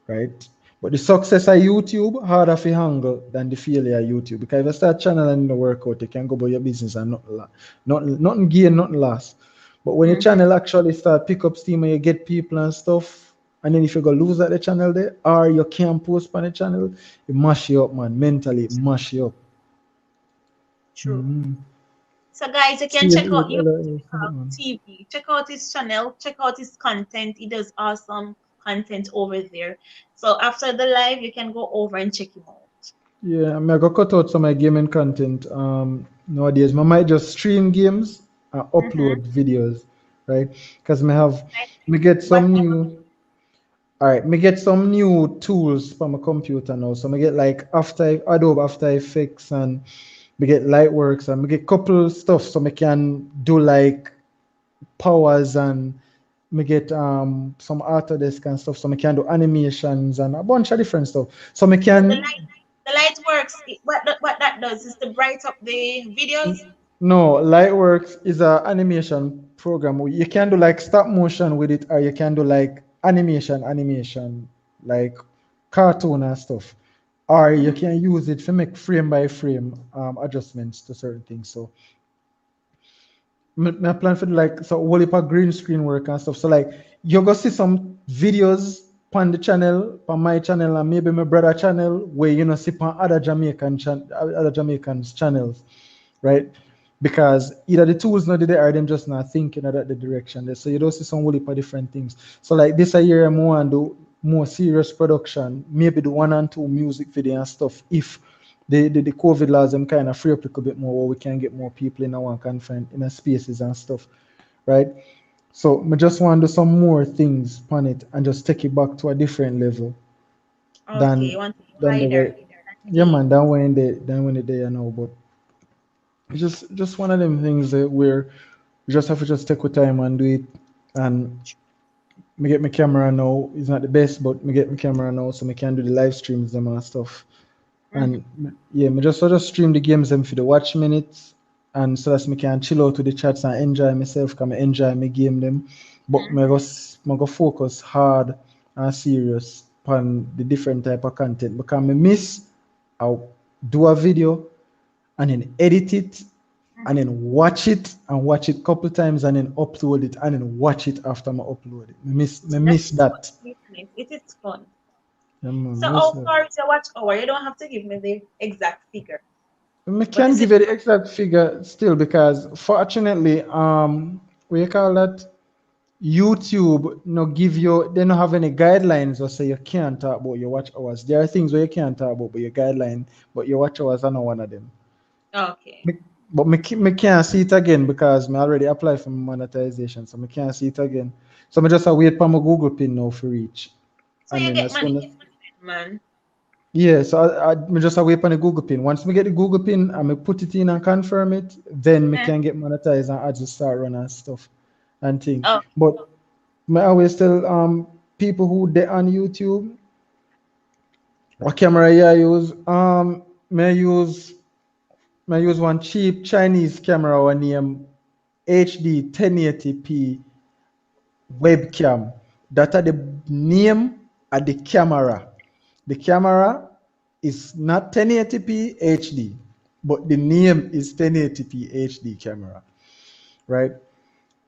right? But the success of YouTube harder to handle than the failure of YouTube. Because if you start channel and it don't work out, you can go about your business and nothing gain, nothing loss. But when your Mm-hmm. channel actually start pick up steam and you get people and stuff, and then if you go lose at the channel there, or you can't post on the channel, it mash you up, man. Mentally, it mash you up. True. Mm-hmm. So guys, you can Same check with out you other, man. TV. Check out his channel. Check out his content. He does awesome content over there. So after the live, you can go over and check him out. Yeah, I mean, I got cut out some of my gaming content nowadays. I might just stream games and Mm-hmm. upload videos, right? Because me get What? some new, all right, me get some new tools for my computer now. So me get like Adobe After Effects and me get Lightworks and me get couple stuff so me can do like powers and me get some Autodesk and stuff so me can do animations and a bunch of different stuff. So me So the can. light, the light works. What that does is to bright up the videos. No, Lightworks is a animation program. You can do like stop motion with it, or you can do like animation, like cartoon and stuff. Or you Mm-hmm. can use it to make frame by frame adjustments to certain things. So my plan for like so whole heap of green screen work and stuff. So like you're gonna see some videos on the channel, on my channel, and maybe my brother channel, where see on other Jamaicans channels, right? Because either the tools not there or them just not thinking of that the direction there. So you don't see some whole heap of different things. So like this a year I'm want to do more serious production, maybe the one and two music video and stuff. If the COVID laws them kind of free up a little bit more, where we can get more people in our confined in a spaces and stuff, right? So I just want to do some more things on it and just take it back to a different level Okay, than you want to go than the higher. way. Yeah, man, that when they you know, but it's just one of them things that where you just have to just take your time and do it. And me get my camera now. It's not the best, but me get my camera now, so me can do the live streams them and stuff. And yeah, me just sort of stream the games them for the watch minutes, and so that me can chill out with the chats and enjoy myself. Can me enjoy my game them, but me go focus hard and serious on the different type of content because me miss. I'll do a video and then edit it and then watch it couple times and then upload it and then watch it after I upload it. Me miss that. It is fun. Yeah, man, So miss how that. far is your watch hour? You don't have to give me the exact figure. Me But can't is give it you the exact figure still because fortunately, what you call that? YouTube no give you they don't have any guidelines or say you can't talk about your watch hours. There are things where you can't talk about but your guideline, but your watch hours are not one of them. okay? But me can't see it again because me already applied for monetization, so me can't see it again. So me just wait for my Google pin now for reach, So and you then get as money, soon as man. yeah, so me just wait for the Google pin. Once me get the Google pin and me put it in and confirm it, then me Eh, can get monetized and I just start running stuff and thing. Oh, But me always tell people who they on YouTube what camera you use. Me use one cheap Chinese camera one name HD 1080p webcam. That are the name of the camera. The camera is not 1080p HD, but the name is 1080p HD camera, right?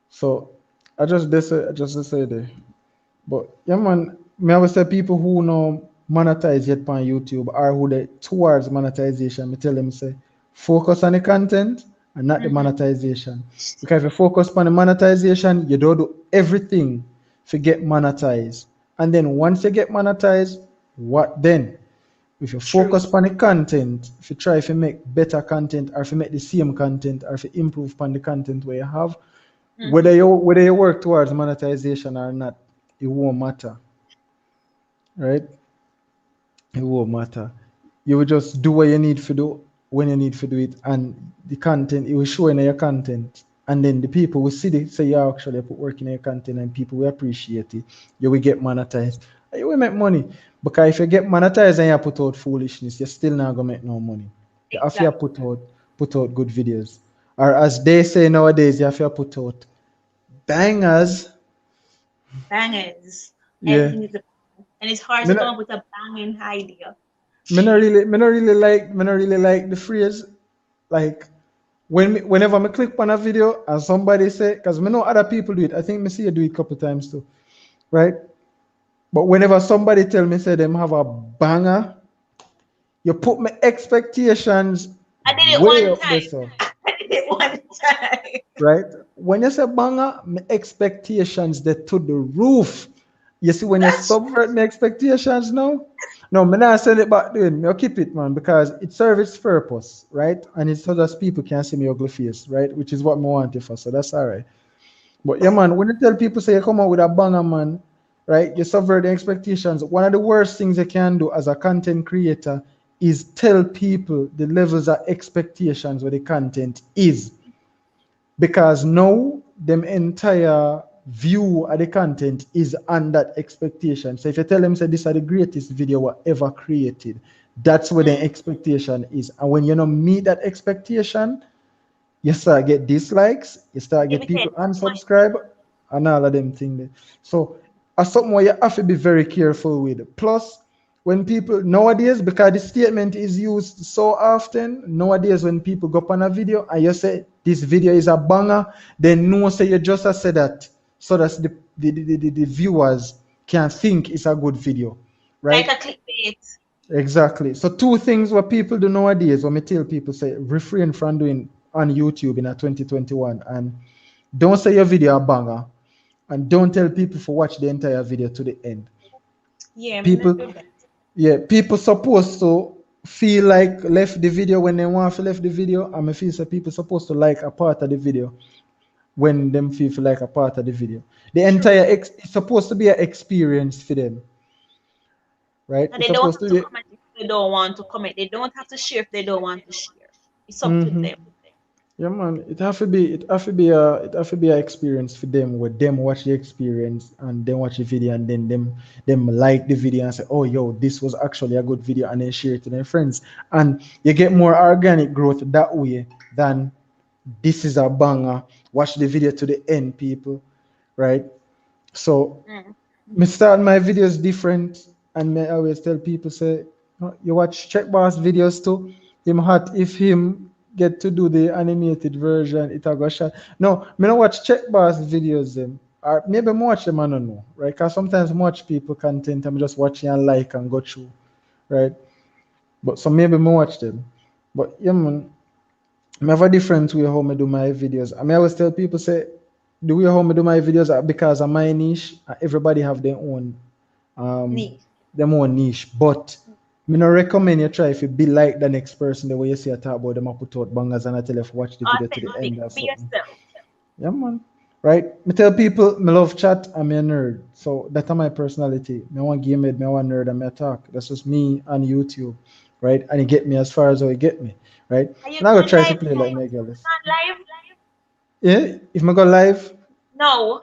So I just to say there. But yeah, man, me always say people who know monetize yet on YouTube or who they towards monetization, me tell them say focus on the content and not the monetization. Because if you focus on the monetization, you don't do everything to get monetized. And then once you get monetized, what then? If you true. focus on the content, if you try if you make better content or if you make the same content or if you improve upon the content where you have, whether you work towards monetization or not, it won't matter, right? It won't matter. You will just do what you need to do when you need to do it, and the content it will show in your content, and then the people will see it, say you actually put work in your content, and people will appreciate it. You will get monetized. And you will make money because if you get monetized and you put out foolishness, you're still not gonna make no money. You have to Exactly. put out good videos, or as they say nowadays, you have to put out bangers. Bangers. Yeah. Everything is a and it's hard Me to not, come up with a banging idea. me not really like the phrase like whenever I click on a video and somebody say, because me know other people do it. I think me see you do it a couple times too, right? But whenever somebody tell me say them have a banger, you put my expectations I did it way one up there, time. so I did it one time. right? When you say banger, my expectations they to the roof. You see, when you That's subvert my expectations now, no, me not send it back then. Me keep it, man, because it serves its purpose, right? And it's so that people can see me ugly face, right? Which is what me want it for. So that's all right. But yeah, man, when you tell people say you come out with a banger, man, right? You subvert the expectations. One of the worst things you can do as a content creator is tell people the levels of expectations where the content is, because now them entire view of the content is on that expectation. So if you tell them say this is the greatest video ever created, that's where the expectation is. And when you don't meet that expectation, you start get dislikes, you start get imitate people unsubscribe, and all of them things. So that's something where you have to be very careful with. Plus, when people nowadays, because the statement is used so often, nowadays when people go up on a video and you say this video is a banger, then no say you just say that so that the viewers can think it's a good video, like right? a clickbait. Exactly. So two things what people do nowadays, when me tell people say refrain from doing on YouTube in a 2021, and don't say your video a banger, and don't tell people to watch the entire video to the end. Yeah, I'm not People, do that. yeah, people supposed to feel like left the video when they want to left the video, and I feel so people supposed to like a part of the video when them feel like a part of the video. The True. entire it's supposed to be an experience for them, right? And It's they don't supposed have to to be comment they don't want to comment. They don't have to share if they don't want to share. It's up to Mm-hmm. them. Yeah, man. It have to be a experience for them where them watch the experience and then watch the video and then them like the video and say, oh yo, this was actually a good video and then share it to their friends. And you get more organic growth that way than this is a banger. Watch the video to the end, people. Right? So Mm. me start my videos different and me always tell people say, "Oh, you watch Check Boss videos too. Him hot if him get to do the animated version, it a go shot. No, me not watch Check Boss videos them. Or maybe me watch them, I don't know, right? Because sometimes I watch people content, I'm just watching and like and go through, right? But so maybe me watch them. But yeah, man, I have a different way how I do my videos. I always tell people say the way how I do my videos are because of my niche. Everybody have their own um Neat. niche. But me no recommend you try if you be like the next person the way you see I talk about them I put out bangers and I tell you to watch the video to the Authentic. end or Be something. yourself. Yeah, man. Right? Me tell people me love chat, I'm a nerd. So that's my personality. Me want game it, me want nerd and me talk. That's just me on YouTube. Right? And it get me as far as how it get me. Right? Are you And I go going try to live? play like my girls. Not live? Yeah, if me go live. No.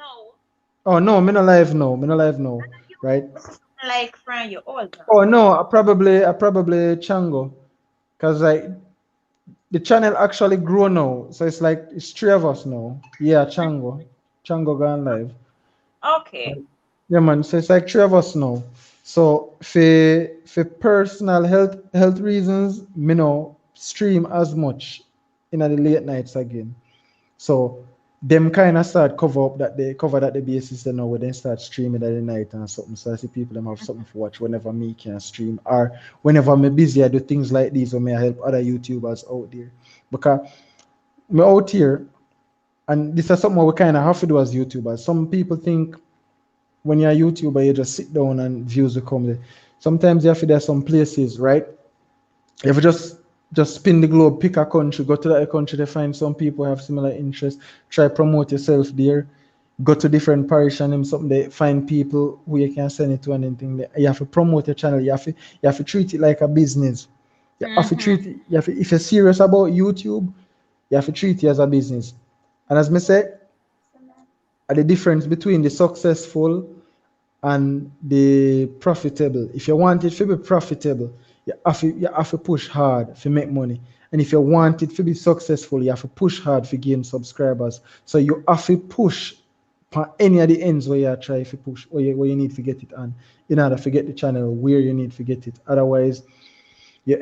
Oh no, me no live now. Me no live now. Right? This is something like friend you older. Oh no, I probably Chango. Cause like the channel actually grew now. So it's like it's three of us now. Yeah, Chango. Chango gone live. Okay. Yeah, man. So it's like three of us now. So for personal health reasons, me no stream as much in the late nights again. So them kind of start cover that the basis you know when they start streaming at the night and something. So I see people them have something to watch whenever me can stream or whenever I'm busy I do things like these or may I help other YouTubers out there. Because me out here and this is something we kind of have to do as YouTubers. Some people think when you're a YouTuber you just sit down and views will come there. Sometimes you have to there some places, right? If you just spin the globe, pick a country, go to that country to find some people who have similar interests, try promote yourself there, go to different parish and them something they find people who you can send it to and anything there. You have to promote your channel. You have to treat it like a business. You have to Mm-hmm. treat it, if you're serious about YouTube, you have to treat it as a business. And as me say, the difference between the successful and the profitable. If you want it to be profitable, you have to push hard to make money. And if you want it to be successful, you have to push hard to gain subscribers. So you have to push for any of the ends where you try to push, where you need to get it on, in order to get the channel where you need to get it. Otherwise, you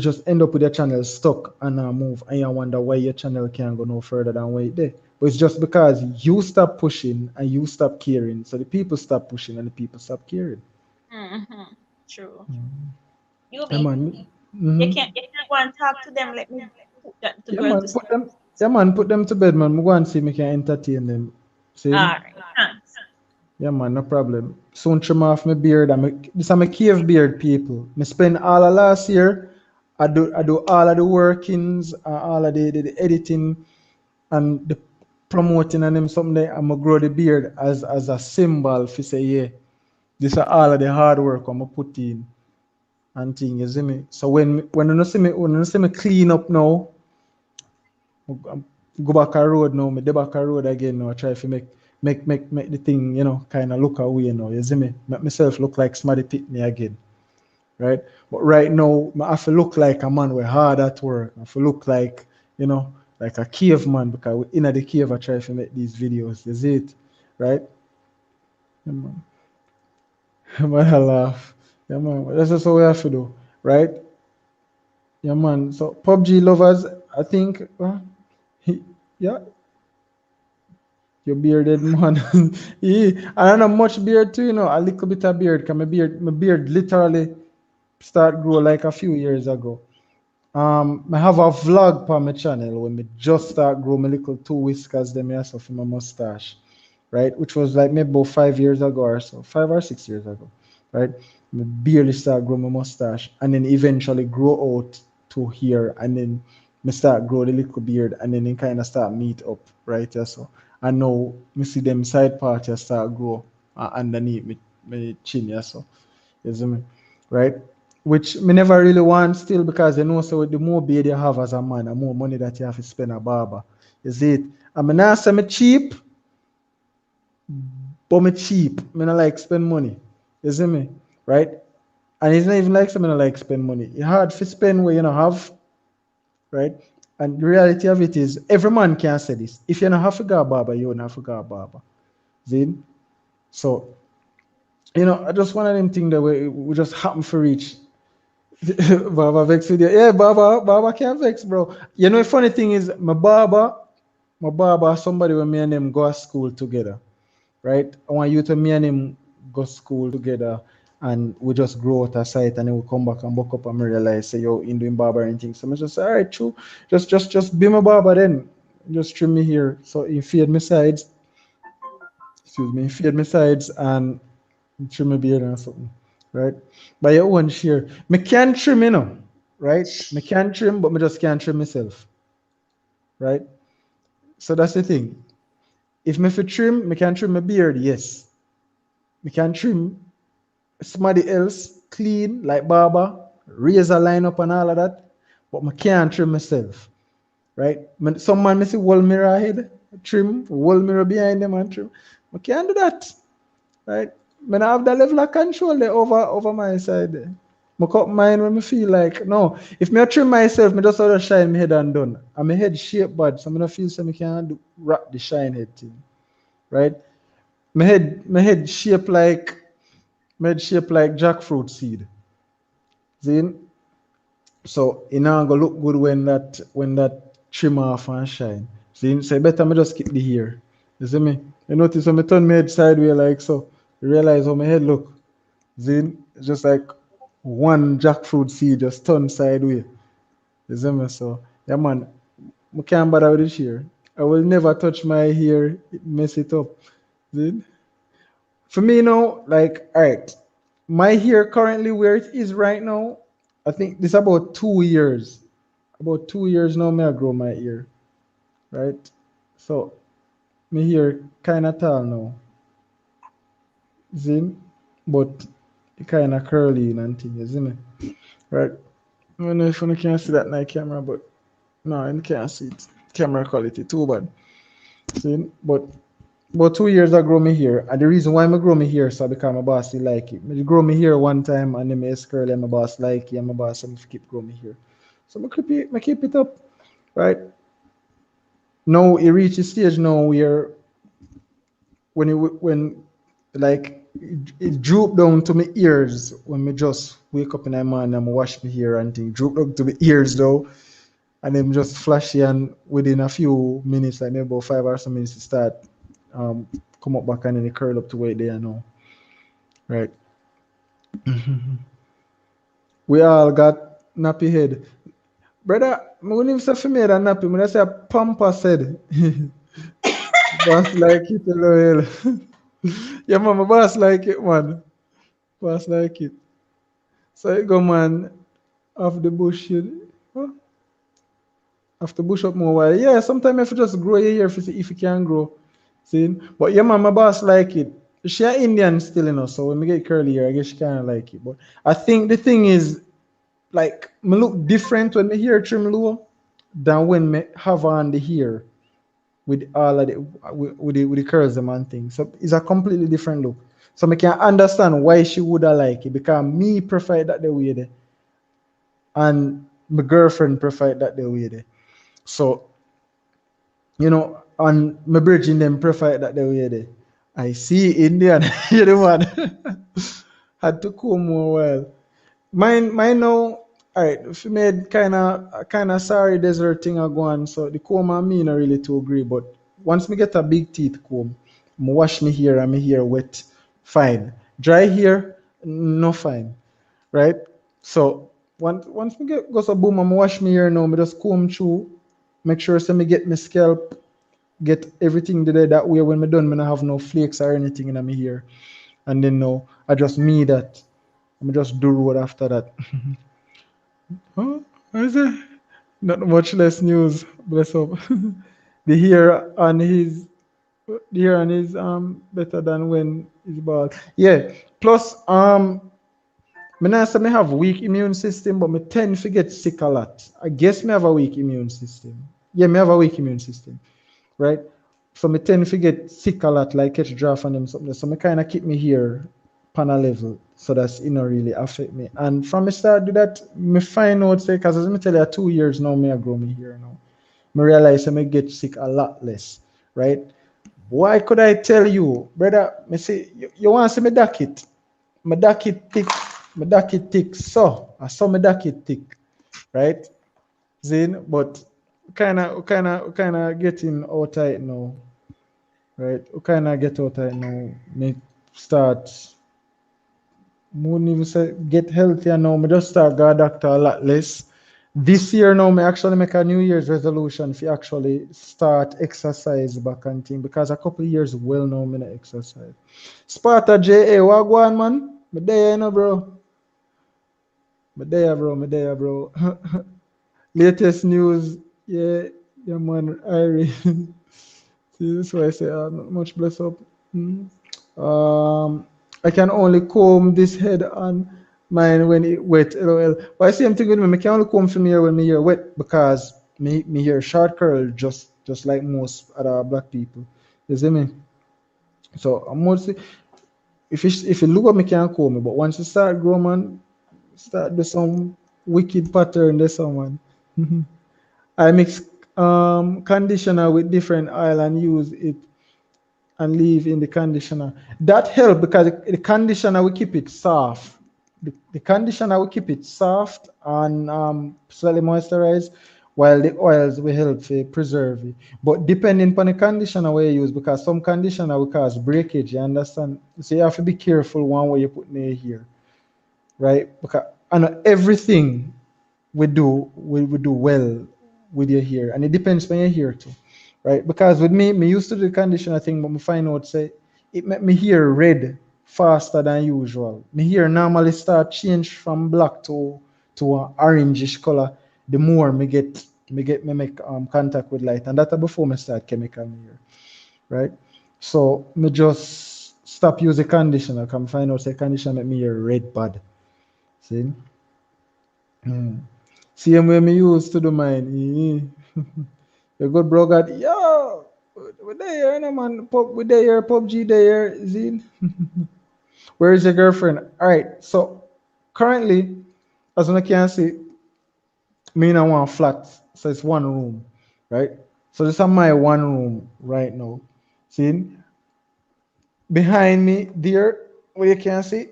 just end up with your channel stuck and not move, and you wonder why your channel can't go no further than where it did. But it's just because you stop pushing and you stop caring. So the people stop pushing and the people stop caring. Mm-hmm. True. You Yeah, be. man. You Hmm. can't go and talk to them. Let me put that to Yeah, go into man. sleep. Put them to bed, man. Me go and see me can entertain them. See? All right. Thanks. Yeah, man, no problem. Soon trim off my beard. This is my cave beard, people. Me spend all of last year. I do all of the workings, all of the editing and the promoting and them something there. I'm gonna grow the beard as a symbol for say, yeah, this are all of the hard work I'm gonna put in and thing, you see me. So when you see me clean up now, I go back a road now, me dey back a road again now. I try to make the thing, kind of look away now. You see me? Make myself look like somebody pick me again. Right? But right now, I have to look like a man with hard at work. I have to look like, like a caveman because in the cave I try to make these videos. You see it? Right? Yeah, man. Man, I laugh. Yeah, man. That's just what we have to do. Right? Yeah, man. So PUBG lovers, I think, yeah, your bearded man. Yeah, I don't have much beard too, a little bit of beard. Cause my beard literally start grow like a few years ago. I have a vlog on my channel when me just start grow my little two whiskers them here so for my mustache, right? Which was like maybe about 5 years ago or so, 5 or 6 years ago, right? Me barely start grow my mustache and then eventually grow out to here and then me start grow the little beard and then it kind of start meet up, right? Yeah, so and now me see them side part start grow underneath me chin, yeah, so you see me, right? which me never really want still because you know so the more beard you have as a man, the more money that you have to spend a barber. You see it? I mean now say me cheap, but me cheap. Me not like spend money. You see me? Right? And it's not even like something I like spend money. It's hard to spend where you don't have, right? And the reality of it is every man can say this. If you don't have to go a barber, you don't have to go a barber. See? So, I just one of them things that we just happen to reach. Baba vex with you. Yeah, Baba can't vex, bro. The funny thing is my barber, somebody when me and them go to school together, right? I want you to me and him go school together and we just grow out of sight and then we come back and buck up and me realize say yo in doing barber and things. So I just say, all right, true. Just be my barber then. Just trim me here. So he fade me sides, excuse me, he fade me sides and trim my beard and something. Right? But your own share. Me can trim, right? Me can trim, but me just can't trim myself. Right? So that's the thing. If me fi trim, me can trim my beard, yes. Me can trim somebody else clean like barber, razor line up and all of that, but I can't trim myself, right? Some man may see wall mirror head, trim, wall mirror behind them and trim. I can't do that, right? I have that level of control there over my side there. I cut mine when I feel like, no, if me trim myself, me just have to shine my head and done. And my head shape bad, so I don't feel so I can't rock the shine head thing, right? My head shape like jackfruit seed. See? So it now go look good when that trim off and shine. See, so better me just keep the hair. You see me? You notice when I turn my head sideways like so, you realize how my head look. See, it's just like one jackfruit seed just turned sideways. You see me? So yeah man, I can't bother with this hair. I will never touch my hair, mess it up. See? For me now, like, alright, my hair currently where it is right now, I think this about 2 years. About 2 years now, may I grow my hair, right? So my hair kind of tall now, see? But it kind of curly and things, isn't it? Right? I don't know if you can see that in the camera, but no, you can't see it. Camera quality too bad. See? But about 2 years I grow me hair, and the reason why I grow me hair so because my boss still like it. I grow me hair one time and then I curly and my boss like it and my boss and keep growing me hair. So I keep it up, right? Now it reaches stage now where when like it droop down to my ears when me just wake up in the morning and I wash my hair and thing droop down to my ears though and then just flashy and within a few minutes like maybe about 5 or so minutes it start um come up back and then it curl up to where they are now, right? We all got nappy head, brother. Me wouldn't even say for me that nappy. Me just say pampas head. Boss like it, LOL. Yeah, man, my boss like it, man. Boss like it. So you go, man, off the bush, huh? Off the bush up more while. Yeah, sometimes if you just grow your hair if you can grow. See? But yeah, man, my boss like it. She a Indian still, so when we get curly hair, I guess she kind of like it. But I think the thing is, like, me look different when my hair trim low than when me have on the hair with all of the with the curls them and things. So it's a completely different look. So I can understand why she would have like it because me prefer it that the way there, and my girlfriend prefer it that the way there. So and my virgin them prefer it that the way there. I see Indian, you know what? Had to comb more well. Mine now. Alright, if you made kind of sorry desert thing I go on, so the comb and me not really too agree, but once me get a big teeth comb, I wash me hair and me hair wet, fine. Dry hair, no fine, right? So once me get go so boom, I wash me hair now, me just comb through, make sure say me get my scalp, get everything there that way when me done, me not have no flakes or anything in my hair, and then now I just me that, I just do road after that. Huh? What is it? Not much less news. Bless up. the hair on his the hair on his better than when he's bald. Yeah. Plus Me not say me have weak immune system, but me tend to get sick a lot. I guess me have a weak immune system. Yeah, me have a weak immune system, right? So me tend to get sick a lot, like catch draft and them something. So me kind of keep me here pan a level, so that's it not really affect me. And from me start do that, me find out say, cause as me tell you, 2 years now me I grow me here now. Me realize I me get sick a lot less, right? Why could I tell you, brother? Me say you want to see me duck it? My duck it thick, my duck it thick. So I saw my duck it thick, right? Zin, but kind of getting out tight now, right? We kind of get out tight now. Me start, wouldn't even say get healthier now. Me just start go doctor a lot less. This year now, me actually make a New Year's resolution to actually start exercise back and thing because a couple of years well now me not exercise. Sparta JA, what go on, man? Me there, you know, bro. Me there, bro. Me there, bro. Latest news, yeah, yeah, man. Irie. See, this is why I say, not much bless up. Hmm. I can only comb this head and mine when it wet. LOL. But same thing with me. I can only comb for me hair when my hair wet because me hair short curl just like most other black people. You see me? So I'm mostly if you look at me can comb me, but once you start grow man, start do some wicked pattern there someone. I mix conditioner with different oil and use it and leave in the conditioner. That help because the conditioner will keep it soft. The conditioner will keep it soft and slightly moisturized, while the oils will help to preserve it. But depending on the conditioner we use, because some conditioner will cause breakage, you understand? So you have to be careful one way you put in your hair, right? Because and everything we do well with your hair, and it depends on your hair too, right? Because with me used to do the conditioner thing, but me find out say it make me hair red faster than usual. Me hair normally start change from black to an orangish color the more me make contact with light, and that before me start chemical in hair, right? So me just stop using conditioner. Come find out say conditioner make me hair red bad. See. Mm. Same way me used to do mine. You good bro got yo. We there, you know, man. We there, PUBG there, Zine. Where is your girlfriend? All right. So currently, as you can see, me in one flat. So it's one room, right? So this is my one room right now. See, behind me there, where you can see,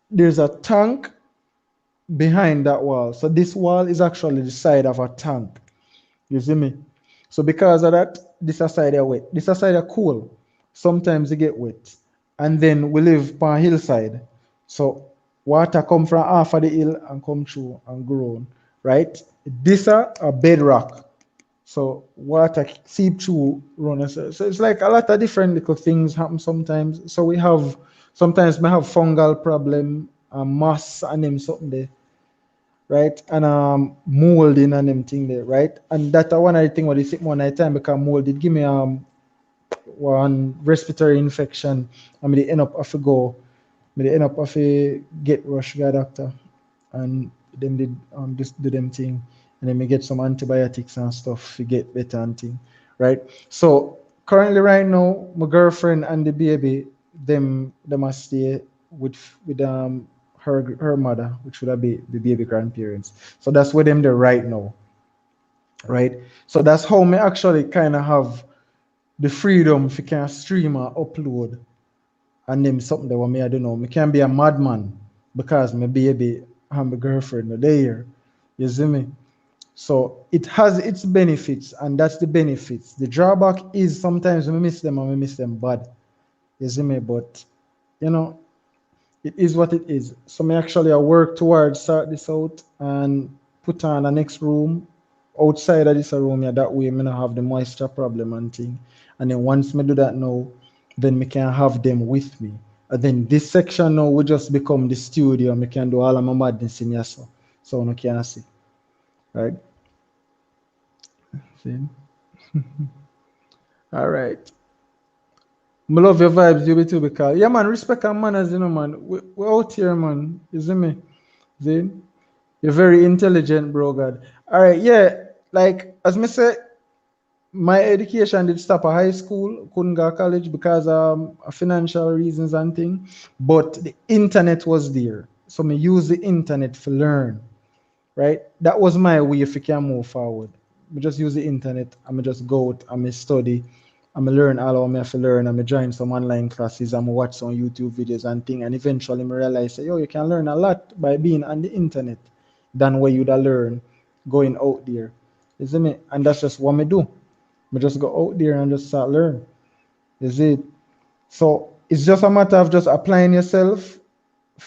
there's a tank behind that wall. So this wall is actually the side of a tank. You see me? So because of that, this side are wet. This side are cool. Sometimes they get wet. And then we live on a hillside. So water come from half of the hill and come through and grow. Right? This are a bedrock. So water seep through run. So it's like a lot of different little things happen sometimes. So we have sometimes we have fungal problem, moss and them something there, right? And molding and them thing there, right? And that one of the thing what they sick one night time because mold it give me one respiratory infection. I mean they end up have to go. They end up have to get rush to a doctor and then they just do them thing and then we get some antibiotics and stuff to get better and thing, right? So currently right now my girlfriend and the baby them must stay with her mother, which would be the baby grandparents. So that's where them there right now, right? So that's how me actually kind of have the freedom if you can stream or upload and them something that what me I don't know. Me can be a madman because my baby and my girlfriend are there. You see me? So it has its benefits, and that's the benefits. The drawback is sometimes we miss them and we miss them bad. You see me? But you know, it is what it is. So me actually I work towards sort this out and put on a next room outside of this room, yeah, that way me not have the moisture problem and thing. And then once me do that now, then me can have them with me. And then this section now will just become the studio. Me can do all of my madness in here so no can see. Right? See? All right. I love your vibes, you be too, because yeah, man, respect and manners, you know, man. We out here, man. You see me? See? You're very intelligent, bro, God. All right, yeah. Like as me say, my education did stop at high school. Couldn't go to college because of financial reasons and thing. But the internet was there, so me use the internet to learn. Right? That was my way if you can move forward. I just use the internet. I'm just go out. I'm study. I'm learn all I have to learn. I'm join some online classes. I'm watch some YouTube videos and thing. And eventually, I realize, yo, you can learn a lot by being on the internet than where you'd learn going out there. You see me? And that's just what I do. I just go out there and just start learn. Is it? So it's just a matter of just applying yourself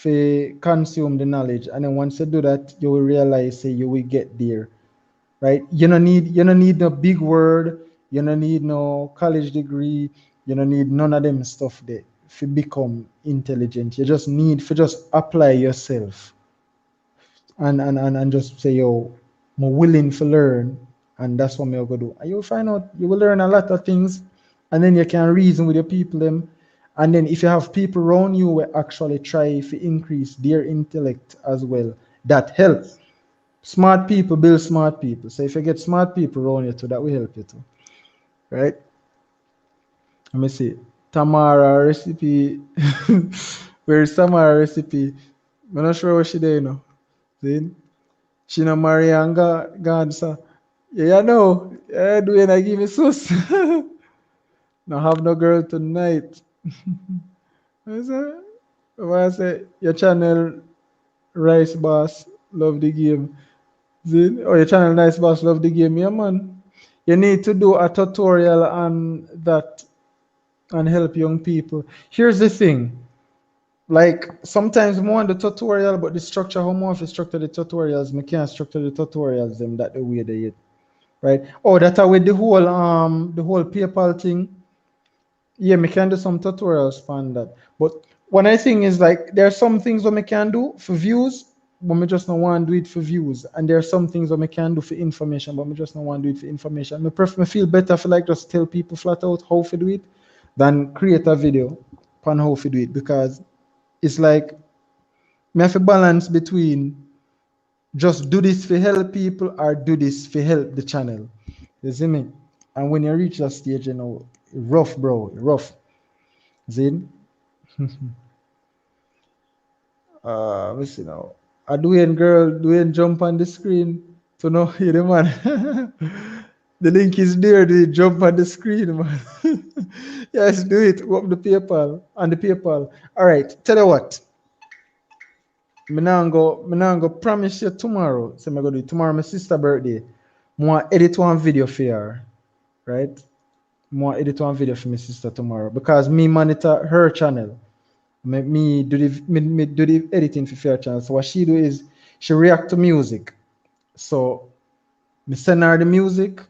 to consume the knowledge, and then once you do that, you will realize say you will get there, right? You don't need no big word, you don't need no college degree, you don't need none of them stuff there to become intelligent. You just need to just apply yourself and just say, yo, I'm willing to learn, and that's what I'm gonna do. And you'll find out you will learn a lot of things, and then you can reason with your people them. And then if you have people around you who actually try to increase their intellect as well, that helps. Smart people build smart people. So if you get smart people around you too, that will help you too. Right? Let me see. Tamara recipe. Where's Tamara recipe? I'm not sure what she doing now. See? She no marry and God, so yeah, you know, yeah, doing I give me sus. No have no girl tonight. I say, I say, your channel Rice Boss love the game. See? Oh, your channel Nice Boss love the game, yeah man. You need to do a tutorial on that and help young people. Here's the thing. Like sometimes more on the tutorial, but the structure, how more of the structure the tutorials, me can't structure the tutorials them that the way they it. Right? Oh, that with the whole PayPal thing. Yeah, me can do some tutorials on that. But one I think is like there are some things that me can do for views, but me just don't want to do it for views. And there are some things that me can do for information, but me just don't want to do it for information. Me feel better for like just tell people flat out how to do it than create a video on how to do it, because it's like me have a balance between just do this for help people or do this for help the channel. You see me? And when you reach that stage, you know, rough, bro, rough. See? Let's see now. A Dwayne girl, Dwayne jump on the screen to know you the man. The link is there. Do it jump on the screen, man? Yes, do it. Go up the PayPal and the PayPal. All right. Tell you what. Me now go promise you tomorrow. So me go do it tomorrow. My sister birthday. More edit one video for her, right? More edit one video for my sister tomorrow because me monitor her channel. Me do the editing for her channel. So what she do is she react to music. So me send her the music.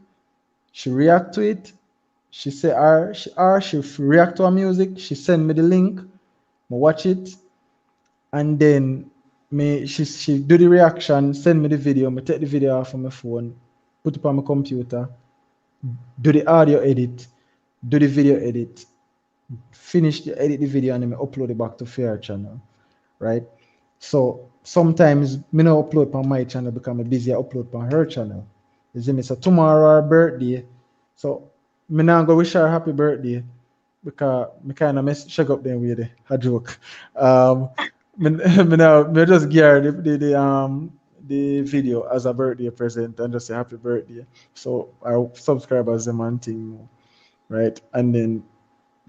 She react to it. She say she react to her music. She send me the link. Me watch it, and then me she do the reaction. Send me the video. Me take the video off of my phone, put it on my computer, do the audio edit, do the video edit, finish the edit the video, and then I upload it back to Fair channel, right? So sometimes me no upload on my channel because I'm busy. I upload on her channel. You see me? So tomorrow her birthday, so me now go wish her happy birthday because me kind of mess shake up them with a joke. Me just give her the video as a birthday present and just say happy birthday. So our subscribers them and thing, right? And then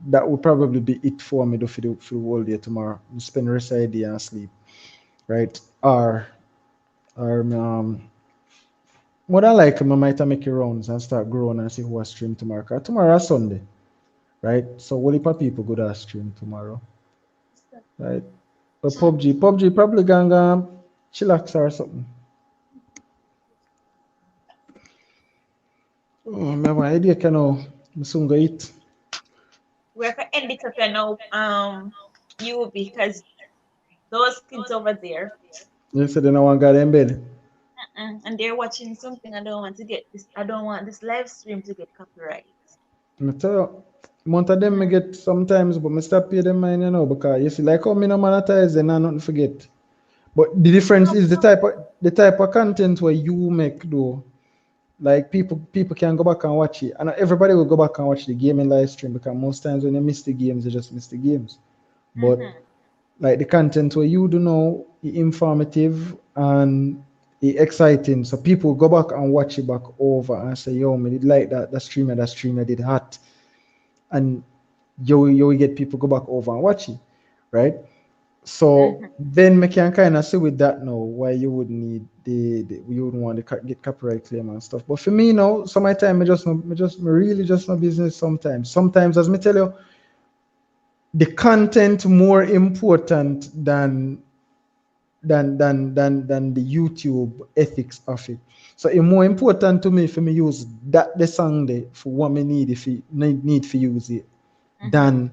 that would probably be it for me for the whole day tomorrow. Spend the rest of the day and sleep, right? Or what I like, I might make a rounds and start growing and see who I stream tomorrow. 'Cause tomorrow is Sunday, right? So what if people go to stream tomorrow, right? But PUBG probably gonna chillax or something. Oh, my idea can now. I soon go eat. We're gonna end it up here now. You because those kids over there, You said they no one got in bed. and they're watching something. I don't want this live stream to get copyright. I tell you, Amount of them me get sometimes, but me stop pay them mine, because you see, like how me no monetize, then I nothing forget. But the difference is the type of content where you make though. Like people can go back and watch it. And everybody will go back and watch the game in live stream because most times when you miss the games, you just miss the games. But like the content where you do know it informative and it exciting. So people go back and watch it back over and say, yo, me did like that streamer did hot. And you will get people go back over and watch it, right? So then we can kind of see with that now why you would need you wouldn't want to get copyright claim and stuff. But for me now, some of my time me really just no business sometimes. Sometimes as me tell you, the content more important than the YouTube ethics of it. So it's more important to me for me use that the song there for what me need if it need for use it than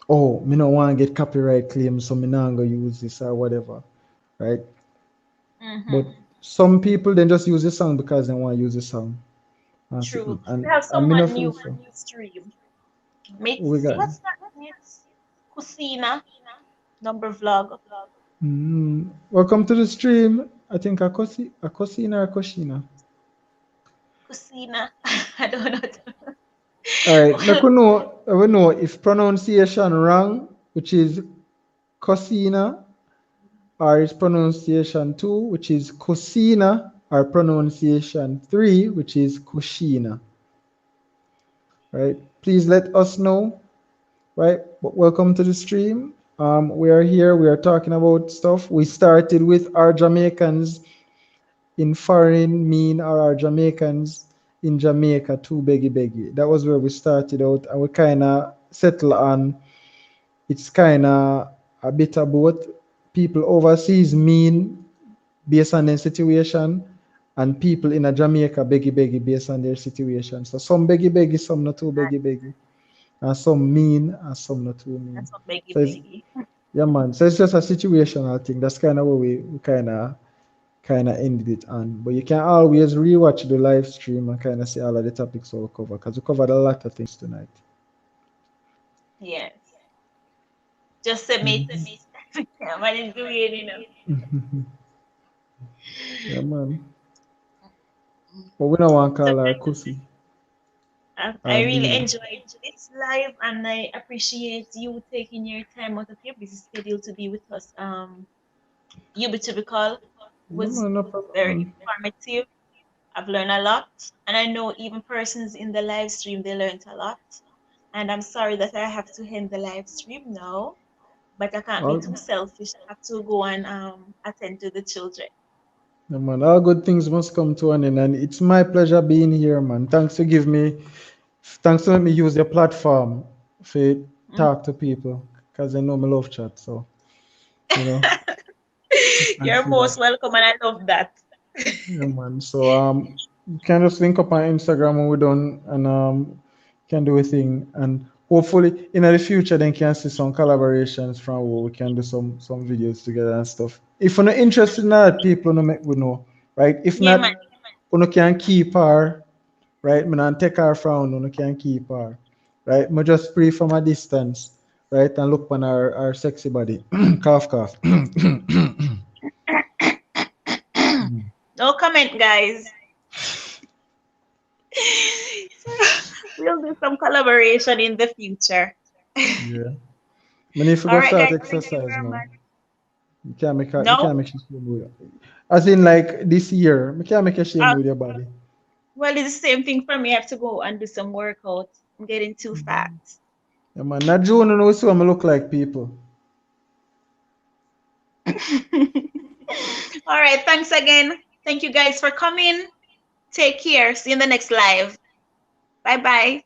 oh me not want to get copyright claims so me not gonna use this or whatever, right? But some people then just use the song because they want to use the song. True. And, We have and me not someone new feel on so. the stream. We got What's that? It's Kusina number vlog. welcome to the stream. I think Akosina or Koshina. Kusina. I don't know. All right, I will know if pronunciation wrong, which is Cosina, or is pronunciation 2, which is Cosina, or pronunciation 3, which is Koshina. Right? Please let us know. Right? But welcome to the stream. We are here. We are talking about stuff. We started with our Jamaicans in foreign mean or our Jamaicans in Jamaica to beggy beggy. That was where we started out, and we kind of settle on it's kind of a bit about people overseas mean based on their situation, and people in a Jamaica beggy beggy based on their situation. So some beggy beggy, some not too beggy beggy, and some mean and some not too mean. That's what beggy So it's beggy. yeah man. So it's just a situational thing. That's kind of what we kind of ended it on. But you can always rewatch the live stream and kind of see all of the topics we'll cover because we covered a lot of things tonight. Yes. Just submit. Yeah, man, it's doing. Yeah man. But we don't want to So call her Kusi. I Or really mean. enjoyed this live, and I appreciate you taking your time out of your busy schedule to be with us. You Call No was man, no problem, very man. informative. I've learned a lot, and I know even persons in the live stream they learned a lot. And I'm sorry that I have to end the live stream now, but I can't be All, too selfish. I have to go and attend to the children. no man, all good things must come to an end, and it's my pleasure being here, man. Thanks to let me use your platform for talk to people, because I know me love chat, so you know, thanks You're for that. most welcome, and I love that. Yeah, man. So you can just link up on Instagram when we're done, and can do a thing, and hopefully in the future then can see some collaborations from where we can do some videos together and stuff. If you're not interested in that, people no make we know, right? If Yeah, man. not, we can keep her, right? Me not take her from we can keep her, right? Me just pray from a distance, right, and look on our sexy body, cough cough. No comment, guys. We'll do some collaboration in the future. Yeah. Me need to All go right, start guys. Thank you exercise very now. much. You No? can't make you shame with as in like this year. You can't make a shame Uh, with your body. well, it's the same thing for me. I have to go and do some workout. I'm getting too fat. Yeah, man. Not June, you know, so I look like people. All right. Thanks again. Thank you guys for coming. Take care. See you in the next live. Bye bye.